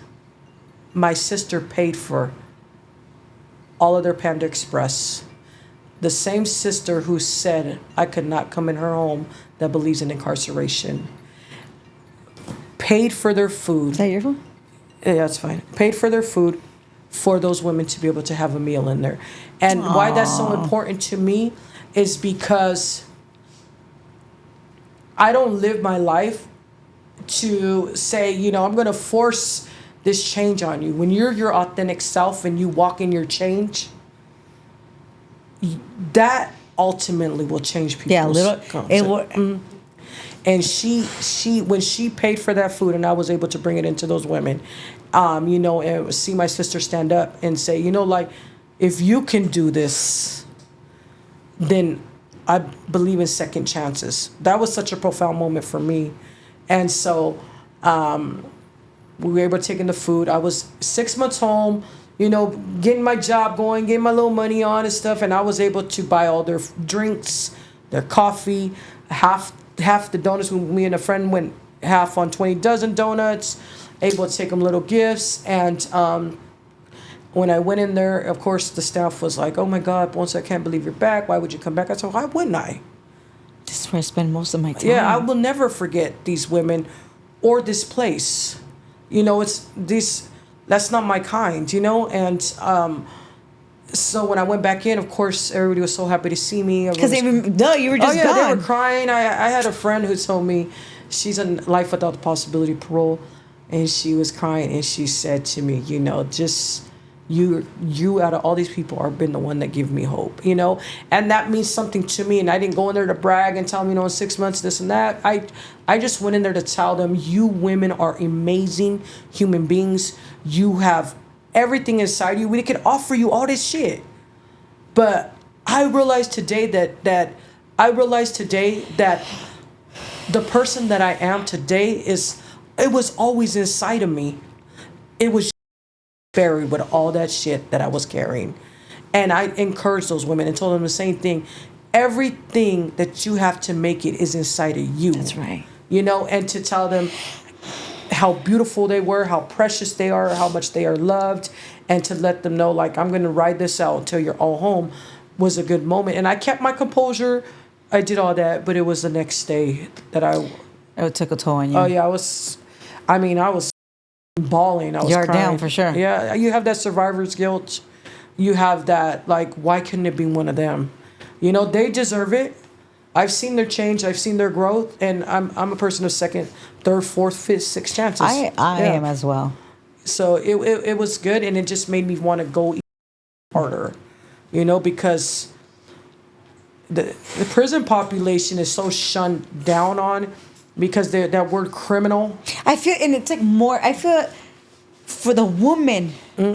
[SPEAKER 3] my sister paid for all of their Panda Express. The same sister who said I could not come in her home that believes in incarceration paid for their food.
[SPEAKER 1] Is that your phone?
[SPEAKER 3] Yeah, that's fine. Paid for their food for those women to be able to have a meal in there. And why that's so important to me is because I don't live my life to say, you know, I'm going to force this change on you. When you're your authentic self and you walk in your change, that ultimately will change people's And she when she paid for that food and I was able to bring it into those women, you know, and see my sister stand up and say, you know, like, if you can do this, then I believe in second chances. That was such a profound moment for me. And so we were able to take in the food. I was 6 months home, you know, getting my job going, getting my little money on and stuff. And I was able to buy all their drinks, their coffee, half the donuts. Me and a friend went half on 20 dozen donuts, able to take them little gifts. And when I went in there, of course, the staff was like, oh my God, Ponce, I can't believe you're back. Why would you come back? I said, why wouldn't I?
[SPEAKER 1] This is where I spend most of my time.
[SPEAKER 3] Yeah, I will never forget these women or this place. You know, that's not my kind, you know? And so when I went back in, of course, everybody was so happy to see me.
[SPEAKER 1] Because you were just gone.
[SPEAKER 3] They were crying. I had a friend who told me she's in life without the possibility of parole. And she was crying and she said to me, you know, just you out of all these people are been the one that give me hope, you know, and that means something to me. And I didn't go in there to brag and tell them, you know, in 6 months this and that. I just went in there to tell them, you women are amazing human beings. You have everything inside you. We can offer you all this shit. But I realized today that the person that I am today it was always inside of me. It was buried with all that shit that I was carrying. And I encouraged those women and told them the same thing. Everything that you have to make it is inside of you.
[SPEAKER 1] That's right.
[SPEAKER 3] You know, and to tell them how beautiful they were, how precious they are, how much they are loved, and to let them know, like, I'm going to ride this out until you're all home, was a good moment. And I kept my composure. I did all that, but it was the next day that
[SPEAKER 1] It took a toll on you.
[SPEAKER 3] Oh, yeah, I was bawling. I was
[SPEAKER 1] You're
[SPEAKER 3] crying.
[SPEAKER 1] down for sure.
[SPEAKER 3] Yeah, you have that survivor's guilt. You have that, like, why couldn't it be one of them? You know, they deserve it. I've seen their change. I've seen their growth, and I'm a person of second, third, fourth, fifth, sixth chances.
[SPEAKER 1] I am as well.
[SPEAKER 3] So it was good, and it just made me want to go even harder, you know, because the prison population is so shunned down on because that word criminal.
[SPEAKER 1] I feel, and it's like more, I feel for the women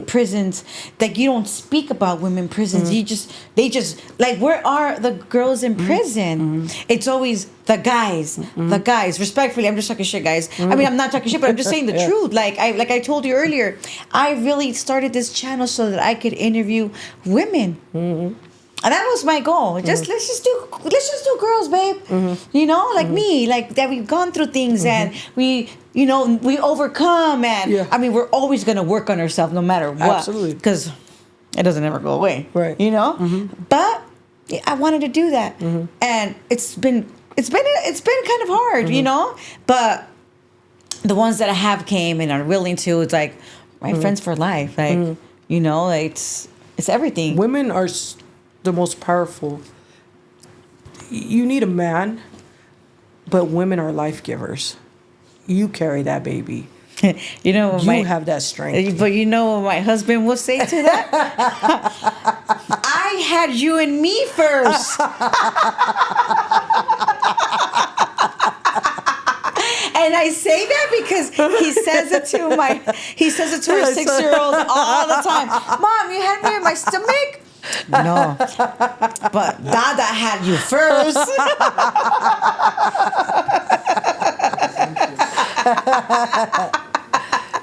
[SPEAKER 1] prisons, like you don't speak about women prisons. They just, like, where are the girls in prison? It's always the guys, respectfully. I'm just talking shit, guys. I mean, I'm not talking shit, but I'm just saying the truth. Like I told you earlier, I really started this channel so that I could interview women. And that was my goal. Let's just do girls, babe. You know, like me, like that we've gone through things and we overcome. And I mean, we're always gonna work on ourselves no matter what.
[SPEAKER 3] Absolutely.
[SPEAKER 1] Because it doesn't ever go away.
[SPEAKER 3] Right.
[SPEAKER 1] You know. But I wanted to do that, and it's been kind of hard, you know. But the ones that I have came and are willing to, it's like my friends for life. Like you know, like, it's everything.
[SPEAKER 3] Women are the most powerful. You need a man, but women are life givers. You carry that baby.
[SPEAKER 1] You know,
[SPEAKER 3] you have that strength.
[SPEAKER 1] But you know what my husband will say to that? I had you and me first. And I say that because he says it to our 6-year-old all the time. Mom, you had me in my stomach? No, but Dada had you first.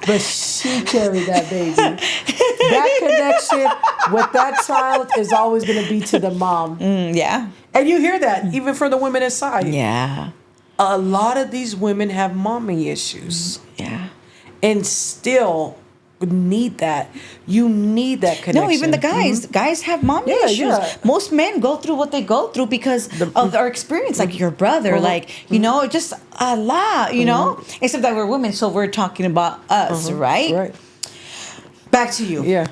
[SPEAKER 3] But she carried that baby. That connection with that child is always going to be to the mom.
[SPEAKER 1] Yeah.
[SPEAKER 3] And you hear that even for the women inside.
[SPEAKER 1] Yeah.
[SPEAKER 3] A lot of these women have mommy issues.
[SPEAKER 1] Yeah.
[SPEAKER 3] And still need that. You need that connection.
[SPEAKER 1] No, even the guys. Guys have mommy issues.
[SPEAKER 3] Yeah.
[SPEAKER 1] Most men go through what they go through because of our experience. Like your brother, like, you know, just a lot, you know? Except that we're women, so we're talking about us, right?
[SPEAKER 3] Right.
[SPEAKER 1] Back to you.
[SPEAKER 3] Yeah.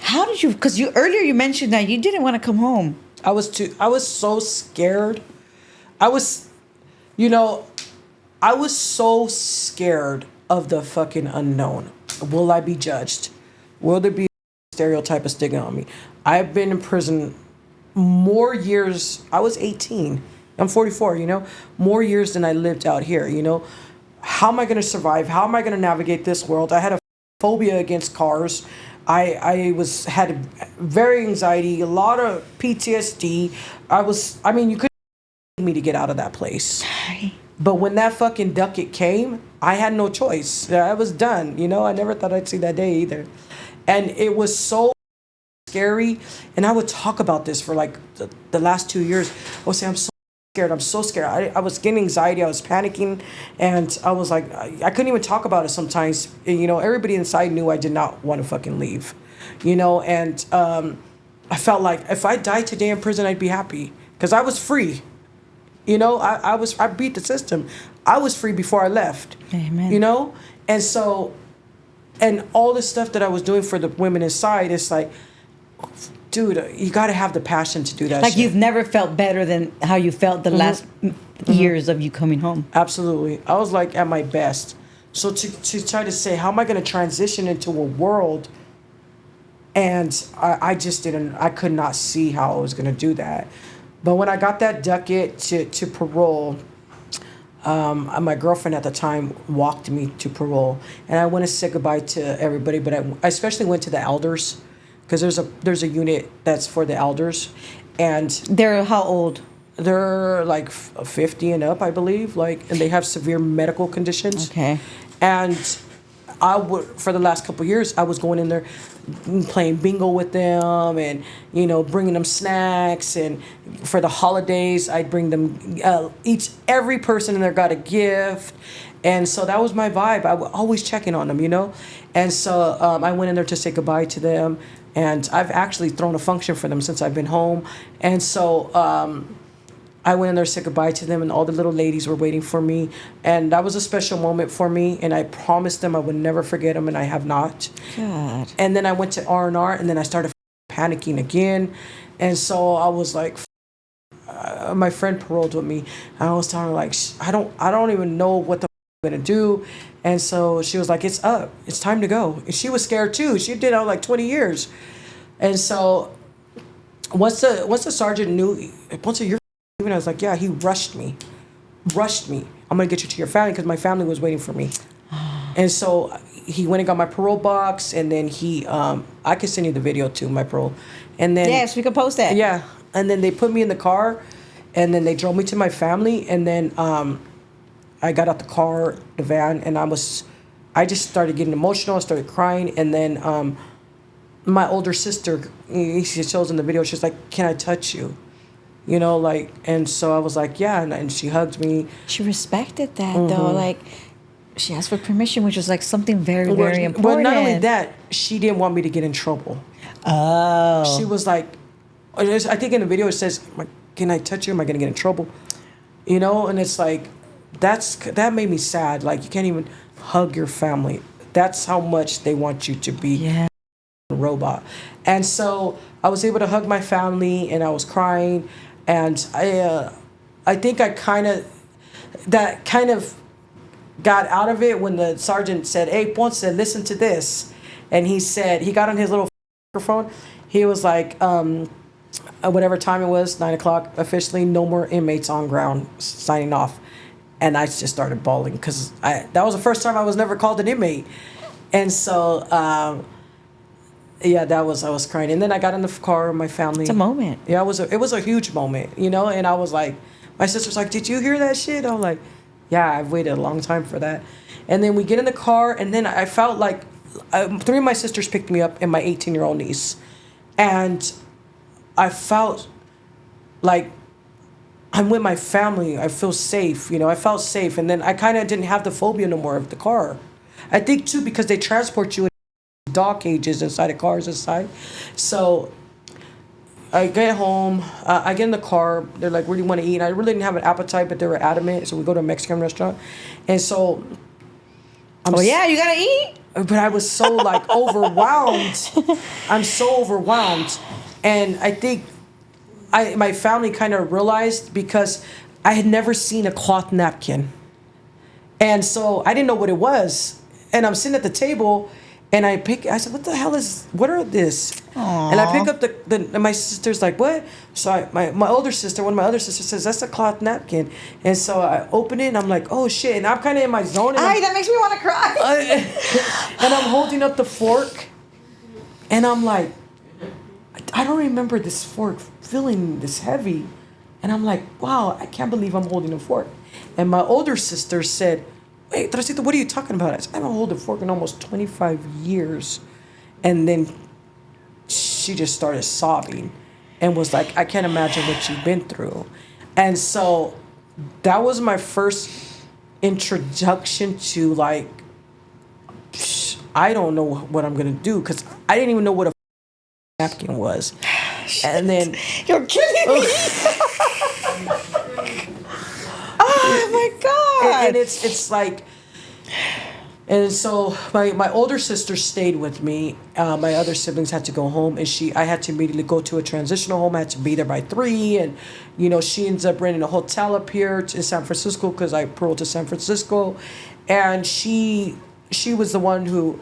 [SPEAKER 1] How did you, because earlier you mentioned that you didn't want to come home.
[SPEAKER 3] I was so scared. I was so scared of the fucking unknown. Will I be judged? Will there be a stereotype of stigma on me? I've been in prison more years. I was 18. I'm 44, you know? More years than I lived out here, you know? How am I going to survive? How am I going to navigate this world? I had a phobia against cars. I had very anxiety, a lot of PTSD. You couldn't me to get out of that place. But when that fucking ducat came, I had no choice. I was done, you know? I never thought I'd see that day either. And it was so scary. And I would talk about this for like the last 2 years. I would say, I'm so scared. I was getting anxiety. I was panicking. And I was like, I couldn't even talk about it sometimes. You know, everybody inside knew I did not want to fucking leave. You know, and I felt like if I died today in prison, I'd be happy. Because I was free. You know, I beat the system. I was free before I left.
[SPEAKER 1] Amen.
[SPEAKER 3] You know? And so, and all the stuff that I was doing for the women inside, it's like, dude, you got to have the passion to do that
[SPEAKER 1] Like
[SPEAKER 3] shit.
[SPEAKER 1] you've never felt better than how you felt the last years of you coming home.
[SPEAKER 3] Absolutely. I was like at my best. So to try to say, how am I going to transition into a world And I just didn't, I could not see how I was going to do that. But when I got that ducat to parole, my girlfriend at the time walked me to parole, and I went to say goodbye to everybody. But I especially went to the elders, because there's a unit that's for the elders, and
[SPEAKER 1] They're how old?
[SPEAKER 3] they're like 50 and up, I believe. Like, and they have severe medical conditions.
[SPEAKER 1] Okay.
[SPEAKER 3] And I would, for the last couple of years, I was going in there playing bingo with them, and bringing them snacks, and for the holidays I'd bring them every person in there got a gift, and so that was my vibe. I was always checking on them. And so I went in there to say goodbye to them, and I've actually thrown a function for them since I've been home. And so I went in there to say goodbye to them, and all the little ladies were waiting for me. And that was a special moment for me, and I promised them I would never forget them, and I have not.
[SPEAKER 1] God.
[SPEAKER 3] And then I went to R&R, and then I started panicking again. And so I was like, my friend paroled with me, and I was telling her, like, I don't even know what the I'm going to do. And so she was like, it's up. It's time to go. And she was scared too. She did it like 20 years. And so once the sergeant knew, once a year, I was like, yeah, he rushed me. I'm going to get you to your family, because my family was waiting for me. And so he went and got my parole box, and then I can send you the video too, my parole. And then
[SPEAKER 1] Yes, we can post that.
[SPEAKER 3] yeah, and then they put me in the car, and then they drove me to my family, and then I got out the car, the van, and I just started getting emotional. I started crying, and then my older sister, she shows in the video, she's like, "Can I touch you?" And so I was like, yeah, and she hugged me.
[SPEAKER 1] She respected that though. Like, she asked for permission, which was like something very, very important.
[SPEAKER 3] Well, not only that, she didn't want me to get in trouble.
[SPEAKER 1] Oh.
[SPEAKER 3] She was like, I think in the video it says, "Can I touch you? Am I going to get in trouble?" And it's like, that made me sad. Like, you can't even hug your family. That's how much they want you to be a robot. And so I was able to hug my family, and I was crying, and I think I kind of got out of it when the sergeant said, "Hey, Ponce, listen to this," and he got on his little microphone. He was like, whatever time it was, 9:00 officially, no more inmates on ground, signing off. And I just started bawling, because that was the first time I was never called an inmate. And so, I was crying. And then I got in the car with my family.
[SPEAKER 1] It's a moment.
[SPEAKER 3] Yeah, it was a huge moment, and I was like, my sister's like, "Did you hear that shit?" I'm like, yeah, I've waited a long time for that. And then we get in the car, and then I felt like 3 of my sisters picked me up, and my 18-year-old niece. And I felt like I'm with my family. I feel safe. I felt safe. And then I kind of didn't have the phobia no more of the car. I think, too, because they transport you in dog cages inside of cars inside. So I get home. I get in the car. They're like, "Where do you want to eat?" And I really didn't have an appetite, but they were adamant. So we go to a Mexican restaurant. And so
[SPEAKER 1] you gotta eat.
[SPEAKER 3] But I was so like overwhelmed. I'm so overwhelmed. And I think my family kind of realized, because I had never seen a cloth napkin. And so I didn't know what it was. And I'm sitting at the table, and I said, what are this?
[SPEAKER 1] Aww.
[SPEAKER 3] And I pick up and my sister's like, "What?" So my older sister, one of my other sisters, says, "That's a cloth napkin." And so I open it, and I'm like, "Oh shit." And I'm kind of in my zone. And
[SPEAKER 1] That makes me want to cry.
[SPEAKER 3] and I'm holding up the fork, and I'm like, I don't remember this fork feeling this heavy. And I'm like, wow, I can't believe I'm holding a fork. And my older sister said, "Wait, Tracito, what are you talking about?" I said, "I haven't held a fork in almost 25 years. And then she just started sobbing and was like, "I can't imagine what you've been through." And so that was my first introduction to, like, I don't know what I'm going to do, because I didn't even know what a napkin was. And then
[SPEAKER 1] You're kidding me. Oh my God.
[SPEAKER 3] and it's like, and so my older sister stayed with me. My other siblings had to go home, and I had to immediately go to a transitional home. I had to be there by 3, and she ends up renting a hotel up here in San Francisco, because I paroled to San Francisco, and she was the one who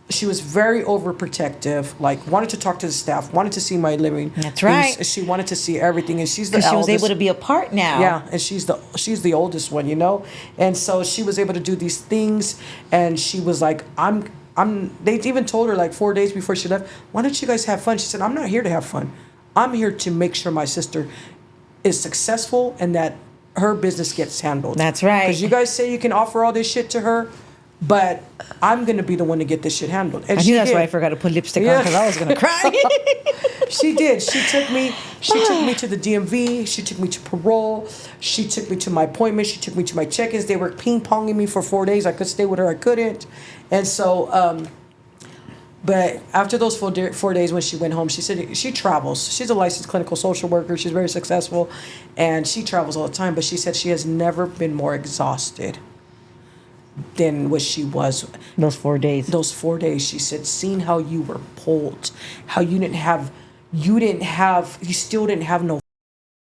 [SPEAKER 3] she was very overprotective, like wanted to talk to the staff, wanted to see my living.
[SPEAKER 1] That's right.
[SPEAKER 3] She wanted to see everything, and she's the
[SPEAKER 1] Because she was
[SPEAKER 3] eldest.
[SPEAKER 1] able to be a part now.
[SPEAKER 3] Yeah, and she's the oldest one, you know, and so she was able to do these things, and she was like, I'm. They even told her like 4 days before she left, why don't you guys have fun? She said, I'm not here to have fun. I'm here to make sure my sister is successful and that her business gets handled.
[SPEAKER 1] That's right.
[SPEAKER 3] Because you guys say you can offer all this shit to her, but I'm gonna be the one to get this shit handled. And
[SPEAKER 1] I
[SPEAKER 3] she
[SPEAKER 1] knew that's
[SPEAKER 3] did.
[SPEAKER 1] why I forgot to put lipstick on
[SPEAKER 3] Yeah.
[SPEAKER 1] because I was gonna cry.
[SPEAKER 3] She did. She took me to the DMV. She took me to parole. She took me to my appointment. She took me to my check-ins. They were ping-ponging me for 4 days. I could stay with her. I couldn't. And so, but after those 4 days when she went home, she said she travels. She's a licensed clinical social worker. She's very successful, and she travels all the time. But she said she has never been more exhausted than what she was
[SPEAKER 1] Those 4 days.
[SPEAKER 3] those 4 days. She said, seeing how you were pulled, how you still didn't have no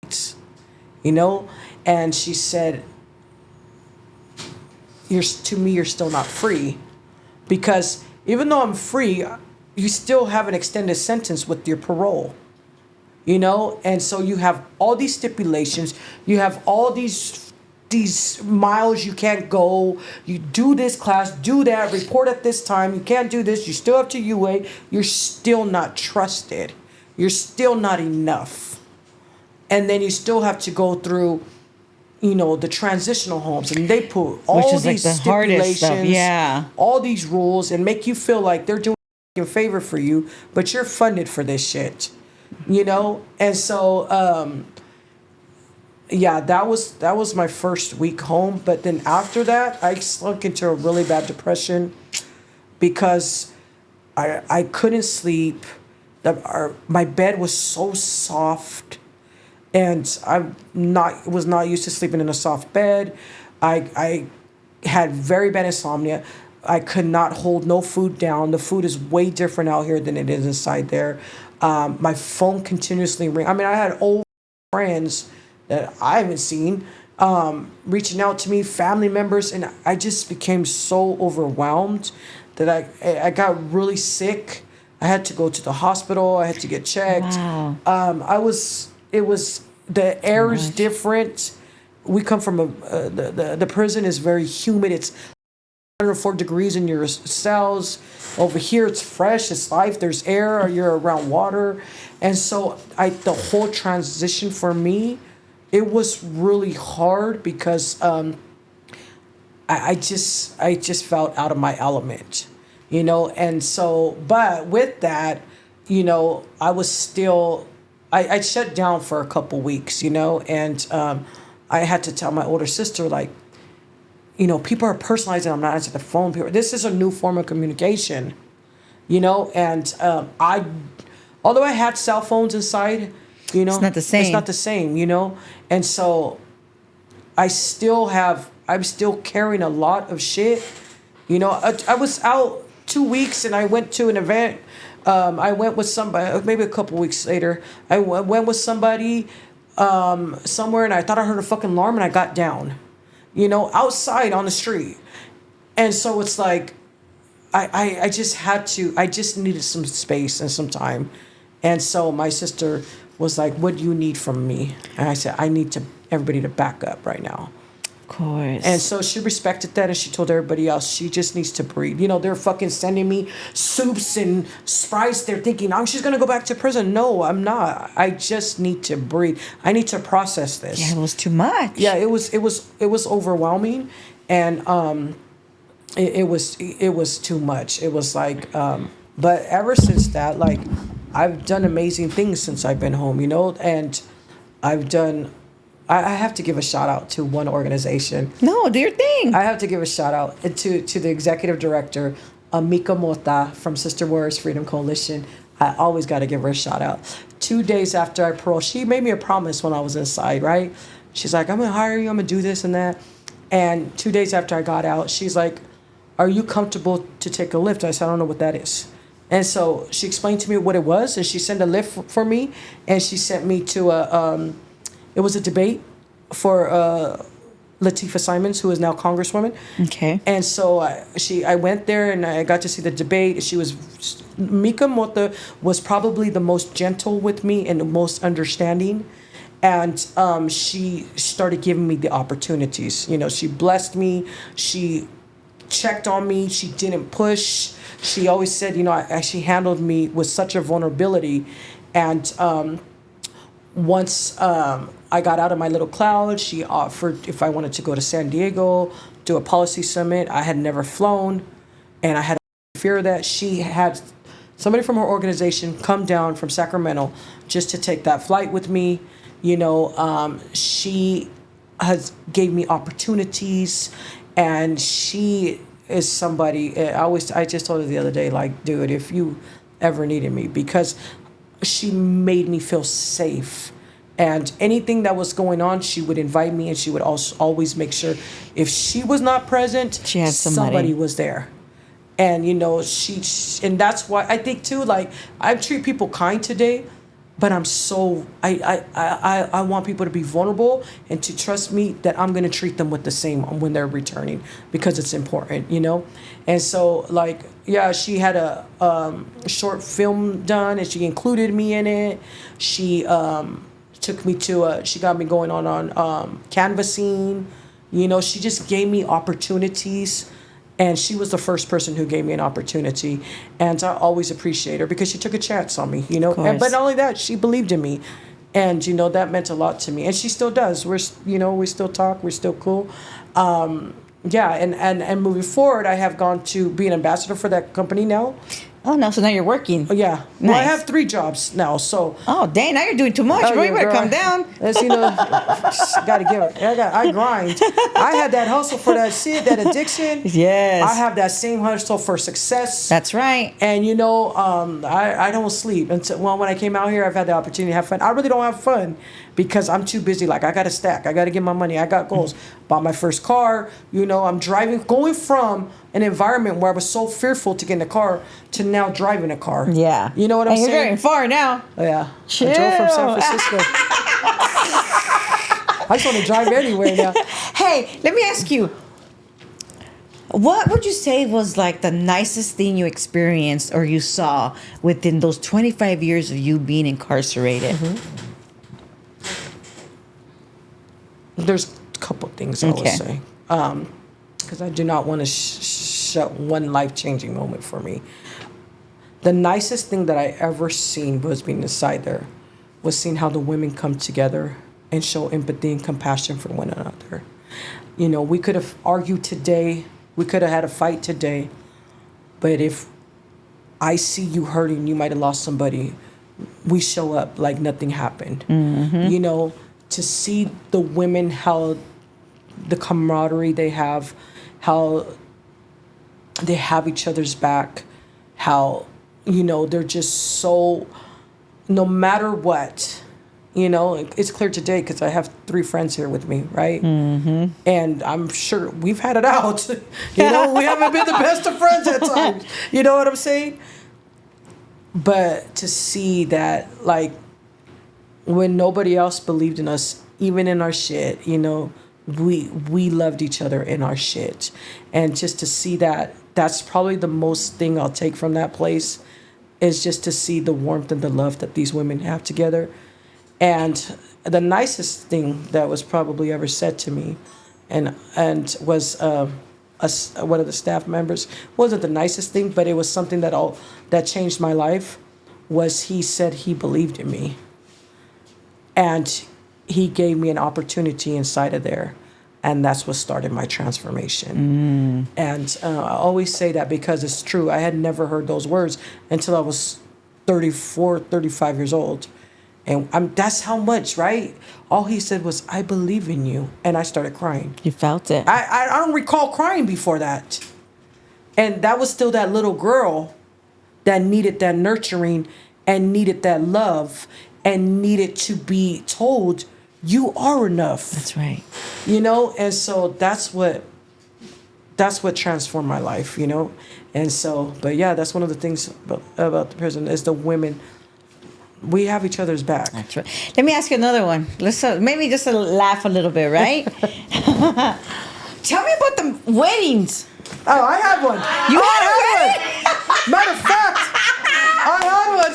[SPEAKER 3] rights, you know? And she said, you're still not free, because even though I'm free, you still have an extended sentence with your parole, you know? And so you have all these stipulations, you have all these miles you can't go, you do this class, do that, report at this time, you can't do this, you still have to UA, you're still not trusted, you're still not enough. And then you still have to go through, you know, the transitional homes, and they put all
[SPEAKER 1] is like
[SPEAKER 3] these
[SPEAKER 1] the hardest stuff,
[SPEAKER 3] stipulations,
[SPEAKER 1] yeah.
[SPEAKER 3] all these rules, and make you feel like they're doing a favor for you, but you're funded for this shit, you know? And so, yeah, that was my first week home. But then after that, I slunk into a really bad depression because I couldn't sleep. My bed was so soft, and was not used to sleeping in a soft bed. I had very bad insomnia. I could not hold no food down. The food is way different out here than it is inside there. My phone continuously ring. I mean, I had old friends that I haven't seen, reaching out to me, family members, and I just became so overwhelmed that I got really sick. I had to go to the hospital. I had to get checked.
[SPEAKER 1] Wow.
[SPEAKER 3] The air is different. We come from the prison is very humid. It's 104 degrees in your cells. Over here, it's fresh, it's life, there's air, you're around water. And so the whole transition for me, it was really hard because I just felt out of my element, you know. And so, but with that, you know, I was still, I shut down for a couple weeks, you know, and I had to tell my older sister, like, you know, people are personalizing. I'm not answering the phone. This is a new form of communication, you know. And although I had cell phones inside, you know,
[SPEAKER 1] It's not the same.
[SPEAKER 3] It's not the same, you know. And so I'm still carrying a lot of shit, you know. I was out 2 weeks and I went to an event. I went with somebody, maybe a couple weeks later. I went with somebody somewhere, and I thought I heard a fucking alarm, and I got down, you know, outside on the street. And so it's like, I just needed some space and some time. And so my sister was like, what do you need from me? And I said, I need everybody to back up right now.
[SPEAKER 1] Of course.
[SPEAKER 3] And so she respected that, and she told everybody else she just needs to breathe. You know, they're fucking sending me soups and Sprites. They're thinking, oh, she's going to go back to prison. No, I'm not. I just need to breathe. I need to process this.
[SPEAKER 1] Yeah, it was too much.
[SPEAKER 3] Yeah, it was overwhelming, and it was too much. It was like, but ever since that, like, I've done amazing things since I've been home, you know, and I have to give a shout out to one organization.
[SPEAKER 1] No, do your thing.
[SPEAKER 3] I have to give a shout out to the executive director, Amika Mota from Sister Warriors Freedom Coalition. I always got to give her a shout out. 2 days after I paroled, she made me a promise when I was inside, right? She's like, I'm going to hire you. I'm going to do this and that. And 2 days after I got out, she's like, are you comfortable to take a lift? I said, I don't know what that is. And so she explained to me what it was, and she sent a lift for me, and she sent me to it was a debate for Latifah Simons, who is now Congresswoman.
[SPEAKER 1] Okay.
[SPEAKER 3] And so I went there and I got to see the debate. Mika Mota was probably the most gentle with me and the most understanding. And she started giving me the opportunities. You know, she blessed me. She checked on me. She didn't push. She always said, you know, she handled me with such a vulnerability. And once I got out of my little cloud, she offered if I wanted to go to San Diego, do a policy summit. I had never flown, and I had fear of that. She had somebody from her organization come down from Sacramento just to take that flight with me. You know, she gave me opportunities, and she is somebody. I just told her the other day, like, dude, if you ever needed me, because she made me feel safe. And anything that was going on, she would invite me, and she would also always make sure if she was not present,
[SPEAKER 1] She had somebody
[SPEAKER 3] was there. And you know, and that's why I think too, like, I treat people kind today, but I want people to be vulnerable and to trust me that I'm going to treat them with the same when they're returning, because it's important, you know. And so, like, yeah, she had a short film done, and she included me in it. She took me to she got me going on canvassing. You know, she just gave me opportunities. And she was the first person who gave me an opportunity. And I always appreciate her because she took a chance on me, you know. But not only that, she believed in me. And, you know, that meant a lot to me. And she still does. We still talk. We're still cool. Yeah, and moving forward, I have gone to be an ambassador for that company now.
[SPEAKER 1] Oh, no, so now you're working.
[SPEAKER 3] Oh, yeah.
[SPEAKER 1] Nice.
[SPEAKER 3] Well, I have 3 jobs now, so.
[SPEAKER 1] Oh, dang, now you're doing too much, bro. You better come down.
[SPEAKER 3] That's, you know, gotta give it. I grind. I had that hustle for that shit, that addiction.
[SPEAKER 1] Yes.
[SPEAKER 3] I have that same hustle for success.
[SPEAKER 1] That's right.
[SPEAKER 3] And, you know, I don't sleep. Well, when I came out here, I've had the opportunity to have fun. I really don't have fun because I'm too busy. Like, I got to stack. I got to get my money. I got goals. Bought my first car. You know, I'm going from an environment where I was so fearful to get in a car to now driving a car.
[SPEAKER 1] Yeah.
[SPEAKER 3] You know what I'm saying?
[SPEAKER 1] You're going far now.
[SPEAKER 3] Oh, yeah.
[SPEAKER 1] Chill.
[SPEAKER 3] I drove from San Francisco. I just want to drive anywhere now.
[SPEAKER 1] Hey, let me ask you. What would you say was like the nicest thing you experienced or you saw within those 25 years of you being incarcerated?
[SPEAKER 3] Mm-hmm. There's a couple things I would say. Because I do not want to shut one life-changing moment for me. The nicest thing that I ever seen was being inside there, was seeing how the women come together and show empathy and compassion for one another. You know, we could have argued today, we could have had a fight today, but if I see you hurting, you might have lost somebody, we show up like nothing happened. Mm-hmm. You know, to see the women, how the camaraderie they have, how they have each other's back, how, you know, they're just so, no matter what, you know, it's clear today because I have 3 friends here with me, right? Mm-hmm. And I'm sure we've had it out. You know, we haven't been the best of friends at times. You know what I'm saying? But to see that, like, when nobody else believed in us, even in our shit, you know, we loved each other in our shit. And just to see that, that's probably the most thing I'll take from that place, is just to see the warmth and the love that these women have together. And the nicest thing that was probably ever said to me, and was one of the staff members, wasn't the nicest thing, but it was something that changed my life, was he said he believed in me. And he gave me an opportunity inside of there. And that's what started my transformation. And I always say that because it's true. I had never heard those words until I was 34, 35 years old. And that's how much, right? All he said was, I believe in you. And I started crying.
[SPEAKER 1] You felt it.
[SPEAKER 3] I don't recall crying before that. And that was still that little girl that needed that nurturing and needed that love and needed to be told, you are enough.
[SPEAKER 1] That's right.
[SPEAKER 3] You know, and so that's what transformed my life, you know. And so, but yeah, that's one of the things about the prison is the women. we have each other's back.
[SPEAKER 1] That's right. Let me ask you another one. Let's maybe just to laugh a little bit, right? Tell me about the weddings.
[SPEAKER 3] Oh, I had one.
[SPEAKER 1] You had a
[SPEAKER 3] wedding? Matter of fact, I had one.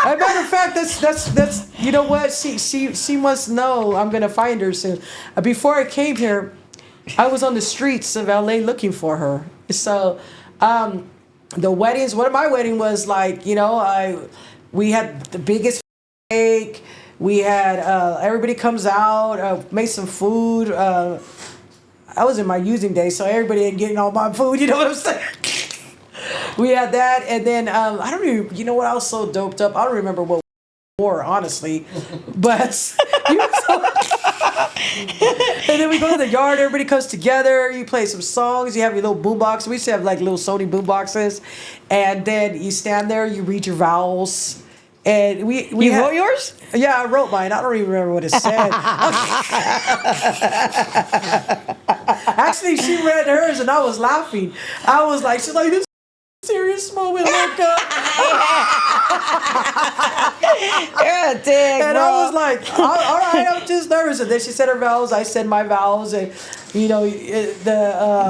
[SPEAKER 3] As a matter of fact, that's you know what? She must know I'm gonna find her soon. Before I came here, I was on the streets of LA looking for her. So, the weddings. One of my wedding was like, we had the biggest cake. We had everybody comes out, made some food. I was in my using day, so everybody ain't getting all my food. You know what I'm saying? We had that, and then I don't even. You know what? I was so doped up. I don't remember what we wore, honestly, but. And then we go to the yard. Everybody comes together. You play some songs. You have your little boombox. We used to have like little Sony boomboxes, and then you stand there. You read your vows. And we
[SPEAKER 1] wrote yours?
[SPEAKER 3] Yeah, I wrote mine. I don't even remember what it said. Actually, she read hers, and I was laughing. I was like, she's like, this is a serious moment, Loca.
[SPEAKER 1] You're a dick,
[SPEAKER 3] and
[SPEAKER 1] bro.
[SPEAKER 3] I was like, all right, I'm just nervous. And then she said her vows. I said my vows, and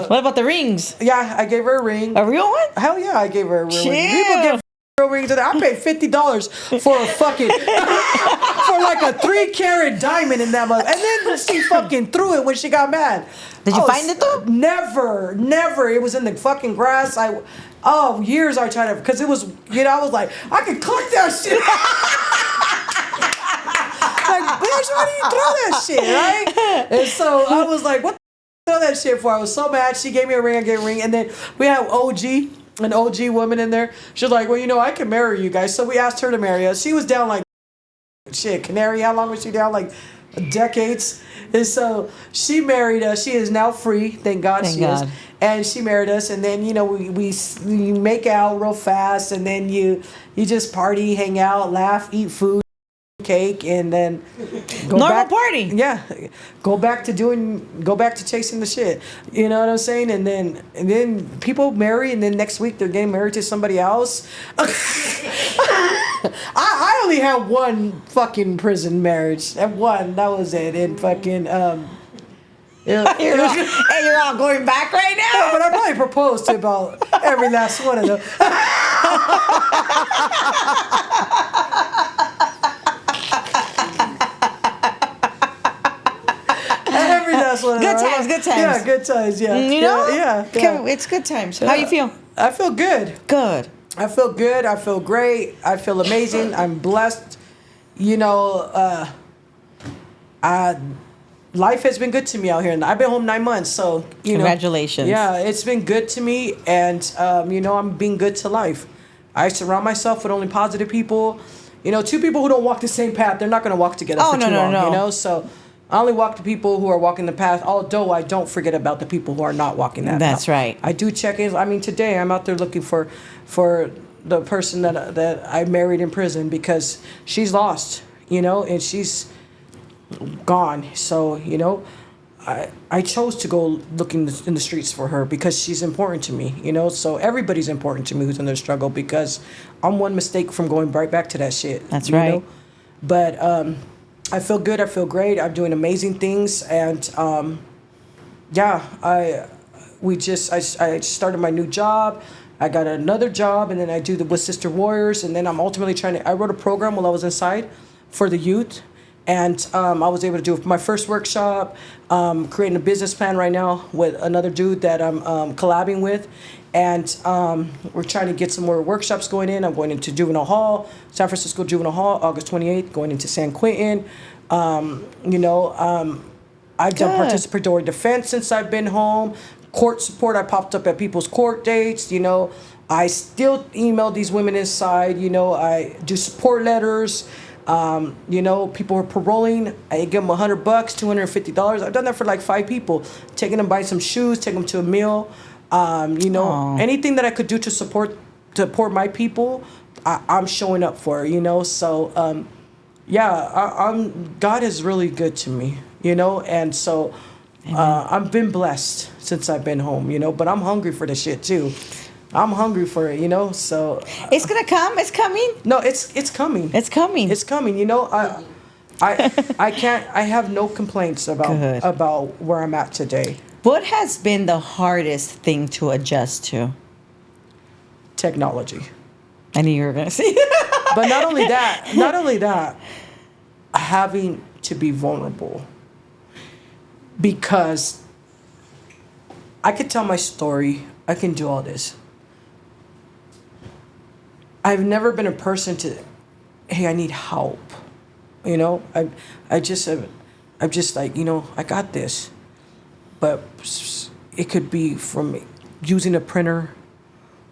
[SPEAKER 1] what about the rings?
[SPEAKER 3] Yeah, I gave her a ring.
[SPEAKER 1] A real one?
[SPEAKER 3] Hell yeah, I gave her a real ring.
[SPEAKER 1] Chill.
[SPEAKER 3] People give real rings. I paid $50 for a fucking for like a 3-carat diamond in that mother. And then she fucking threw it when she got mad.
[SPEAKER 1] Did you find it though?
[SPEAKER 3] Never. It was in the fucking grass. Years I tried to, because it was, I was like, I could collect that shit. Like, bitch, why do you throw that shit, right? And so I was like, what the throw that shit for? I was so mad. She gave me a ring, I gave her a ring. And then we have an OG woman in there. She's like, well, I can marry you guys. So we asked her to marry us. She was down like, shit, Canary, how long was she down? Like, decades. And so she married us. She is now free. Thank God she is. And she married us. And then, we make out real fast. And then you just party, hang out, laugh, eat food, cake, and then go
[SPEAKER 1] normal
[SPEAKER 3] back,
[SPEAKER 1] party.
[SPEAKER 3] Yeah, go back to chasing the shit. You know what I'm saying? And then people marry, and then next week they're getting married to somebody else. I only had one fucking prison marriage. That was it. And fucking you're
[SPEAKER 1] all going back right now.
[SPEAKER 3] Yeah, but I probably proposed to about every last one of them.
[SPEAKER 1] Good times.
[SPEAKER 3] Yeah, good times. Yeah, yeah.
[SPEAKER 1] It's good times. How you feel?
[SPEAKER 3] I feel good.
[SPEAKER 1] Good.
[SPEAKER 3] I feel good. I feel great. I feel amazing. I'm blessed. Life has been good to me out here, and I've been home 9 months. So
[SPEAKER 1] congratulations.
[SPEAKER 3] Yeah, it's been good to me, and I'm being good to life. I surround myself with only positive people. 2 people who don't walk the same path, they're not going to walk together for too long. No. So I only walk to people who are walking the path, although I don't forget about the people who are not walking that path.
[SPEAKER 1] That's right.
[SPEAKER 3] I do check in. I mean, today I'm out there looking for the person that I married in prison, because she's lost, and she's gone. So, I chose to go looking in the streets for her because she's important to me, So everybody's important to me who's in their struggle, because I'm one mistake from going right back to that shit.
[SPEAKER 1] That's right.
[SPEAKER 3] But I feel good. I feel great. I'm doing amazing things, and I started my new job. I got another job, and then I do with Sister Warriors, and then I'm ultimately I wrote a program while I was inside for the youth, and I was able to do my first workshop, creating a business plan right now with another dude that I'm collabing with, and we're trying to get some more workshops going in. I'm going into Juvenile Hall, San Francisco Juvenile Hall, August 28th, going into San Quentin. I've done participatory defense since I've been home. Court support, I popped up at people's court dates. I still email these women inside. I do support letters. People are paroling. I give them $100, $250. I've done that for like 5 people. Taking them buy some shoes, take them to a meal. Anything that I could do to support my people, I'm showing up for. So God is really good to me. And so I've been blessed since I've been home. But I'm hungry for the shit too. I'm hungry for it, you know. So
[SPEAKER 1] It's gonna come. It's coming.
[SPEAKER 3] no, it's coming.
[SPEAKER 1] It's coming.
[SPEAKER 3] It's coming. You know, I can't. I have no complaints
[SPEAKER 1] Good.
[SPEAKER 3] about where I'm at today.
[SPEAKER 1] What has been the hardest thing to adjust to?
[SPEAKER 3] Technology.
[SPEAKER 1] I knew you were gonna say.
[SPEAKER 3] But not only that, having to be vulnerable. Because I could tell my story, I can do all this. I've never been a person to, hey, I need help. You know, I'm just like, you know, I got this. But it could be from using a printer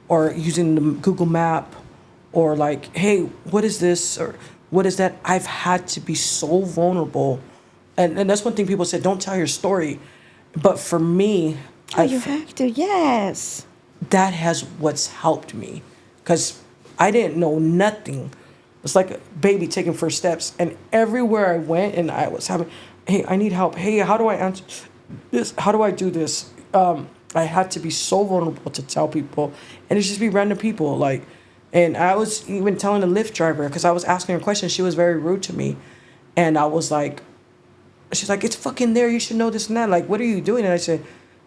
[SPEAKER 3] or using the Google map or like, hey, what is this? Or what is that? I've had to be so vulnerable. And that's one thing people said, don't tell your story. But for me,
[SPEAKER 1] Oh, you have to. Yes.
[SPEAKER 3] that has what's helped me. Because I didn't know nothing. It's like a baby taking first steps. And everywhere I went and I was having, hey, I need help. Hey, how do I answer this? How do I do this? I had to be so vulnerable to tell people. And it's just be random people. Like, and I was even telling the Lyft driver, because I was asking her questions. She was very rude to me. And I was like, she's like, it's fucking there. You should know this and that. Like, what are you doing? And I said,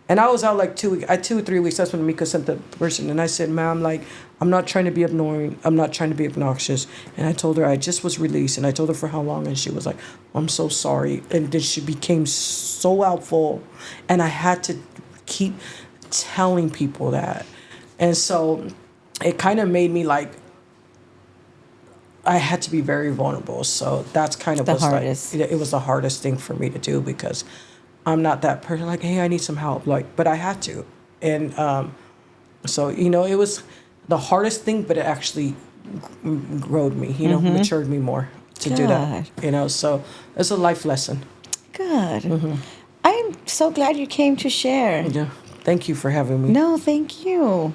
[SPEAKER 3] and I was out like 2 weeks, 2 or 3 weeks. That's when Mika sent the person. And I said, ma'am, like, I'm not trying to be annoying. I'm not trying to be obnoxious. And I told her I just was released. And I told her for how long. And she was like, I'm so sorry. And then she became so helpful. And I had to keep telling people that. And so it kind of made me like, I had to be very vulnerable. So that's kind of
[SPEAKER 1] The
[SPEAKER 3] was
[SPEAKER 1] hardest.
[SPEAKER 3] like, it was the hardest thing for me to do because I'm not that person like, hey, I need some help. Like, but I had to. And so, you know, it was the hardest thing, but it actually growed me, you know, matured me more to do that.
[SPEAKER 1] Good.
[SPEAKER 3] You know, so it's a life lesson.
[SPEAKER 1] Good. I'm so glad you came to share.
[SPEAKER 3] Yeah. Thank you for having me.
[SPEAKER 1] No, thank you.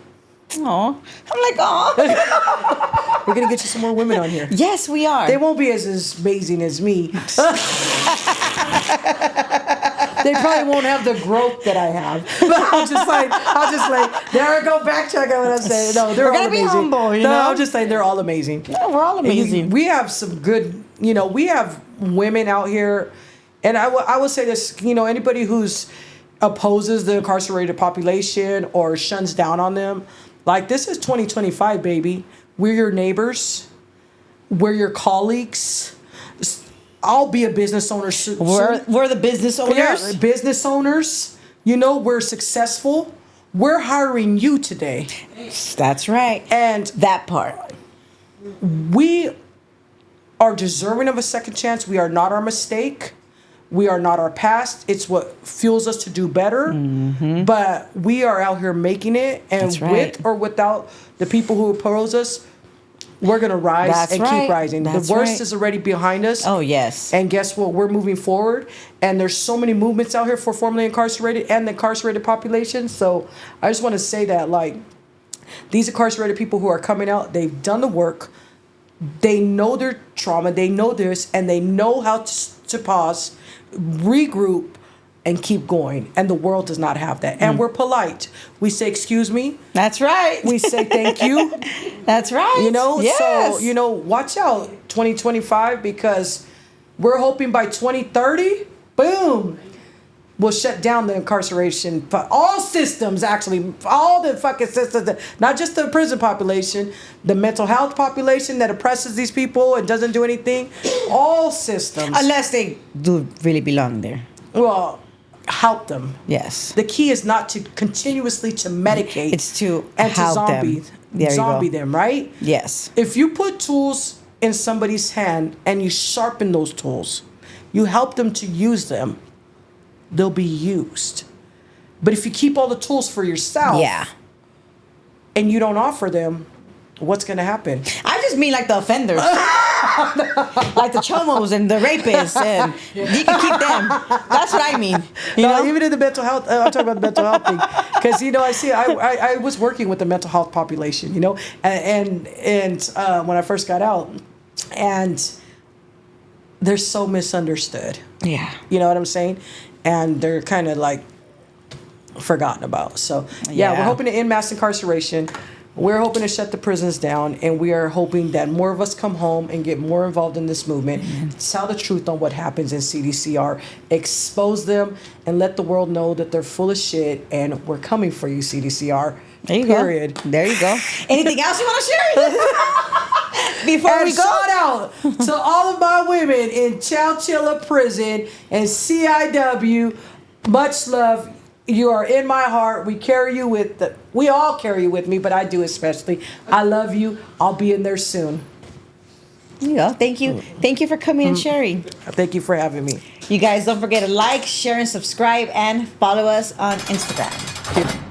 [SPEAKER 1] Aw. I'm like, aw.
[SPEAKER 3] We're going to get you some more women on here.
[SPEAKER 1] Yes, we are.
[SPEAKER 3] They won't be as amazing as me. They probably won't have the growth that I have. But I'll just like, there I go, backtrack on what I'm saying. No, they're
[SPEAKER 1] We're
[SPEAKER 3] all
[SPEAKER 1] gonna be
[SPEAKER 3] amazing.
[SPEAKER 1] humble, you
[SPEAKER 3] no,
[SPEAKER 1] know?
[SPEAKER 3] I'm just saying they're all amazing.
[SPEAKER 1] No, we're all amazing.
[SPEAKER 3] We have some good, you know, we have women out here. And I will say this, you know, anybody who's opposes the incarcerated population or shuns down on them, like this is 2025, baby. We're your neighbors. We're your colleagues. I'll be a business owner soon.
[SPEAKER 1] We're the business owners.
[SPEAKER 3] Yeah, business owners. You know, we're successful. We're hiring you today.
[SPEAKER 1] That's right.
[SPEAKER 3] And
[SPEAKER 1] That part.
[SPEAKER 3] we are deserving of a second chance. We are not our mistake. We are not our past. It's what fuels us to do better. But we are out here making it. And
[SPEAKER 1] That's right.
[SPEAKER 3] with or without the people who oppose us, we're going to rise
[SPEAKER 1] That's
[SPEAKER 3] and
[SPEAKER 1] right.
[SPEAKER 3] keep rising.
[SPEAKER 1] That's
[SPEAKER 3] the worst
[SPEAKER 1] right.
[SPEAKER 3] is already behind us.
[SPEAKER 1] Oh, yes.
[SPEAKER 3] And guess what? We're moving forward. And there's so many movements out here for formerly incarcerated and the incarcerated population. So I just want to say that, like, these incarcerated people who are coming out, they've done the work. They know their trauma. They know this. And they know how to pause, regroup, and keep going. And the world does not have that. And we're polite. We say, excuse me.
[SPEAKER 1] That's right.
[SPEAKER 3] We say thank you.
[SPEAKER 1] That's right.
[SPEAKER 3] You know,
[SPEAKER 1] Yes.
[SPEAKER 3] so, you know, watch out 2025 because we're hoping by 2030, boom, we'll shut down the incarceration. But all systems, actually, all the fucking systems, not just the prison population, the mental health population that oppresses these people and doesn't do anything, all systems.
[SPEAKER 1] Unless they do really belong there.
[SPEAKER 3] Well, help them.
[SPEAKER 1] Yes.
[SPEAKER 3] The key is not to continuously to medicate.
[SPEAKER 1] It's to
[SPEAKER 3] and to
[SPEAKER 1] help
[SPEAKER 3] zombie,
[SPEAKER 1] them. There you go.
[SPEAKER 3] zombie them, right?
[SPEAKER 1] Yes.
[SPEAKER 3] If you put tools in somebody's hand and you sharpen those tools, you help them to use them, they'll be used. But if you keep all the tools for yourself
[SPEAKER 1] Yeah.
[SPEAKER 3] and you don't offer them, what's going to happen?
[SPEAKER 1] I just mean like the offenders. Like the chomos and the rapists. And you can keep them. That's what I mean. You
[SPEAKER 3] No,
[SPEAKER 1] know?
[SPEAKER 3] even in the mental health, I'm talking about the mental health thing. Because, you know, I was working with the mental health population, you know, and when I first got out, and they're so misunderstood.
[SPEAKER 1] Yeah.
[SPEAKER 3] You know what I'm saying? And they're kind of like, forgotten about. So
[SPEAKER 1] Yeah.
[SPEAKER 3] we're hoping to end mass incarceration. We're hoping to shut the prisons down, and we are hoping that more of us come home and get more involved in this movement. Tell the truth on what happens in CDCR, expose them, and let the world know that they're full of shit, and we're coming for you, CDCR.
[SPEAKER 1] There you
[SPEAKER 3] Period.
[SPEAKER 1] go. There you go. Anything else you want to share? Before
[SPEAKER 3] And
[SPEAKER 1] we go?
[SPEAKER 3] shout out to all of my women in Chowchilla Prison and CIW. Much love. You are in my heart. We all carry you with me, but I do especially. I love you. I'll be in there soon.
[SPEAKER 1] There you go. Thank you. Thank you for coming and sharing.
[SPEAKER 3] Thank you for having me.
[SPEAKER 1] You guys don't forget to like, share, and subscribe, and follow us on Instagram.